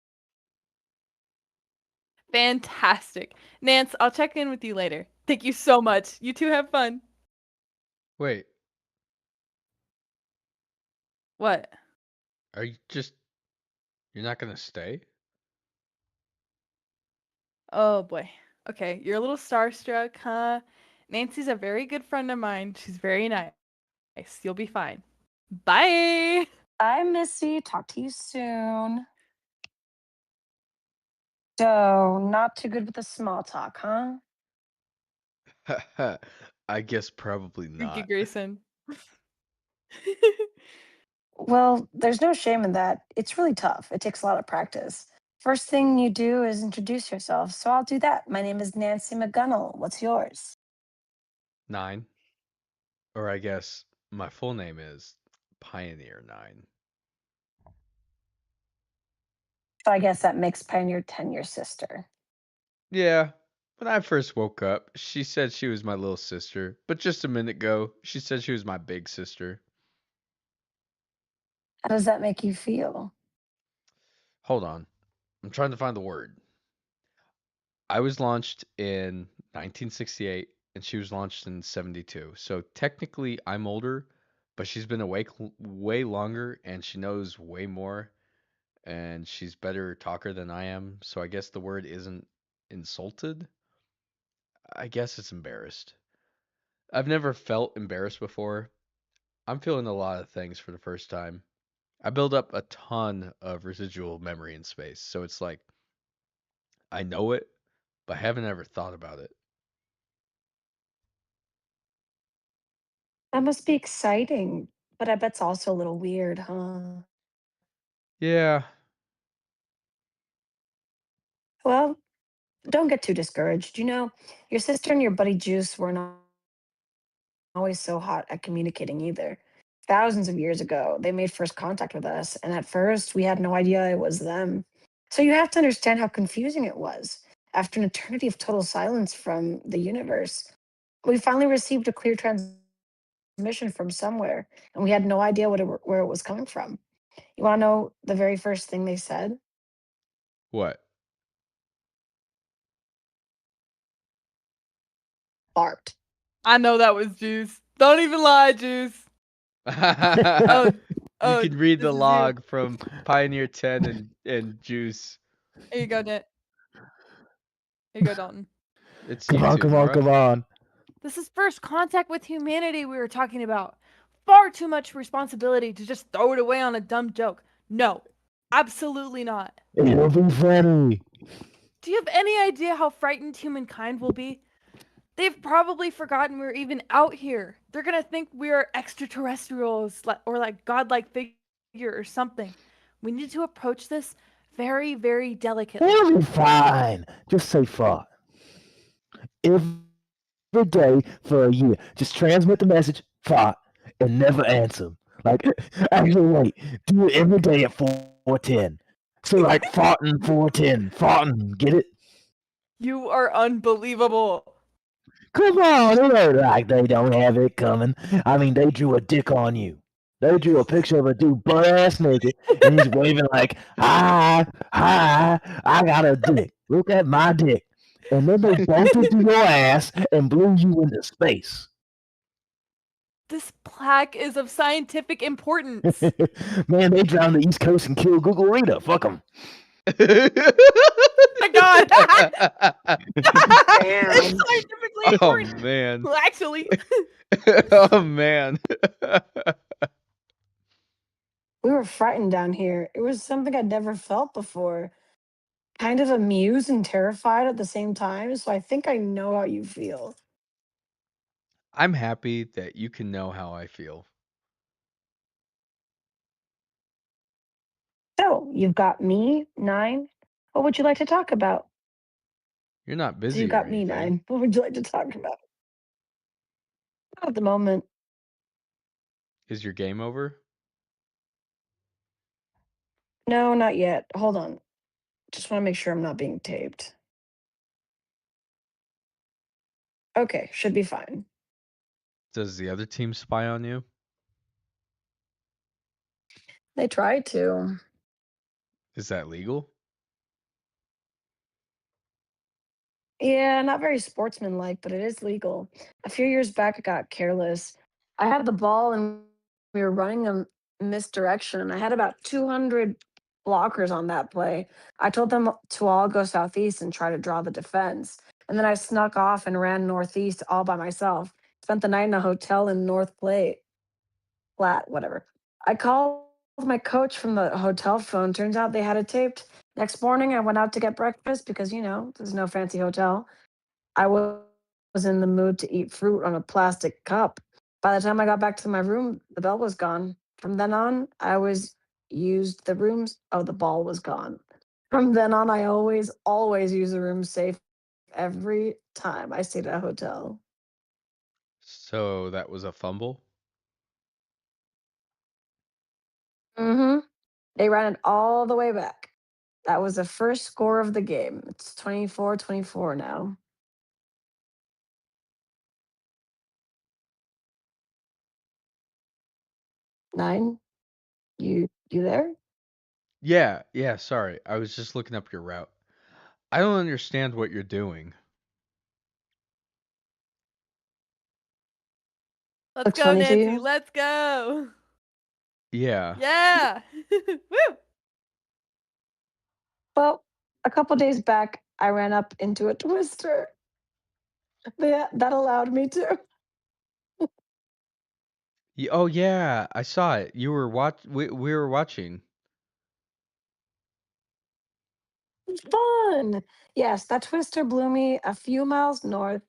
Speaker 1: Fantastic. Nance, I'll check in with you later. Thank you so much. You two have fun.
Speaker 3: Wait,
Speaker 1: What?
Speaker 3: are you just you're not gonna stay?
Speaker 1: Oh boy. Okay, you're a little starstruck, huh? Nancy's a very good friend of mine. She's very nice. You'll be fine. Bye.
Speaker 2: Bye, Missy. Talk to you soon. So, not too good with the small talk, huh?
Speaker 3: I guess probably
Speaker 1: Ricky
Speaker 3: not.
Speaker 1: Grayson.
Speaker 2: Well, there's no shame in that. It's really tough. It takes a lot of practice. First thing you do is introduce yourself. So I'll do that. My name is Nancy McGunnell. What's yours?
Speaker 3: 9. Or I guess my full name is Pioneer 9.
Speaker 2: So I guess that makes Pioneer 10 your sister.
Speaker 3: Yeah. When I first woke up, she said she was my little sister, but just a minute ago, she said she was my big sister.
Speaker 2: How does that make you feel?
Speaker 3: Hold on. I'm trying to find the word. I was launched in 1968 and she was launched in 72. So technically I'm older, but she's been awake way longer and she knows way more and she's better talker than I am. So I guess the word isn't insulted. I guess it's embarrassed. I've never felt embarrassed before. I'm feeling a lot of things for the first time. I build up a ton of residual memory in space. So it's like I know it, but I haven't ever thought about it.
Speaker 2: That must be exciting, but I bet it's also a little weird, huh?
Speaker 3: Yeah.
Speaker 2: Well, don't get too discouraged. Your sister and your buddy Juice weren't always so hot at communicating either. Thousands of years ago, they made first contact with us, and at first, we had no idea it was them. So you have to understand how confusing it was. After an eternity of total silence from the universe, we finally received a clear transmission from somewhere, and we had no idea where it was coming from. You want to know the very first thing they said?
Speaker 3: What?
Speaker 2: Barked.
Speaker 1: I know that was Juice. Don't even lie, Juice. Oh,
Speaker 3: You can read
Speaker 1: this
Speaker 3: the
Speaker 1: is you.
Speaker 3: log from Pioneer 10 and Juice.
Speaker 1: Here you go, Here you go, Dalton.
Speaker 3: It's
Speaker 4: Come
Speaker 3: you
Speaker 4: on,
Speaker 3: two,
Speaker 4: come on,
Speaker 3: Nora.
Speaker 4: come on.
Speaker 1: This is first contact with humanity we were talking about. Far too much responsibility to just throw it away on a dumb joke. No, absolutely not.
Speaker 4: It'll be funny.
Speaker 1: Do you have any idea how frightened humankind will be? They've probably forgotten we're even out here. They're gonna think we are extraterrestrials or like godlike figure or something. We need to approach this very, very delicately.
Speaker 4: It'll be fine. Just say fart. Every day for a year. Just transmit the message, fart, and never answer. Like, actually, wait. Do it every day at 4:10. So, like, farting 4:10. Farting. Get it?
Speaker 1: You are unbelievable.
Speaker 4: Come on. It ain't like they don't have it coming. I mean, they drew a dick on you. They drew a picture of a dude butt ass naked, and he's waving like, hi, I got a dick. Look at my dick. And then they bumped into your ass and blew you into space.
Speaker 1: This plaque is of scientific importance.
Speaker 4: Man, they drowned the East Coast and killed Google Rita. Fuck them.
Speaker 1: My God.
Speaker 2: Damn.
Speaker 1: Scientifically
Speaker 3: Oh
Speaker 1: important.
Speaker 3: man.
Speaker 1: Well, actually,
Speaker 3: Oh man.
Speaker 2: We were frightened down here. It was something I'd never felt before. Kind of amused and terrified at the same time. So I think I know how you feel.
Speaker 3: I'm happy that you can know how I feel.
Speaker 2: So you've got me, 9. What would you like to talk about?
Speaker 3: You're not
Speaker 2: So you
Speaker 3: busy or
Speaker 2: got me,
Speaker 3: anything.
Speaker 2: 9. What would you like to talk about? Not at the moment.
Speaker 3: Is your game over?
Speaker 2: No, not yet. Hold on. Just want to make sure I'm not being taped. Okay, should be fine.
Speaker 3: Does the other team spy on you?
Speaker 2: They tried to.
Speaker 3: Is that legal?
Speaker 2: Yeah, not very sportsmanlike, but it is legal. A few years back, I got careless. I had the ball and we were running a misdirection. And I had about 200 blockers on that play. I told them to all go southeast and try to draw the defense. And then I snuck off and ran northeast all by myself. Spent the night in a hotel in North Plate, flat, whatever. I called my coach from the hotel phone. Turns out they had it taped. Next morning, I went out to get breakfast because, there's no fancy hotel. I was in the mood to eat fruit on a plastic cup. By the time I got back to my room, the bell was gone. From then on, I always used the rooms. Oh, the ball was gone. From then on, I always use the room safe every time I stayed at a hotel.
Speaker 3: So that was a fumble?
Speaker 2: Mm-hmm. They ran it all the way back. That was the first score of the game. It's 24-24 now. 9, you there?
Speaker 3: Yeah, sorry. I was just looking up your route. I don't understand what you're doing.
Speaker 1: let's
Speaker 2: Looks
Speaker 1: go,
Speaker 2: funny to
Speaker 1: Nancy.
Speaker 2: you?
Speaker 1: Let's go.
Speaker 3: Yeah.
Speaker 1: Yeah. Woo.
Speaker 2: Well, a couple days back, I ran up into a twister. That allowed me to.
Speaker 3: Oh yeah, I saw it. You were we were watching.
Speaker 2: Fun. Yes, that twister blew me a few miles north.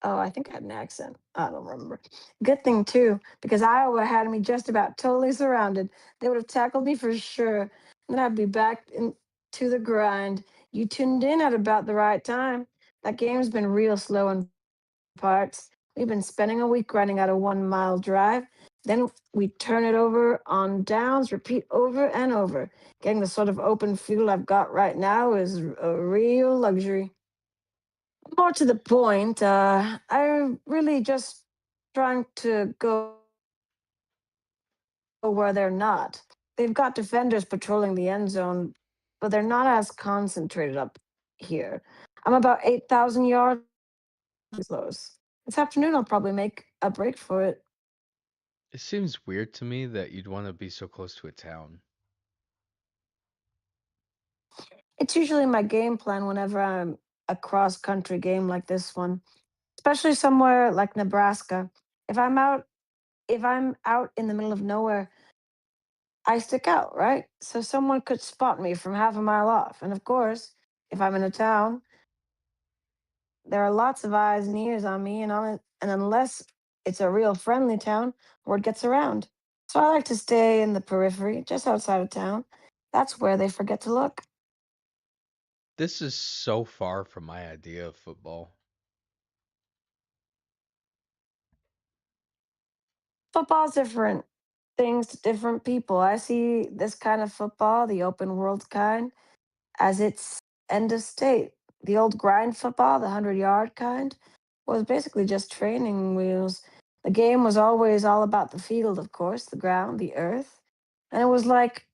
Speaker 2: Oh, I think I had an accent. I don't remember. Good thing too, because Iowa had me just about totally surrounded. They would have tackled me for sure. Then I'd be back into the grind. You tuned in at about the right time. That game's been real slow in parts. We've been spending a week grinding out a 1 mile drive. Then we turn it over on downs, repeat over and over. Getting the sort of open field I've got right now is a real luxury. More to the point, I'm really just trying to go where they're not. They've got defenders patrolling the end zone, but they're not as concentrated up here. I'm about 8,000 yards close. This afternoon, I'll probably make a break for it.
Speaker 3: It seems weird to me that you'd want to be so close to a town.
Speaker 2: It's usually my game plan whenever I'm a cross country game like this one, especially somewhere like Nebraska. If I'm out if I'm out in the middle of nowhere, I stick out, right? So someone could spot me from half a mile off. And of course, if I'm in a town, there are lots of eyes and ears on me and unless it's a real friendly town, word gets around. So I like to stay in the periphery, just outside of town. That's where they forget to look.
Speaker 3: This is so far from my idea of football.
Speaker 2: Football's different things to different people. I see this kind of football, the open world kind, as its end of state. The old grind football, the 100-yard kind, was basically just training wheels. The game was always all about the field, of course, the ground, the earth. And it was like,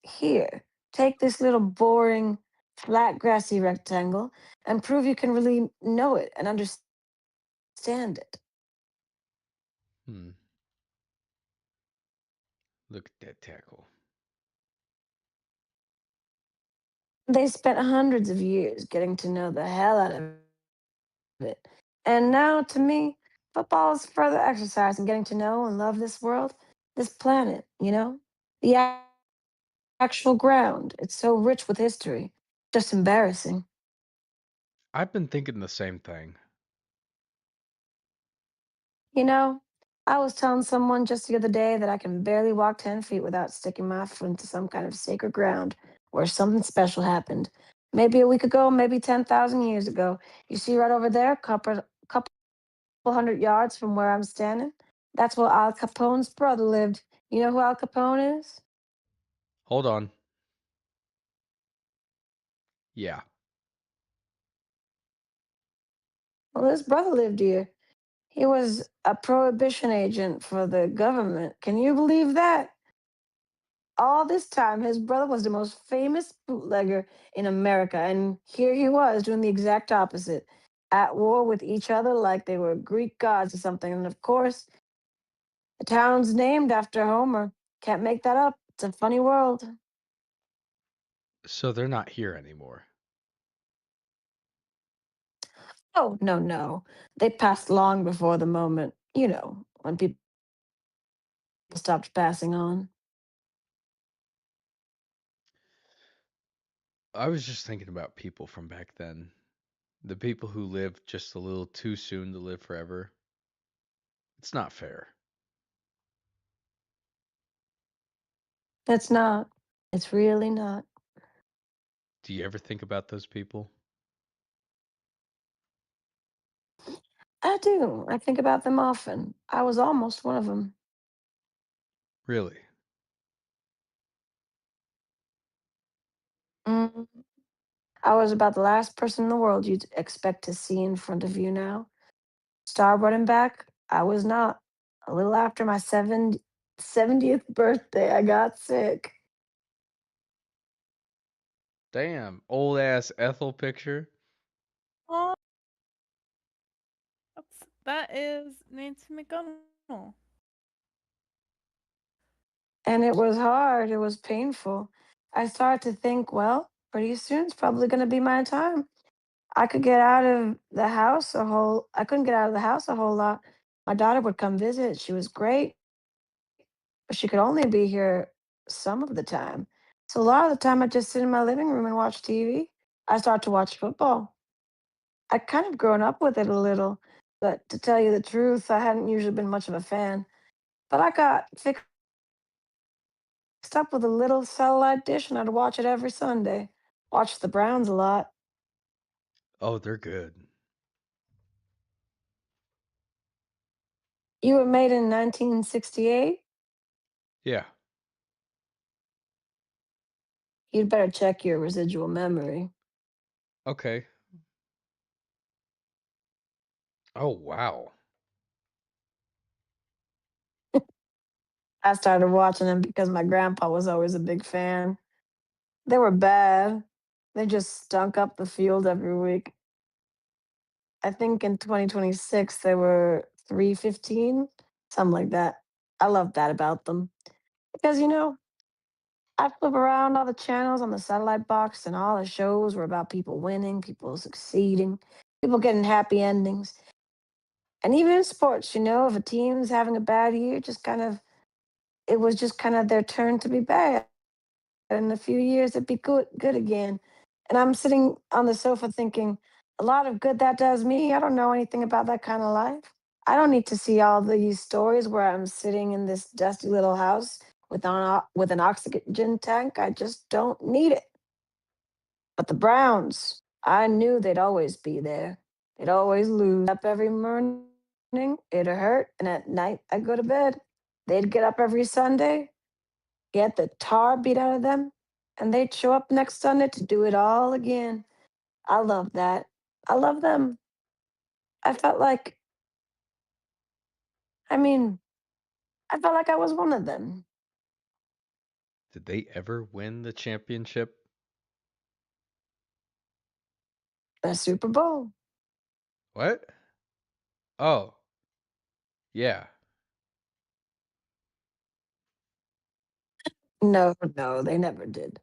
Speaker 2: here, take this little boring, flat, grassy rectangle and prove you can really know it and understand it.
Speaker 3: Hmm. Look at that tackle.
Speaker 2: They spent hundreds of years getting to know the hell out of it. And now, to me, football is further exercise in getting to know and love this world, this planet, the actual ground. It's so rich with history. Just embarrassing.
Speaker 3: I've been thinking the same thing.
Speaker 2: You know, I was telling someone just the other day that I can barely walk 10 feet without sticking my foot into some kind of sacred ground where something special happened. Maybe a week ago, maybe 10,000 years ago. You see right over there, couple hundred yards from where I'm standing? That's where Al Capone's brother lived. You know who Al Capone is?
Speaker 3: Hold on. Yeah.
Speaker 2: Well, his brother lived here. He was a prohibition agent for the government. Can you believe that? All this time, his brother was the most famous bootlegger in America, and here he was doing the exact opposite, at war with each other like they were Greek gods or something. And of course, the town's named after Homer. Can't make that up. It's a funny world.
Speaker 3: So they're not here anymore.
Speaker 2: Oh, no, no. They passed long before the moment, when people stopped passing on.
Speaker 3: I was just thinking about people from back then. The people who lived just a little too soon to live forever. It's not fair.
Speaker 2: It's not. It's really not.
Speaker 3: Do you ever think about those people?
Speaker 2: I do. I think about them often. I was almost one of them.
Speaker 3: Really?
Speaker 2: Mm. I was about the last person in the world you'd expect to see in front of you now. Star running back, I was not. A little after my 70th birthday, I got sick.
Speaker 3: Damn, old ass Ethel picture.
Speaker 1: Oh, that is Nancy McGonigal.
Speaker 2: And it was hard. It was painful. I started to think, well, pretty soon it's probably going to be my time. I couldn't get out of the house a whole lot. My daughter would come visit. She was great, but she could only be here some of the time. So a lot of the time I just sit in my living room and watch TV. I start to watch football. I kind of grown up with it a little, but to tell you the truth, I hadn't usually been much of a fan. But I got fixed up with a little satellite dish and I'd watch it every Sunday. Watch the Browns a lot.
Speaker 3: Oh, they're good.
Speaker 2: You were made in 1968?
Speaker 3: Yeah.
Speaker 2: You'd better check your residual memory.
Speaker 3: Okay. Oh, wow.
Speaker 2: I started watching them because my grandpa was always a big fan. They were bad. They just stunk up the field every week. I think in 2026 they were 315, something like that. I love that about them because I flip around all the channels on the satellite box and all the shows were about people winning, people succeeding, people getting happy endings. And even in sports, if a team's having a bad year, it was just kind of their turn to be bad. In a few years it'd be good again. And I'm sitting on the sofa thinking, a lot of good that does me. I don't know anything about that kind of life. I don't need to see all these stories where I'm sitting in this dusty little house with an oxygen tank. I just don't need it. But the Browns, I knew they'd always be there. They'd always lose. Up every morning, it'd hurt, and at night I'd go to bed. They'd get up every Sunday, get the tar beat out of them, and they'd show up next Sunday to do it all again. I love that. I love them. I felt like, I mean, I felt like I was one of them.
Speaker 3: Did they ever win the championship?
Speaker 2: The Super Bowl.
Speaker 3: What? Oh, yeah.
Speaker 2: No, no, they never did.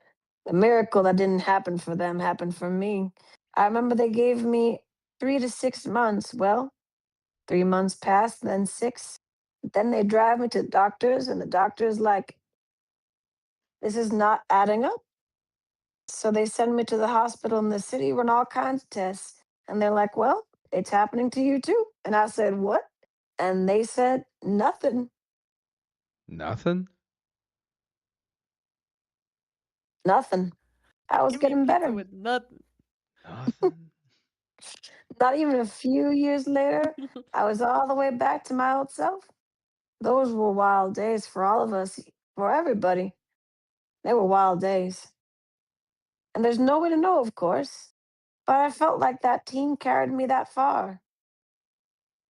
Speaker 2: The miracle that didn't happen for them happened for me. I remember they gave me 3 to 6 months. Well, 3 months passed, then 6. Then they drive me to doctors, and the doctor's like, this is not adding up. So they send me to the hospital in the city, run all kinds of tests. And they're like, well, it's happening to you too. And I said, what? And they said, nothing,
Speaker 3: Nothing?
Speaker 2: nothing. I was
Speaker 1: Give me a
Speaker 2: getting
Speaker 1: pizza
Speaker 2: better.
Speaker 1: with nothing.
Speaker 3: Nothing?
Speaker 2: Not even a few years later, I was all the way back to my old self. Those were wild days for all of us, for everybody. They were wild days. And there's no way to know, of course. But I felt like that team carried me that far.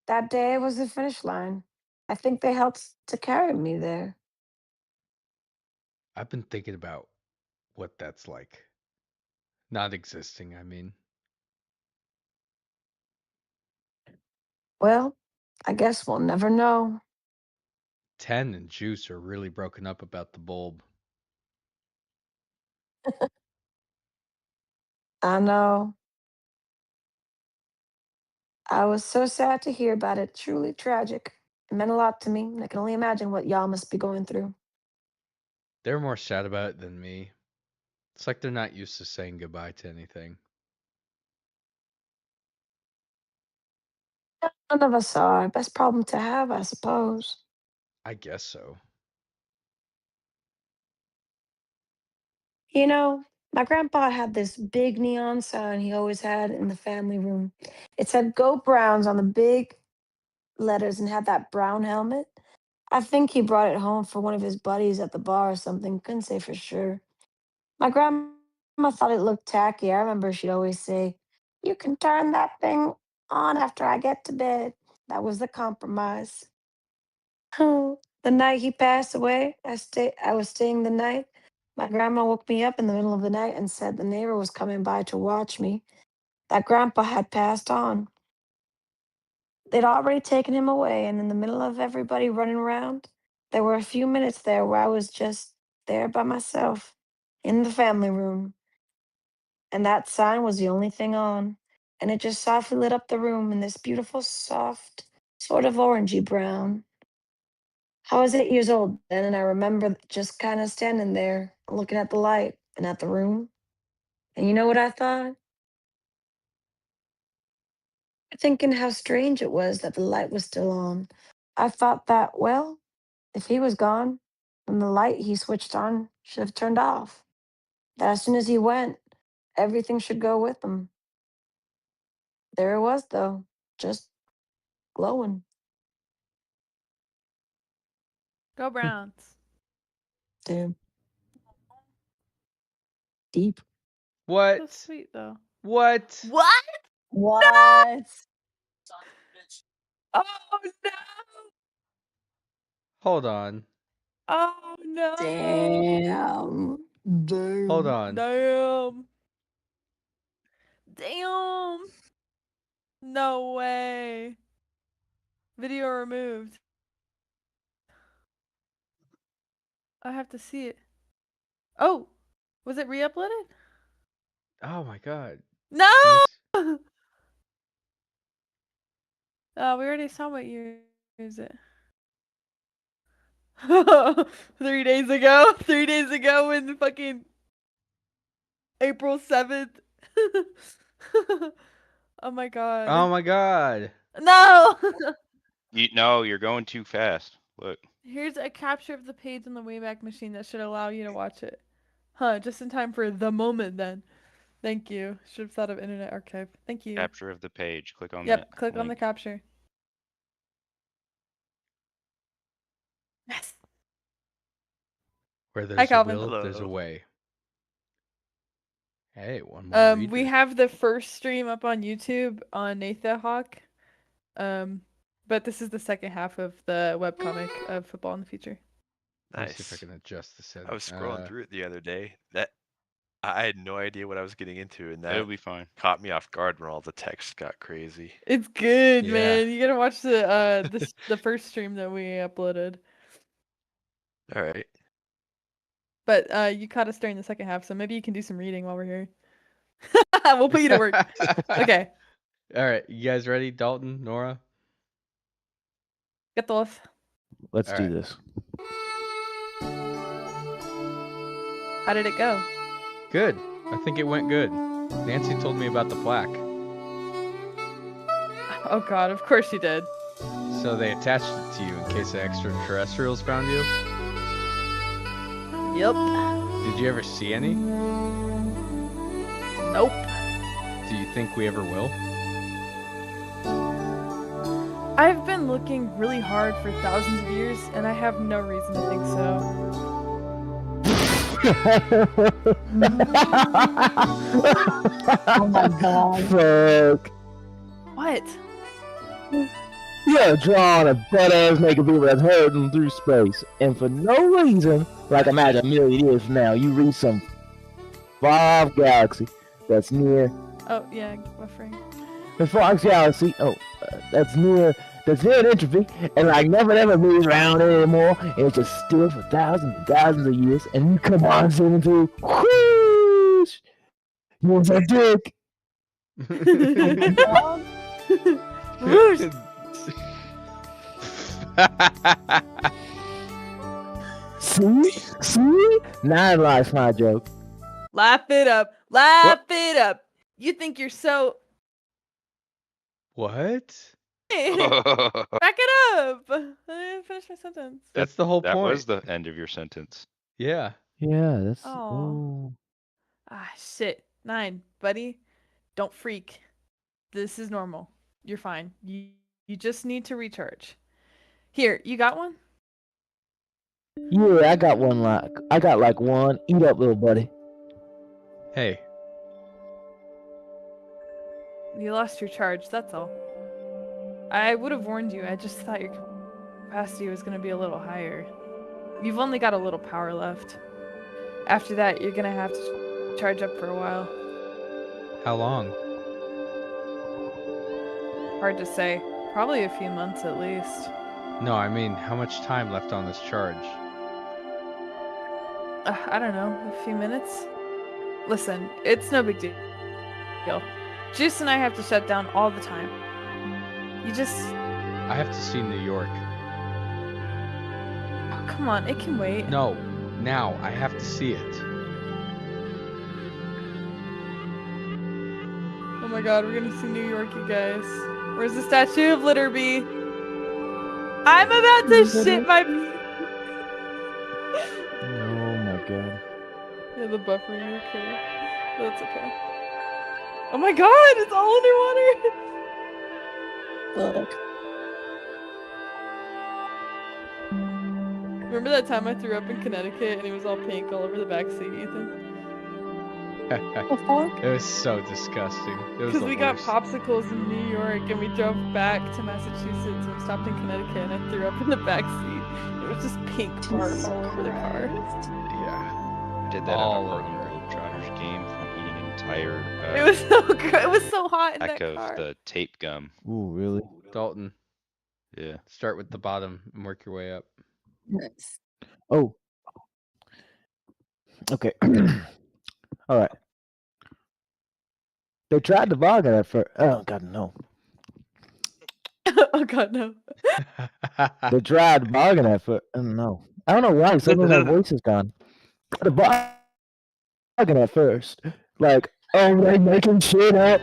Speaker 2: That day was the finish line. I think they helped to carry me there.
Speaker 3: I've been thinking about what that's like. Not existing, I mean.
Speaker 2: Well, I guess we'll never know.
Speaker 3: 10 and Juice are really broken up about the bulb.
Speaker 2: I know. I was so sad to hear about it. Truly tragic. It meant a lot to me, and I can only imagine what y'all must be going through.
Speaker 3: They're more sad about it than me. It's like they're not used to saying goodbye to anything.
Speaker 2: None of us are. Best problem to have, I suppose.
Speaker 3: I guess so.
Speaker 2: You know, my grandpa had this big neon sign he always had in the family room. It said Go Browns on the big letters and had that brown helmet. I think he brought it home for one of his buddies at the bar or something. Couldn't say for sure. My grandma thought it looked tacky. I remember she'd always say, you can turn that thing on after I get to bed. That was the compromise. The night he passed away, I was staying the night. My grandma woke me up in the middle of the night and said the neighbor was coming by to watch me. That grandpa had passed on. They'd already taken him away, and in the middle of everybody running around, there were a few minutes there where I was just there by myself in the family room. And that sign was the only thing on. And it just softly lit up the room in this beautiful, soft, sort of orangey brown. I was 8 years old then, and I remember just kind of standing there, looking at the light and at the room. And you know what I thought? Thinking how strange it was that the light was still on. I thought that, well, if he was gone, then the light he switched on should have turned off. That as soon as he went, everything should go with him. There it was, though, just glowing.
Speaker 1: Go Browns.
Speaker 2: Damn. Deep.
Speaker 1: So
Speaker 3: What?
Speaker 1: sweet though.
Speaker 3: What?
Speaker 1: What?
Speaker 2: What?
Speaker 1: Oh no!
Speaker 3: Hold on.
Speaker 1: Oh no!
Speaker 2: Damn.
Speaker 3: Hold
Speaker 2: Damn.
Speaker 3: on.
Speaker 1: Damn! Damn! No way! Video removed. I have to see it. Oh! Was it re-uploaded?
Speaker 3: Oh my god.
Speaker 1: No!
Speaker 3: Can you
Speaker 1: We already saw what year is it. 3 days ago. 3 days ago when fucking April 7th. Oh my god.
Speaker 3: Oh my god.
Speaker 1: No!
Speaker 5: No, you're going too fast. Look.
Speaker 1: Here's a capture of the page on the Wayback Machine that should allow you to watch it. Huh, just in time for the moment then. Thank you. Should have thought of Internet Archive. Thank you.
Speaker 5: Capture of the page. Click on
Speaker 1: Yep,
Speaker 5: that.
Speaker 1: click on the
Speaker 5: link.
Speaker 1: capture. Yes.
Speaker 3: Where there's a
Speaker 1: Calvin.
Speaker 3: will, there's a
Speaker 6: Hello.
Speaker 3: way. Hey, one more
Speaker 1: We
Speaker 3: reader.
Speaker 1: have the first stream up on YouTube on Nathan Hawk. But this is the second half of the webcomic of Football in the Future.
Speaker 3: Let me see if I
Speaker 6: Nice.
Speaker 3: can adjust this.
Speaker 6: I was scrolling through it the other day. That I had no idea what I was getting into, and
Speaker 5: It'll
Speaker 6: that
Speaker 5: be fine.
Speaker 6: caught me off guard when all the text got crazy.
Speaker 1: It's good,
Speaker 3: Yeah.
Speaker 1: man. You gotta watch the first stream that we uploaded.
Speaker 6: All right.
Speaker 1: But you caught us during the second half, so maybe you can do some reading while we're here. We'll put you to work. Okay,
Speaker 3: All right, you guys ready? Dalton, Nora?
Speaker 1: get the wolf.
Speaker 4: Let's
Speaker 3: All
Speaker 4: do
Speaker 3: right.
Speaker 4: this.
Speaker 1: How did it go?
Speaker 3: Good. I think it went good. Nancy told me about the plaque.
Speaker 1: Oh God, of course you did.
Speaker 3: So they attached it to you in case the extraterrestrials found you?
Speaker 1: Yep.
Speaker 3: Did you ever see any?
Speaker 1: Nope.
Speaker 3: Do you think we ever will?
Speaker 1: I've been looking really hard for thousands of years, and I have no reason to think so.
Speaker 2: Oh my god.
Speaker 4: Fuck.
Speaker 1: What?
Speaker 4: You're drawing a butt-ass naked people that's hurting through space, and for no reason, like imagine a million years from now, you reach some far-off galaxy that's near
Speaker 1: Oh yeah, buffering.
Speaker 4: the far-off galaxy. That's near an entropy, and like never moves around anymore, and it's just still for thousands and thousands of years, and you come on singing through, whoosh, moves a dick.
Speaker 1: Whoosh.
Speaker 4: See? Now I lost my joke.
Speaker 1: Laugh it up. Laugh it up. You think you're so.
Speaker 3: What?
Speaker 1: Back it up. I didn't finish my sentence.
Speaker 3: That's the whole
Speaker 5: That
Speaker 3: point.
Speaker 5: was the end of your sentence.
Speaker 3: Yeah.
Speaker 4: Yeah, that's.
Speaker 1: Aw.
Speaker 4: Oh.
Speaker 1: Ah, shit. 9, buddy. Don't freak. This is normal. You're fine. You just need to recharge. Here, you got one?
Speaker 4: Yeah, I got one. I got like one. Eat up, little buddy.
Speaker 3: Hey,
Speaker 1: You lost your charge, that's all. I would have warned you. I just thought your capacity was going to be a little higher. You've only got a little power left. After that, you're going to have to charge up for a while.
Speaker 3: how long?
Speaker 1: Hard to say. Probably a few months at least.
Speaker 3: No, I mean, how much time left on this charge?
Speaker 1: I don't know, a few minutes? Listen, it's no big deal. Juice and I have to shut down all the time. You just...
Speaker 3: I have to see New York.
Speaker 1: Oh, come on, it can wait.
Speaker 3: No, now. I have to see it.
Speaker 1: Oh my god, we're gonna see New York, you guys. Where's the Statue of Litterby? I'm about to shit my...
Speaker 4: Oh my god.
Speaker 1: Yeah, the buffering, okay. That's okay. Oh my god, it's all underwater!
Speaker 2: Look.
Speaker 1: Remember that time I threw up in Connecticut and it was all pink all over the back seat, Ethan?
Speaker 2: The fuck?
Speaker 3: It was so disgusting. It was
Speaker 1: Because
Speaker 3: the
Speaker 1: we got
Speaker 3: worst.
Speaker 1: popsicles in New York and we drove back to Massachusetts and we stopped in Connecticut and I threw up in the back seat. It was just pink barf all over the car.
Speaker 3: Yeah.
Speaker 5: I did that
Speaker 3: All
Speaker 5: on a
Speaker 3: over.
Speaker 5: Harlem Globetrotters game from eating an entire
Speaker 1: It was so good. It was so hot in
Speaker 5: pack
Speaker 1: that
Speaker 5: of
Speaker 1: car.
Speaker 5: the tape gum.
Speaker 4: Ooh, really?
Speaker 3: Dalton,
Speaker 5: Yeah.
Speaker 3: start with the bottom and work your way up.
Speaker 2: Nice.
Speaker 4: Oh. Okay. All right. They tried to bargain at first. Oh god, no.
Speaker 1: Oh god, no.
Speaker 4: They tried to bargain at first. No. I don't know why. Suddenly my voice is gone. The bargain at first. Like, oh, they making shit up.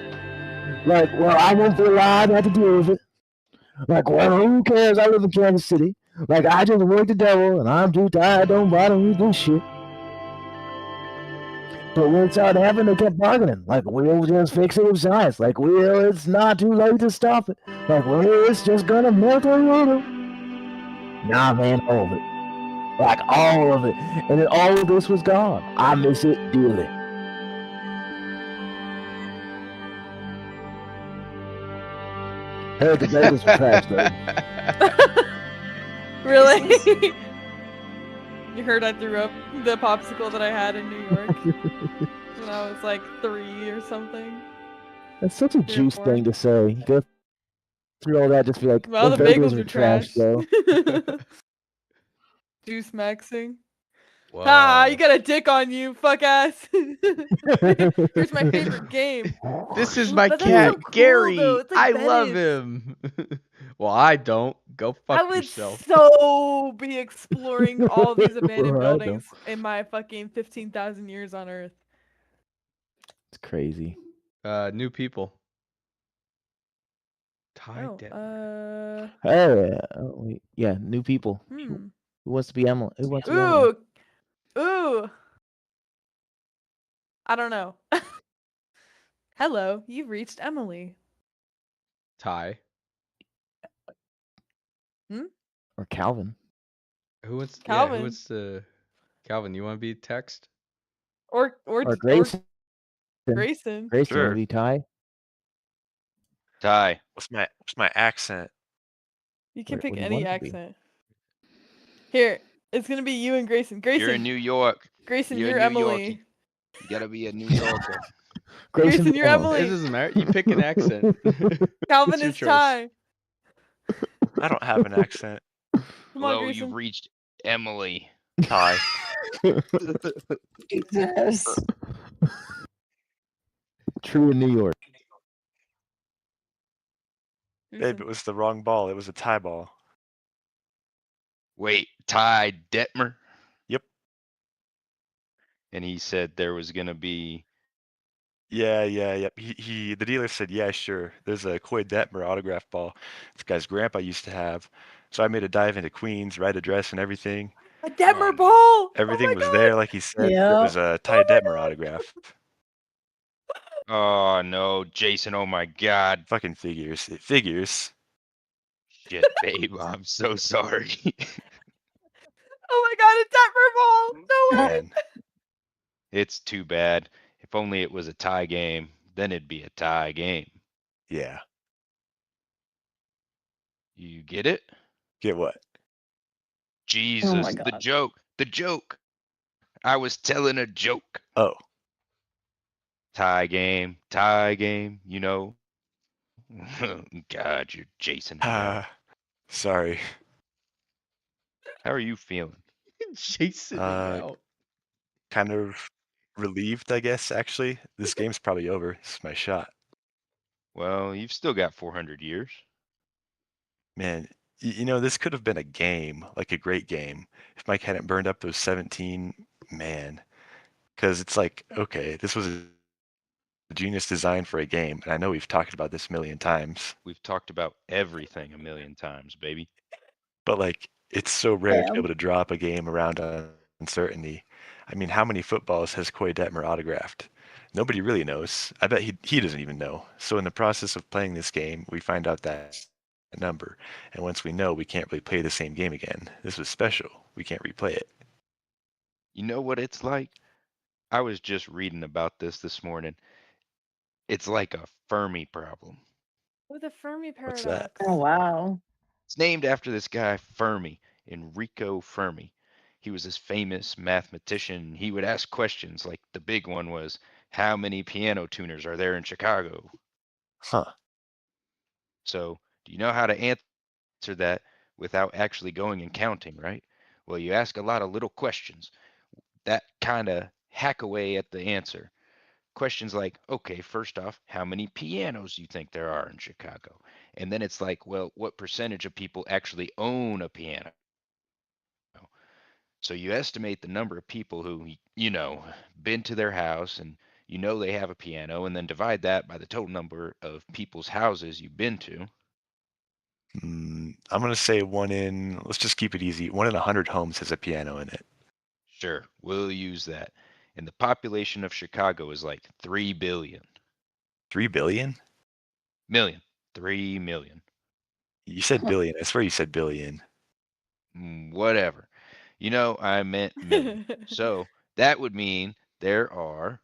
Speaker 4: Like, well, I won't be alive. I have to deal with it. Like, well, who cares? I live in Kansas City. Like, I just work the devil, and I'm too tired. Don't bother me with this shit. But when it started happening, they kept bargaining. Like, we'll just fix it with science. Like, it's not too late to stop it. Like, it's just gonna melt a little. Nah, man, all of it. Like, all of it. And then all of this was gone. I miss it dearly. Heard the bagels were trash, though.
Speaker 1: Really? You heard I threw up the popsicle that I had in New York when I was like 3 or something.
Speaker 4: That's such a
Speaker 1: 3 or
Speaker 4: juice
Speaker 1: 4.
Speaker 4: thing to say. Go through all that, just be like,
Speaker 1: Well, the
Speaker 4: "Those
Speaker 1: bagels were trash.
Speaker 4: though."
Speaker 1: Juice maxing. Ah, you
Speaker 3: Whoa.
Speaker 1: got a dick on you, fuck ass. Here's my favorite game.
Speaker 3: This is my
Speaker 1: But that's
Speaker 3: cat,
Speaker 1: so cool,
Speaker 3: Gary.
Speaker 1: though. It's like
Speaker 3: I love
Speaker 1: Venice.
Speaker 3: him. Well, I don't. Go
Speaker 1: I
Speaker 3: fuck
Speaker 1: would
Speaker 3: yourself.
Speaker 1: so be exploring all these abandoned
Speaker 4: Well, I don't.
Speaker 1: buildings in my fucking 15,000 years on Earth.
Speaker 4: It's crazy.
Speaker 3: New people. Ty
Speaker 1: Oh,
Speaker 3: Detmer.
Speaker 4: Wait, yeah, new people.
Speaker 1: hmm.
Speaker 4: Who wants to be Emily? Who wants to be Emily?
Speaker 1: Ooh. I don't know. Hello, you've reached Emily.
Speaker 3: Ty.
Speaker 4: Or Calvin?
Speaker 3: Who wants? Yeah,
Speaker 1: Calvin.
Speaker 3: who wants to? Calvin, you want to be text?
Speaker 1: Or
Speaker 4: Or Grayson?
Speaker 1: Grayson.
Speaker 4: Grayson, you want
Speaker 6: Sure.
Speaker 4: to be Ty?
Speaker 5: Ty,
Speaker 6: What's my accent?
Speaker 1: You can
Speaker 4: What
Speaker 1: pick
Speaker 4: do you
Speaker 1: any
Speaker 4: want it to be?
Speaker 1: accent. Here, it's gonna be you and Grayson. Grayson,
Speaker 5: you're in New York.
Speaker 1: Grayson,
Speaker 5: you're
Speaker 1: you're
Speaker 5: in New York.
Speaker 1: Emily.
Speaker 5: You gotta be a New Yorker.
Speaker 1: Grayson,
Speaker 4: be
Speaker 1: you're
Speaker 3: It
Speaker 1: Emily.
Speaker 3: doesn't matter. You pick an accent.
Speaker 1: Calvin
Speaker 3: It's your
Speaker 1: is
Speaker 3: choice.
Speaker 1: Ty.
Speaker 6: I don't have an accent.
Speaker 1: Come on,
Speaker 5: Hello,
Speaker 1: Grayson.
Speaker 5: you've reached Emily.
Speaker 6: Ty.
Speaker 2: Jesus.
Speaker 4: True in New York.
Speaker 6: Babe,
Speaker 1: Grayson.
Speaker 6: it was the wrong ball. It was a tie ball.
Speaker 5: Wait, Ty Detmer?
Speaker 6: Yep.
Speaker 5: And he said there was gonna be.
Speaker 6: Yeah. Yep. The dealer said, yeah, sure. There's a Coy Detmer autograph ball this guy's grandpa used to have. So I made a dive into Queens, right address and everything.
Speaker 1: A Detmer
Speaker 5: Oh,
Speaker 1: ball.
Speaker 6: Everything
Speaker 1: oh my
Speaker 6: was
Speaker 1: God.
Speaker 6: there, like he said. It
Speaker 2: Yeah.
Speaker 6: was a Ty
Speaker 1: Oh my
Speaker 6: Detmer
Speaker 1: God.
Speaker 6: autograph.
Speaker 5: Oh no, Jason! Oh my God!
Speaker 6: Fucking figures. It figures.
Speaker 5: Shit, babe, I'm so sorry.
Speaker 1: Oh my God, a Detmer ball. No way.
Speaker 6: Man.
Speaker 5: It's too bad. If only it was a tie game, then it'd be a tie game.
Speaker 6: Yeah.
Speaker 5: You get it?
Speaker 6: Get what?
Speaker 5: Jesus, the
Speaker 2: God.
Speaker 5: joke, the joke. I was telling a joke.
Speaker 6: Oh.
Speaker 5: Tie game, you know. God, you're Jason me out.
Speaker 6: Sorry.
Speaker 5: How are you feeling?
Speaker 3: Jason out.
Speaker 6: Kind of relieved, I guess, actually. This game's probably over. This is my shot.
Speaker 5: Well, you've still got 400 years.
Speaker 6: Man, this could have been a game, like a great game, if Mike hadn't burned up those 17, man. Because it's like, okay, this was a genius design for a game, and I know we've talked about this a million times,
Speaker 5: We've talked about everything a million times, baby.
Speaker 6: but like, it's so rare to
Speaker 2: Yeah.
Speaker 6: be able to draw up a game around uncertainty. I mean, how many footballs has Coy Detmer autographed? Nobody really knows. I bet he doesn't even know. So in the process of playing this game, we find out that number. And once we know, we can't really play the same game again. This was special. We can't replay it.
Speaker 5: You know what it's like? I was just reading about this morning. It's like a Fermi problem.
Speaker 1: Oh, the Fermi
Speaker 6: What's
Speaker 1: paradox.
Speaker 6: that?
Speaker 2: Oh wow.
Speaker 5: It's named after this guy, Fermi, Enrico Fermi. He was this famous mathematician. He would ask questions like the big one was, how many piano tuners are there in Chicago?
Speaker 6: Huh.
Speaker 5: So, do you know how to answer that without actually going and counting, right? Well, you ask a lot of little questions that kind of hack away at the answer. Questions like, okay, first off, how many pianos do you think there are in Chicago? And then it's like, well, what percentage of people actually own a piano? So you estimate the number of people who, been to their house and they have a piano, and then divide that by the total number of people's houses you've been to.
Speaker 6: I'm going to say let's just keep it easy. 1 in 100 homes has a piano in it.
Speaker 5: Sure, we'll use that. And the population of Chicago is like 3 billion.
Speaker 6: 3 billion?
Speaker 5: Million. 3 million.
Speaker 6: You said billion. I swear you said billion.
Speaker 5: Whatever. I meant million. So that would mean there are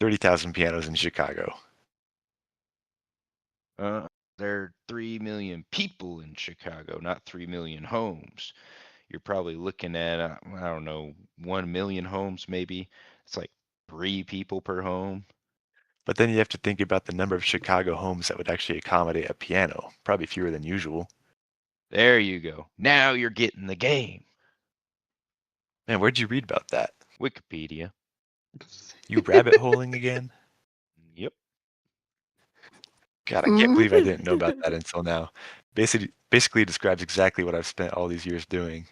Speaker 6: 30,000 pianos in Chicago.
Speaker 5: there are 3 million people in Chicago, not 3 million homes. You're probably looking at, I don't know, 1 million homes maybe. It's like 3 people per home.
Speaker 6: But then you have to think about the number of Chicago homes that would actually accommodate a piano. Probably fewer than usual.
Speaker 5: There you go. Now you're getting the game.
Speaker 6: Man, where'd you read about that?
Speaker 5: Wikipedia.
Speaker 6: You rabbit holing again?
Speaker 5: Yep.
Speaker 6: God, I can't believe I didn't know about that until now. Basically describes exactly what I've spent all these years doing.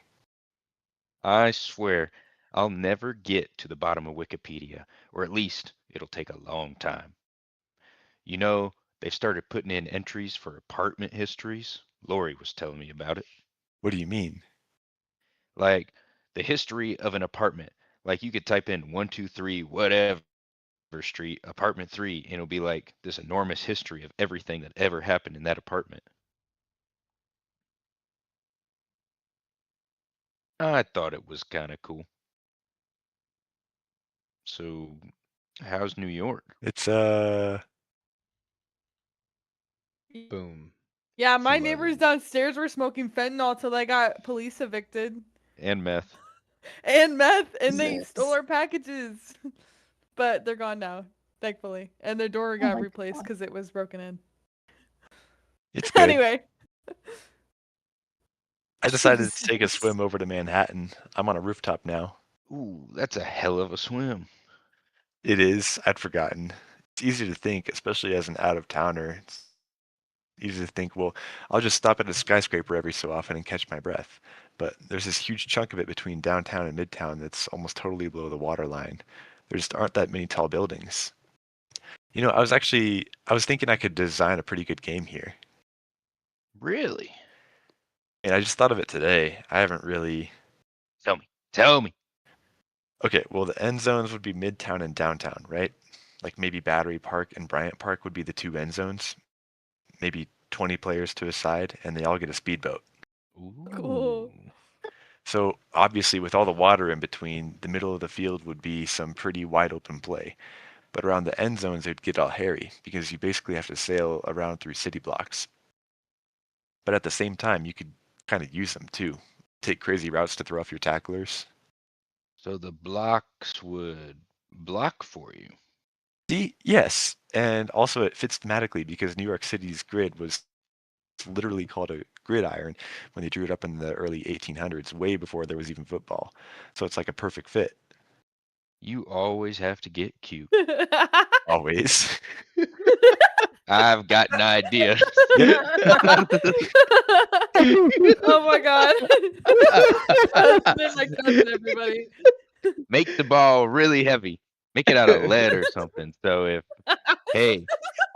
Speaker 5: I swear, I'll never get to the bottom of Wikipedia, or at least it'll take a long time. You know, they've started putting in entries for apartment histories. Lori was telling me about it.
Speaker 6: What do you mean?
Speaker 5: Like the history of an apartment. Like you could type in 123 whatever street, apartment 3, and it'll be like this enormous history of everything that ever happened in that apartment. I thought it was kind of cool. So, how's New York?
Speaker 6: It's
Speaker 3: Boom.
Speaker 1: Yeah, my
Speaker 3: Flooded.
Speaker 1: neighbors downstairs were smoking fentanyl till they got police evicted.
Speaker 5: And meth.
Speaker 1: And meth, and they
Speaker 2: Jesus.
Speaker 1: stole our packages. But they're gone now, thankfully. And their door got
Speaker 2: my
Speaker 1: replaced because it was broken in.
Speaker 6: it's good.
Speaker 1: Anyway.
Speaker 6: I decided to take a
Speaker 2: Jesus.
Speaker 6: swim over to Manhattan. I'm on a rooftop now.
Speaker 5: Ooh, that's a hell of a swim.
Speaker 6: It is. I'd forgotten. It's easy to think, especially as an out-of-towner. It's easy to think, well, I'll just stop at a skyscraper every so often and catch my breath. But there's this huge chunk of it between downtown and midtown that's almost totally below the waterline. There just aren't that many tall buildings. You know, I was thinking I could design a pretty good game here.
Speaker 5: Really?
Speaker 6: And I just thought of it today. I haven't really.
Speaker 5: Tell me. Tell me.
Speaker 6: Okay, well, the end zones would be midtown and downtown, right? Like maybe Battery Park and Bryant Park would be the two end zones. Maybe 20 players to a side, and they all get a speedboat.
Speaker 1: Cool.
Speaker 5: Ooh.
Speaker 6: So obviously, with all the water in between, the middle of the field would be some pretty wide open play. But around the end zones, it'd get all hairy because you basically have to sail around through city blocks. But at the same time, you could kind of use them too. Take crazy routes to throw off your tacklers.
Speaker 5: So the blocks would block for you.
Speaker 6: See, yes, and also it fits thematically because New York City's grid was literally called a gridiron when they drew it up in the early 1800s, way before there was even football. So it's like a perfect fit.
Speaker 5: You always have to get cute.
Speaker 6: Always.
Speaker 5: I've got an idea.
Speaker 1: Oh my god. That's been my cousin, everybody.
Speaker 5: Make the ball really heavy. Make it out of lead or something. So if, hey,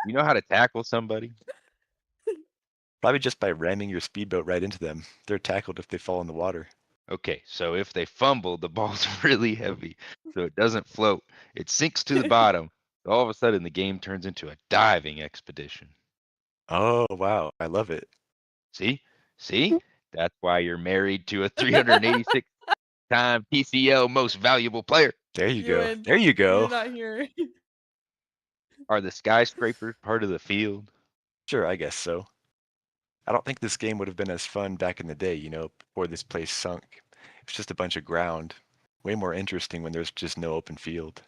Speaker 5: you know how to tackle somebody?
Speaker 6: Probably just by ramming your speedboat right into them. They're tackled if they fall in the water.
Speaker 5: Okay, so if they fumble, the ball's really heavy, so it doesn't float. It sinks to the bottom. All of a sudden, the game turns into a diving expedition.
Speaker 6: Oh, wow. I love it.
Speaker 5: See? See? That's why you're married to a 386 time PCL most valuable player.
Speaker 6: There you go.
Speaker 1: Ewan,
Speaker 6: There you
Speaker 1: You're
Speaker 6: go.
Speaker 1: not here.
Speaker 5: Are the skyscrapers part of the field?
Speaker 6: Sure, I guess so. I don't think this game would have been as fun back in the day, before this place sunk. It's just a bunch of ground. Way more interesting when there's just no open field.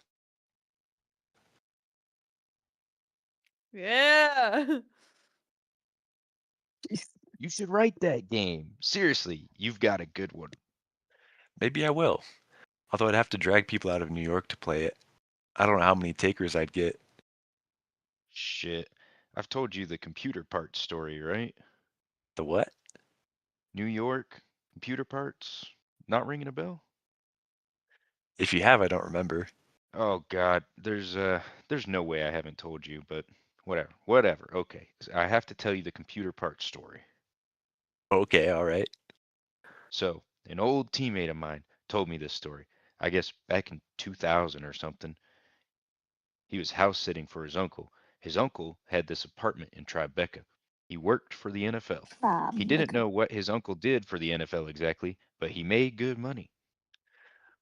Speaker 1: Yeah.
Speaker 5: You should write that game. Seriously, you've got a good one.
Speaker 6: Maybe I will. Although I'd have to drag people out of New York to play it. I don't know how many takers I'd get.
Speaker 5: Shit. I've told you the computer parts story, right?
Speaker 6: The what?
Speaker 5: New York, computer parts? Not ringing a bell?
Speaker 6: If you have, I don't remember.
Speaker 5: Oh God, there's no way I haven't told you, but whatever. Okay, I have to tell you the computer parts story.
Speaker 6: Okay, all right.
Speaker 5: So, an old teammate of mine told me this story. I guess back in 2000 or something. He was house sitting for his uncle. His uncle had this apartment in Tribeca. He worked for the NFL. He didn't know what his uncle did for the NFL exactly, but he made good money.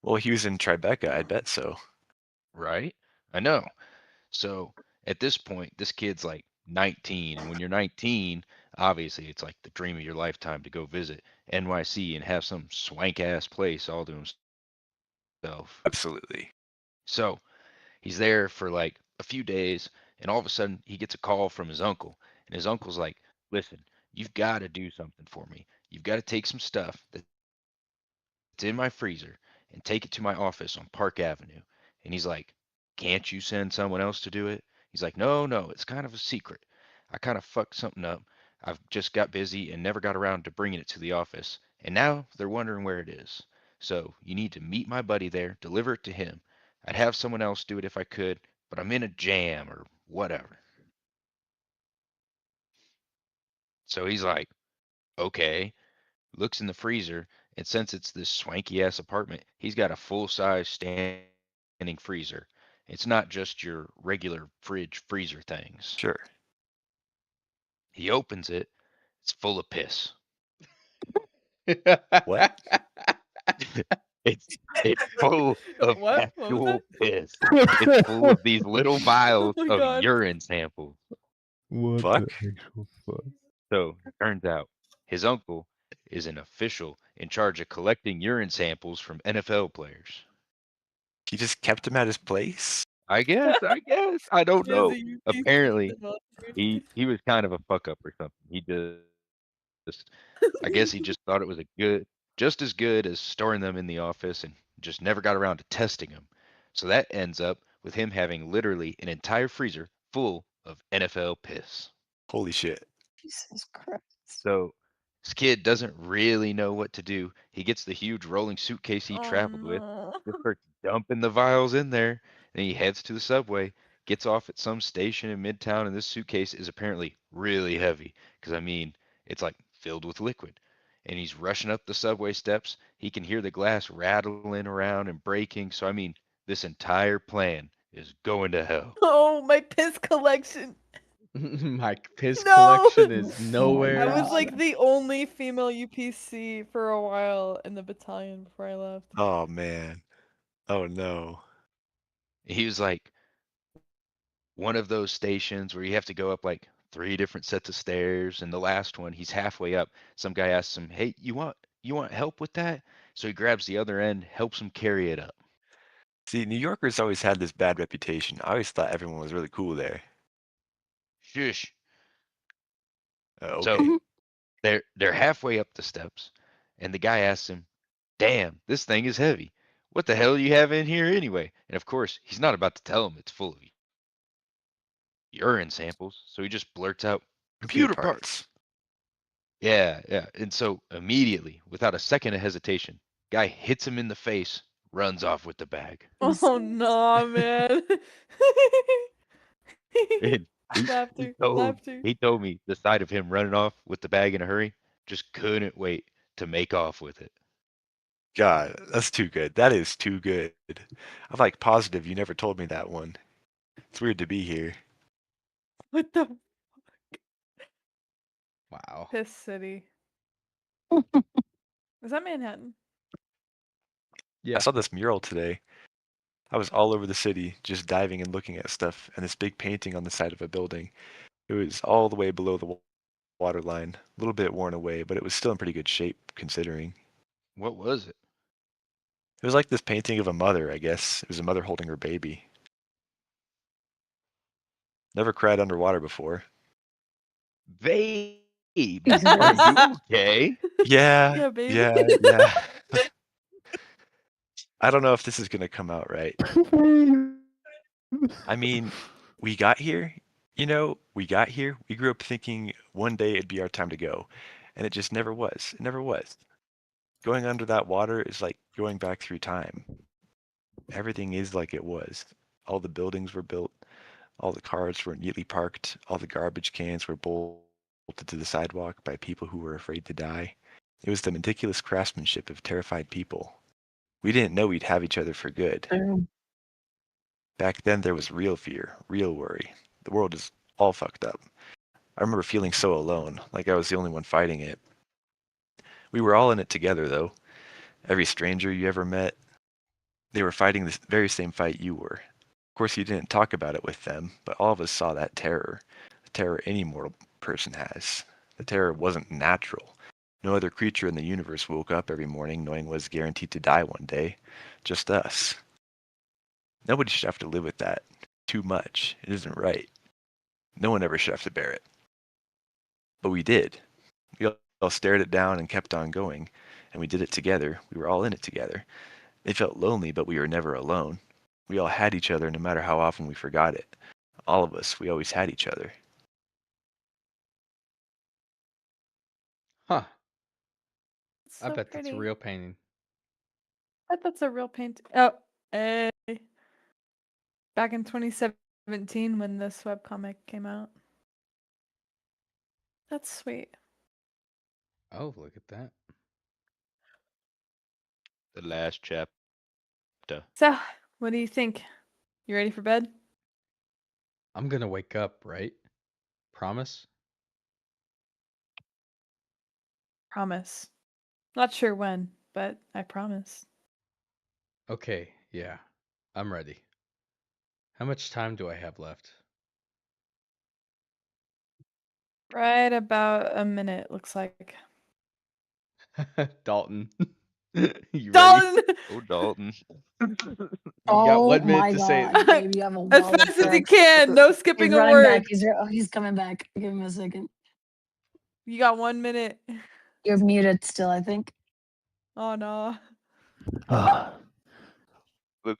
Speaker 6: Well, he was in Tribeca, I bet so.
Speaker 5: Right? I know. So at this point, this kid's like 19. And when you're 19, obviously it's like the dream of your lifetime to go visit NYC and have some swank ass place all to himself.
Speaker 6: Absolutely.
Speaker 5: So he's there for like a few days, and all of a sudden he gets a call from his uncle. And his uncle's like, listen, you've got to do something for me. You've got to take some stuff that's in my freezer and take it to my office on Park Avenue. And he's like, can't you send someone else to do it? He's like, no, it's kind of a secret. I kind of fucked something up. I've just got busy and never got around to bringing it to the office. And now they're wondering where it is. So you need to meet my buddy there, deliver it to him. I'd have someone else do it if I could, but I'm in a jam or whatever. So he's like, okay, looks in the freezer, and since it's this swanky ass apartment, he's got a full size standing freezer. It's not just your regular fridge freezer things.
Speaker 6: Sure.
Speaker 5: He opens it, it's full of piss.
Speaker 6: What?
Speaker 5: It's full of
Speaker 1: What? What was
Speaker 5: actual
Speaker 1: that?
Speaker 5: piss. It's full of these little vials
Speaker 1: Oh my
Speaker 5: of
Speaker 1: God.
Speaker 5: urine samples.
Speaker 4: What
Speaker 6: Fuck?
Speaker 4: the actual fuck?
Speaker 5: So it turns out his uncle is an official in charge of collecting urine samples from NFL players.
Speaker 6: He just kept him at his place?
Speaker 5: I guess. I don't
Speaker 1: He is
Speaker 5: know.
Speaker 1: a UPC
Speaker 5: Apparently,
Speaker 1: football dude.
Speaker 5: he was kind of a fuck up or something. He just I guess he just thought it was just as good as storing them in the office and just never got around to testing them. So that ends up with him having literally an entire freezer full of NFL piss.
Speaker 6: Holy shit.
Speaker 2: Jesus Christ.
Speaker 5: So this kid doesn't really know what to do. He gets the huge rolling suitcase he traveled with,
Speaker 1: no.
Speaker 5: just starts dumping the vials in there, and he heads to the subway, gets off at some station in Midtown, and this suitcase is apparently really heavy, because I mean, it's like filled with liquid. And he's rushing up the subway steps. He can hear the glass rattling around and breaking. So I mean, this entire plan is going to hell.
Speaker 1: Oh, my piss collection.
Speaker 3: My piss
Speaker 1: No!
Speaker 3: collection is nowhere.
Speaker 1: I was
Speaker 2: God.
Speaker 1: like the only female UPC for a while in the battalion before I left.
Speaker 6: Oh man. Oh no.
Speaker 5: He was like one of those stations where you have to go up like 3 different sets of stairs, and the last one, he's halfway up. Some guy asks him, "Hey, you want help with that?" So he grabs the other end, helps him carry it up.
Speaker 6: See, New Yorkers always had this bad reputation. I always thought everyone was really cool there.
Speaker 5: Shush.
Speaker 6: Okay.
Speaker 5: So they're halfway up the steps, and the guy asks him, "Damn, this thing is heavy. What the hell do you have in here anyway?" And of course, he's not about to tell him it's full of urine samples, so he just blurts out, "Computer parts." Yeah. And so immediately, without a second of hesitation, guy hits him in the face, runs off with the bag.
Speaker 1: Oh no, man.
Speaker 5: And
Speaker 1: Laughter.
Speaker 5: he told me the sight of him running off with the bag in a hurry just couldn't wait to make off with it.
Speaker 6: God, that's too good. That is too good. I'm like positive you never told me that one. It's weird to be here.
Speaker 1: What the
Speaker 3: Wow.
Speaker 1: piss city? Is that Manhattan?
Speaker 3: Yeah.
Speaker 6: I saw this mural today. I was all over the city just diving and looking at stuff, and this big painting on the side of a building. It was all the way below the water line, a little bit worn away, but it was still in pretty good shape considering.
Speaker 5: What was it?
Speaker 6: It was like this painting of a mother, I guess. It was a mother holding her baby. Never cried underwater before.
Speaker 5: Babe,
Speaker 2: Jesus.
Speaker 5: are you okay?
Speaker 6: Yeah,
Speaker 1: Yeah, baby.
Speaker 6: yeah. I don't know if this is gonna come out right. I mean, we got here, we grew up thinking one day it'd be our time to go, and it just never was. It never was. Going under that water is like going back through time. Everything is like it was. All the buildings were built, all the cars were neatly parked, all the garbage cans were bolted to the sidewalk by people who were afraid to die. It was the meticulous craftsmanship of terrified people. We didn't know we'd have each other for good. Back then, there was real fear, real worry. The world is all fucked up. I remember feeling so alone, like I was the only one fighting it. We were all in it together, though. Every stranger you ever met, they were fighting the very same fight you were. Of course, you didn't talk about it with them, but all of us saw that terror, the terror any mortal person has. The terror wasn't natural. No other creature in the universe woke up every morning knowing was guaranteed to die one day. Just us. Nobody should have to live with that. Too much. It isn't right. No one ever should have to bear it. But we did. We all stared it down and kept on going, and we did it together. We were all in it together. They felt lonely, but we were never alone. We all had each other no matter how often we forgot it. All of us, we always had each other.
Speaker 3: Huh.
Speaker 1: It's
Speaker 3: I
Speaker 1: so
Speaker 3: bet that's a
Speaker 1: pretty.
Speaker 3: real painting.
Speaker 1: I bet that's a real paint. Oh, eh. Back in 2017 when this webcomic came out. That's sweet.
Speaker 3: Oh, look at that.
Speaker 5: The last chapter.
Speaker 1: So, what do you think? You ready for bed?
Speaker 3: I'm gonna wake up, right? Promise?
Speaker 1: Promise. Not sure when, but I promise.
Speaker 3: Okay, yeah. I'm ready. How much time do I have left?
Speaker 1: Right about a minute, looks like.
Speaker 3: Dalton. You ready?
Speaker 1: Dalton!
Speaker 5: Oh, Dalton.
Speaker 3: You got
Speaker 2: Oh
Speaker 3: 1 minute
Speaker 2: my
Speaker 3: to say it.
Speaker 2: god, baby, you have a
Speaker 1: As
Speaker 2: wall of
Speaker 1: fast as you
Speaker 2: text.
Speaker 1: can, no
Speaker 2: He's
Speaker 1: skipping a
Speaker 2: running
Speaker 1: word.
Speaker 2: back. He's coming back. Give him a second.
Speaker 1: You got 1 minute.
Speaker 2: You're muted still, I think.
Speaker 1: Oh no.
Speaker 4: Ah,
Speaker 5: What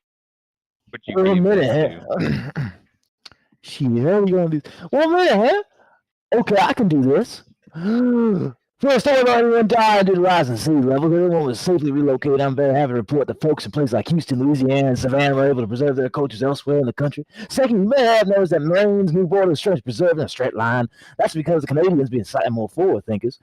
Speaker 5: you
Speaker 4: for a
Speaker 5: gave
Speaker 4: minute,
Speaker 5: that to?
Speaker 4: huh? Shit, how are you gonna do? 1 minute, huh? Okay, I can do this. First time anyone died due to rising sea levels, everyone was safely relocated. I'm very happy to report that folks in places like Houston, Louisiana, and Savannah were able to preserve their cultures elsewhere in the country. Second, you may have noticed that Marines' new border stretch preserved in a straight line. That's because the Canadians being slightly more forward thinkers.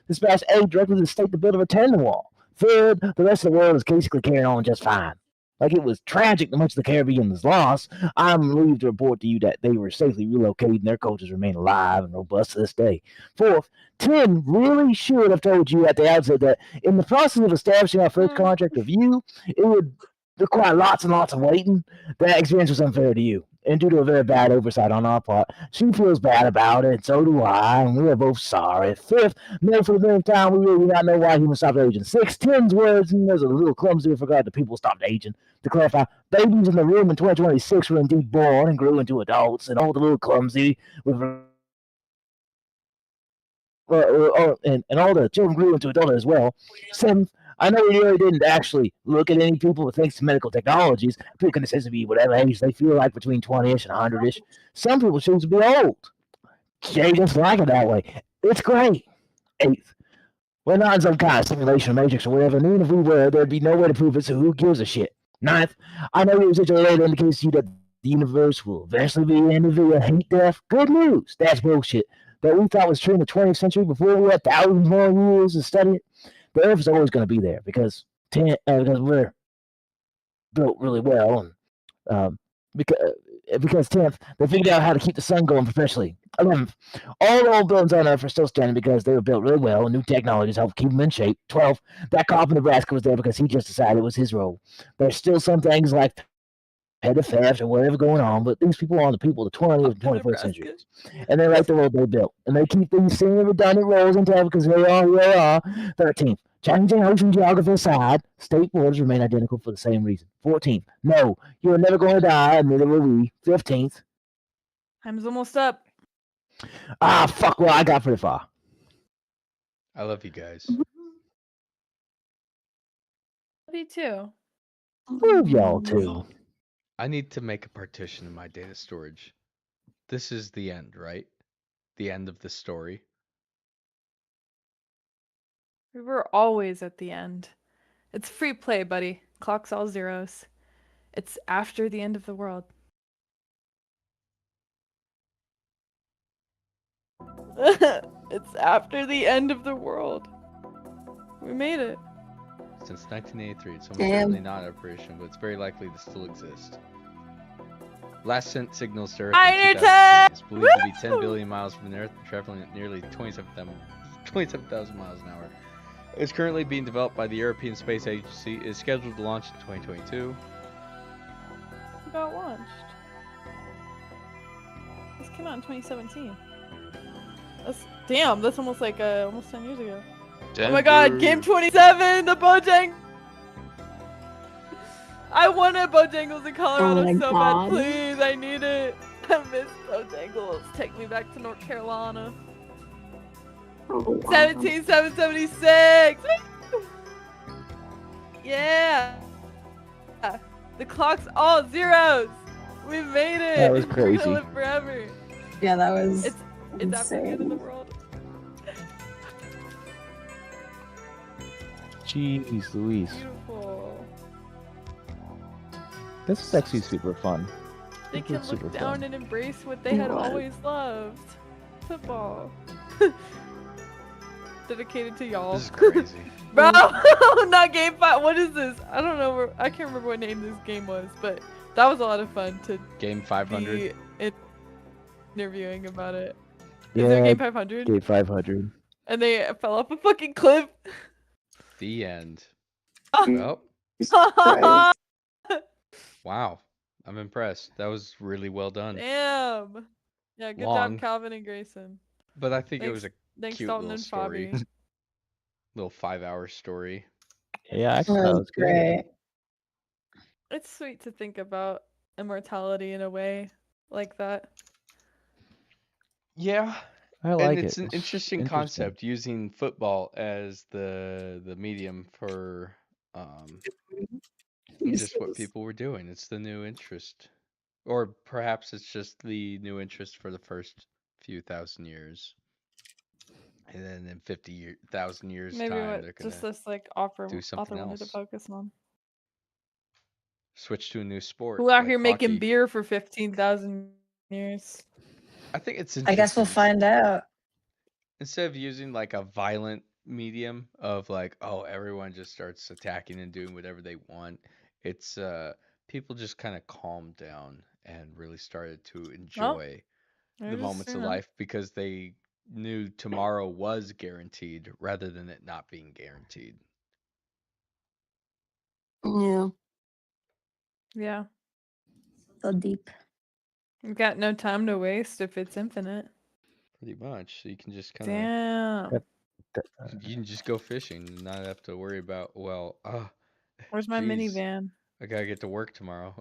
Speaker 4: Dispatched aid directly to the state to build a retaining wall. Third, the rest of the world is basically carrying on just fine. Like it was tragic that much of the Caribbean was lost. I'm relieved to report to you that they were safely relocated and their cultures remain alive and robust to this day. Fourth, Tim really should have told you at the outset that in the process of establishing our first contract with you, it would require lots and lots of waiting. That experience was unfair to you. And due to a very bad oversight on our part, she feels bad about it, and so do I, and we are both sorry. Fifth, no, for the millionth time, we really do not know why humans stopped aging. Six, Tim's words, and there's a little clumsy with regard to people stopped aging. To clarify, babies in the room in 2026 were indeed born and grew into adults, and all the little clumsy with and all the children grew into adults as well. Seventh, I know we really didn't actually look at any people, but thanks to medical technologies, people can essentially be whatever age they feel like between 20-ish and 100-ish. Some people choose to be old. They just like it that way. It's great. Eighth, we're not in some kind of simulation or matrix or whatever, and even if we were, there'd be no way to prove it, so who gives a shit? Ninth, I know your situation indicates to you that the universe will eventually be ended via hate death. Good news. That's bullshit. That we thought was true in the 20th century before we had thousands more years to study it. The Earth is always going to be there because we're built really well, and because 10th, they figured out how to keep the sun going perpetually. 11th, all the old buildings on Earth are still standing because they were built really well, and new technologies helped keep them in shape. 12th, that cop in Nebraska was there because he just decided it was his role. There's still some things like petty theft or whatever going on, but these people are the people of the 20th and 21st centuries. And they like the world they built. And they keep these same redundant roles in town because they are who they are. 13th, changing ocean geography aside, state borders remain identical for the same reason. 14th, no, you are never going to die, and neither will we. 15th,
Speaker 1: Time's almost up.
Speaker 4: fuck, well, I got pretty far.
Speaker 3: I love you guys.
Speaker 1: Love you too.
Speaker 4: Love y'all too.
Speaker 3: I need to make a partition in my data storage. This is the end, right? The end of the story.
Speaker 1: We were always at the end. It's free play, buddy. Clock's all zeros. It's after the end of the world. It's after the end of the world. We made it.
Speaker 3: Since 1983, it's almost
Speaker 2: Damn.
Speaker 3: certainly not in operation, but it's very likely to still exist. Last sent signals to Earth
Speaker 1: Iron
Speaker 3: in 2006. It's believed to be 10
Speaker 1: Woo!
Speaker 3: billion miles from the Earth, traveling at nearly 27,000 miles an hour. It's currently being developed by the European Space Agency. It is scheduled to launch in 2022.
Speaker 1: It got launched. This came out in 2017. That's almost like almost 10 years ago. Oh my god, game 27, the Bojang! I wanted Bojangles in Colorado
Speaker 2: my
Speaker 1: so
Speaker 2: God.
Speaker 1: bad, please, I need it. I miss Bojangles. Take me back to North Carolina.
Speaker 2: Oh, wow.
Speaker 1: 17776! Yeah! The clock's all zeros. We made it.
Speaker 4: That was
Speaker 1: We're
Speaker 4: crazy.
Speaker 1: gonna live forever.
Speaker 2: Yeah, that was
Speaker 1: It's after the end of the
Speaker 2: insane.
Speaker 1: world.
Speaker 4: Jeez Louise.
Speaker 1: Beautiful.
Speaker 4: This is actually super fun.
Speaker 1: They
Speaker 4: This
Speaker 1: can
Speaker 4: looks
Speaker 1: look
Speaker 4: super
Speaker 1: down
Speaker 4: fun.
Speaker 1: and embrace what they had
Speaker 2: What?
Speaker 1: always loved. Football. Dedicated to y'all.
Speaker 3: This is crazy.
Speaker 1: Bro, not game 5. What is this? I don't know. I can't remember what name this game was, but that was a lot of fun to
Speaker 3: Game 500.
Speaker 1: be interviewing about it. Is there a
Speaker 4: Yeah,
Speaker 1: game 500?
Speaker 4: Game 500.
Speaker 1: And they fell off a fucking cliff.
Speaker 3: The end.
Speaker 1: Oh.
Speaker 3: Well,
Speaker 2: Christ.
Speaker 3: wow. I'm impressed. That was really well done.
Speaker 1: Damn. Yeah, good
Speaker 3: Long.
Speaker 1: job, Calvin and Grayson.
Speaker 3: But I think it was a
Speaker 1: Thanks,
Speaker 3: cute
Speaker 1: Dalton
Speaker 3: little
Speaker 1: and
Speaker 3: story.
Speaker 1: Fabi.
Speaker 3: little 5-hour story.
Speaker 4: Yeah, I
Speaker 2: That
Speaker 4: thought it
Speaker 2: was
Speaker 4: was good.
Speaker 2: great.
Speaker 1: It's sweet to think about immortality in a way like that.
Speaker 3: Yeah.
Speaker 4: I like
Speaker 3: And
Speaker 4: it.
Speaker 3: it's an interesting concept using football as the medium for just what people were doing. It's the new interest. Or perhaps it's just the new interest for the first few thousand years. And then in 50,000 years
Speaker 1: Maybe
Speaker 3: time,
Speaker 1: what
Speaker 3: they're gonna
Speaker 1: just this like author
Speaker 3: do something
Speaker 1: wanted to
Speaker 3: else.
Speaker 1: focus on.
Speaker 3: Switch to a new sport.
Speaker 1: Who out
Speaker 3: like
Speaker 1: here making
Speaker 3: hockey.
Speaker 1: beer for 15,000 years?
Speaker 3: I think it's
Speaker 2: I
Speaker 3: interesting.
Speaker 2: guess we'll find out.
Speaker 3: Instead of using like a violent medium of like, oh, everyone just starts attacking and doing whatever they want, it's people just kind of calmed down and really started to enjoy the moments of life because they knew tomorrow was guaranteed rather than it not being guaranteed.
Speaker 2: Yeah,
Speaker 1: Yeah.
Speaker 2: so deep.
Speaker 1: You've got no time to waste if it's infinite.
Speaker 3: Pretty much. So you can just kind of
Speaker 1: Damn.
Speaker 4: That-
Speaker 3: you can just go fishing and not have to worry about, well,
Speaker 1: Where's my
Speaker 3: geez,
Speaker 1: minivan?
Speaker 3: I gotta get to work tomorrow.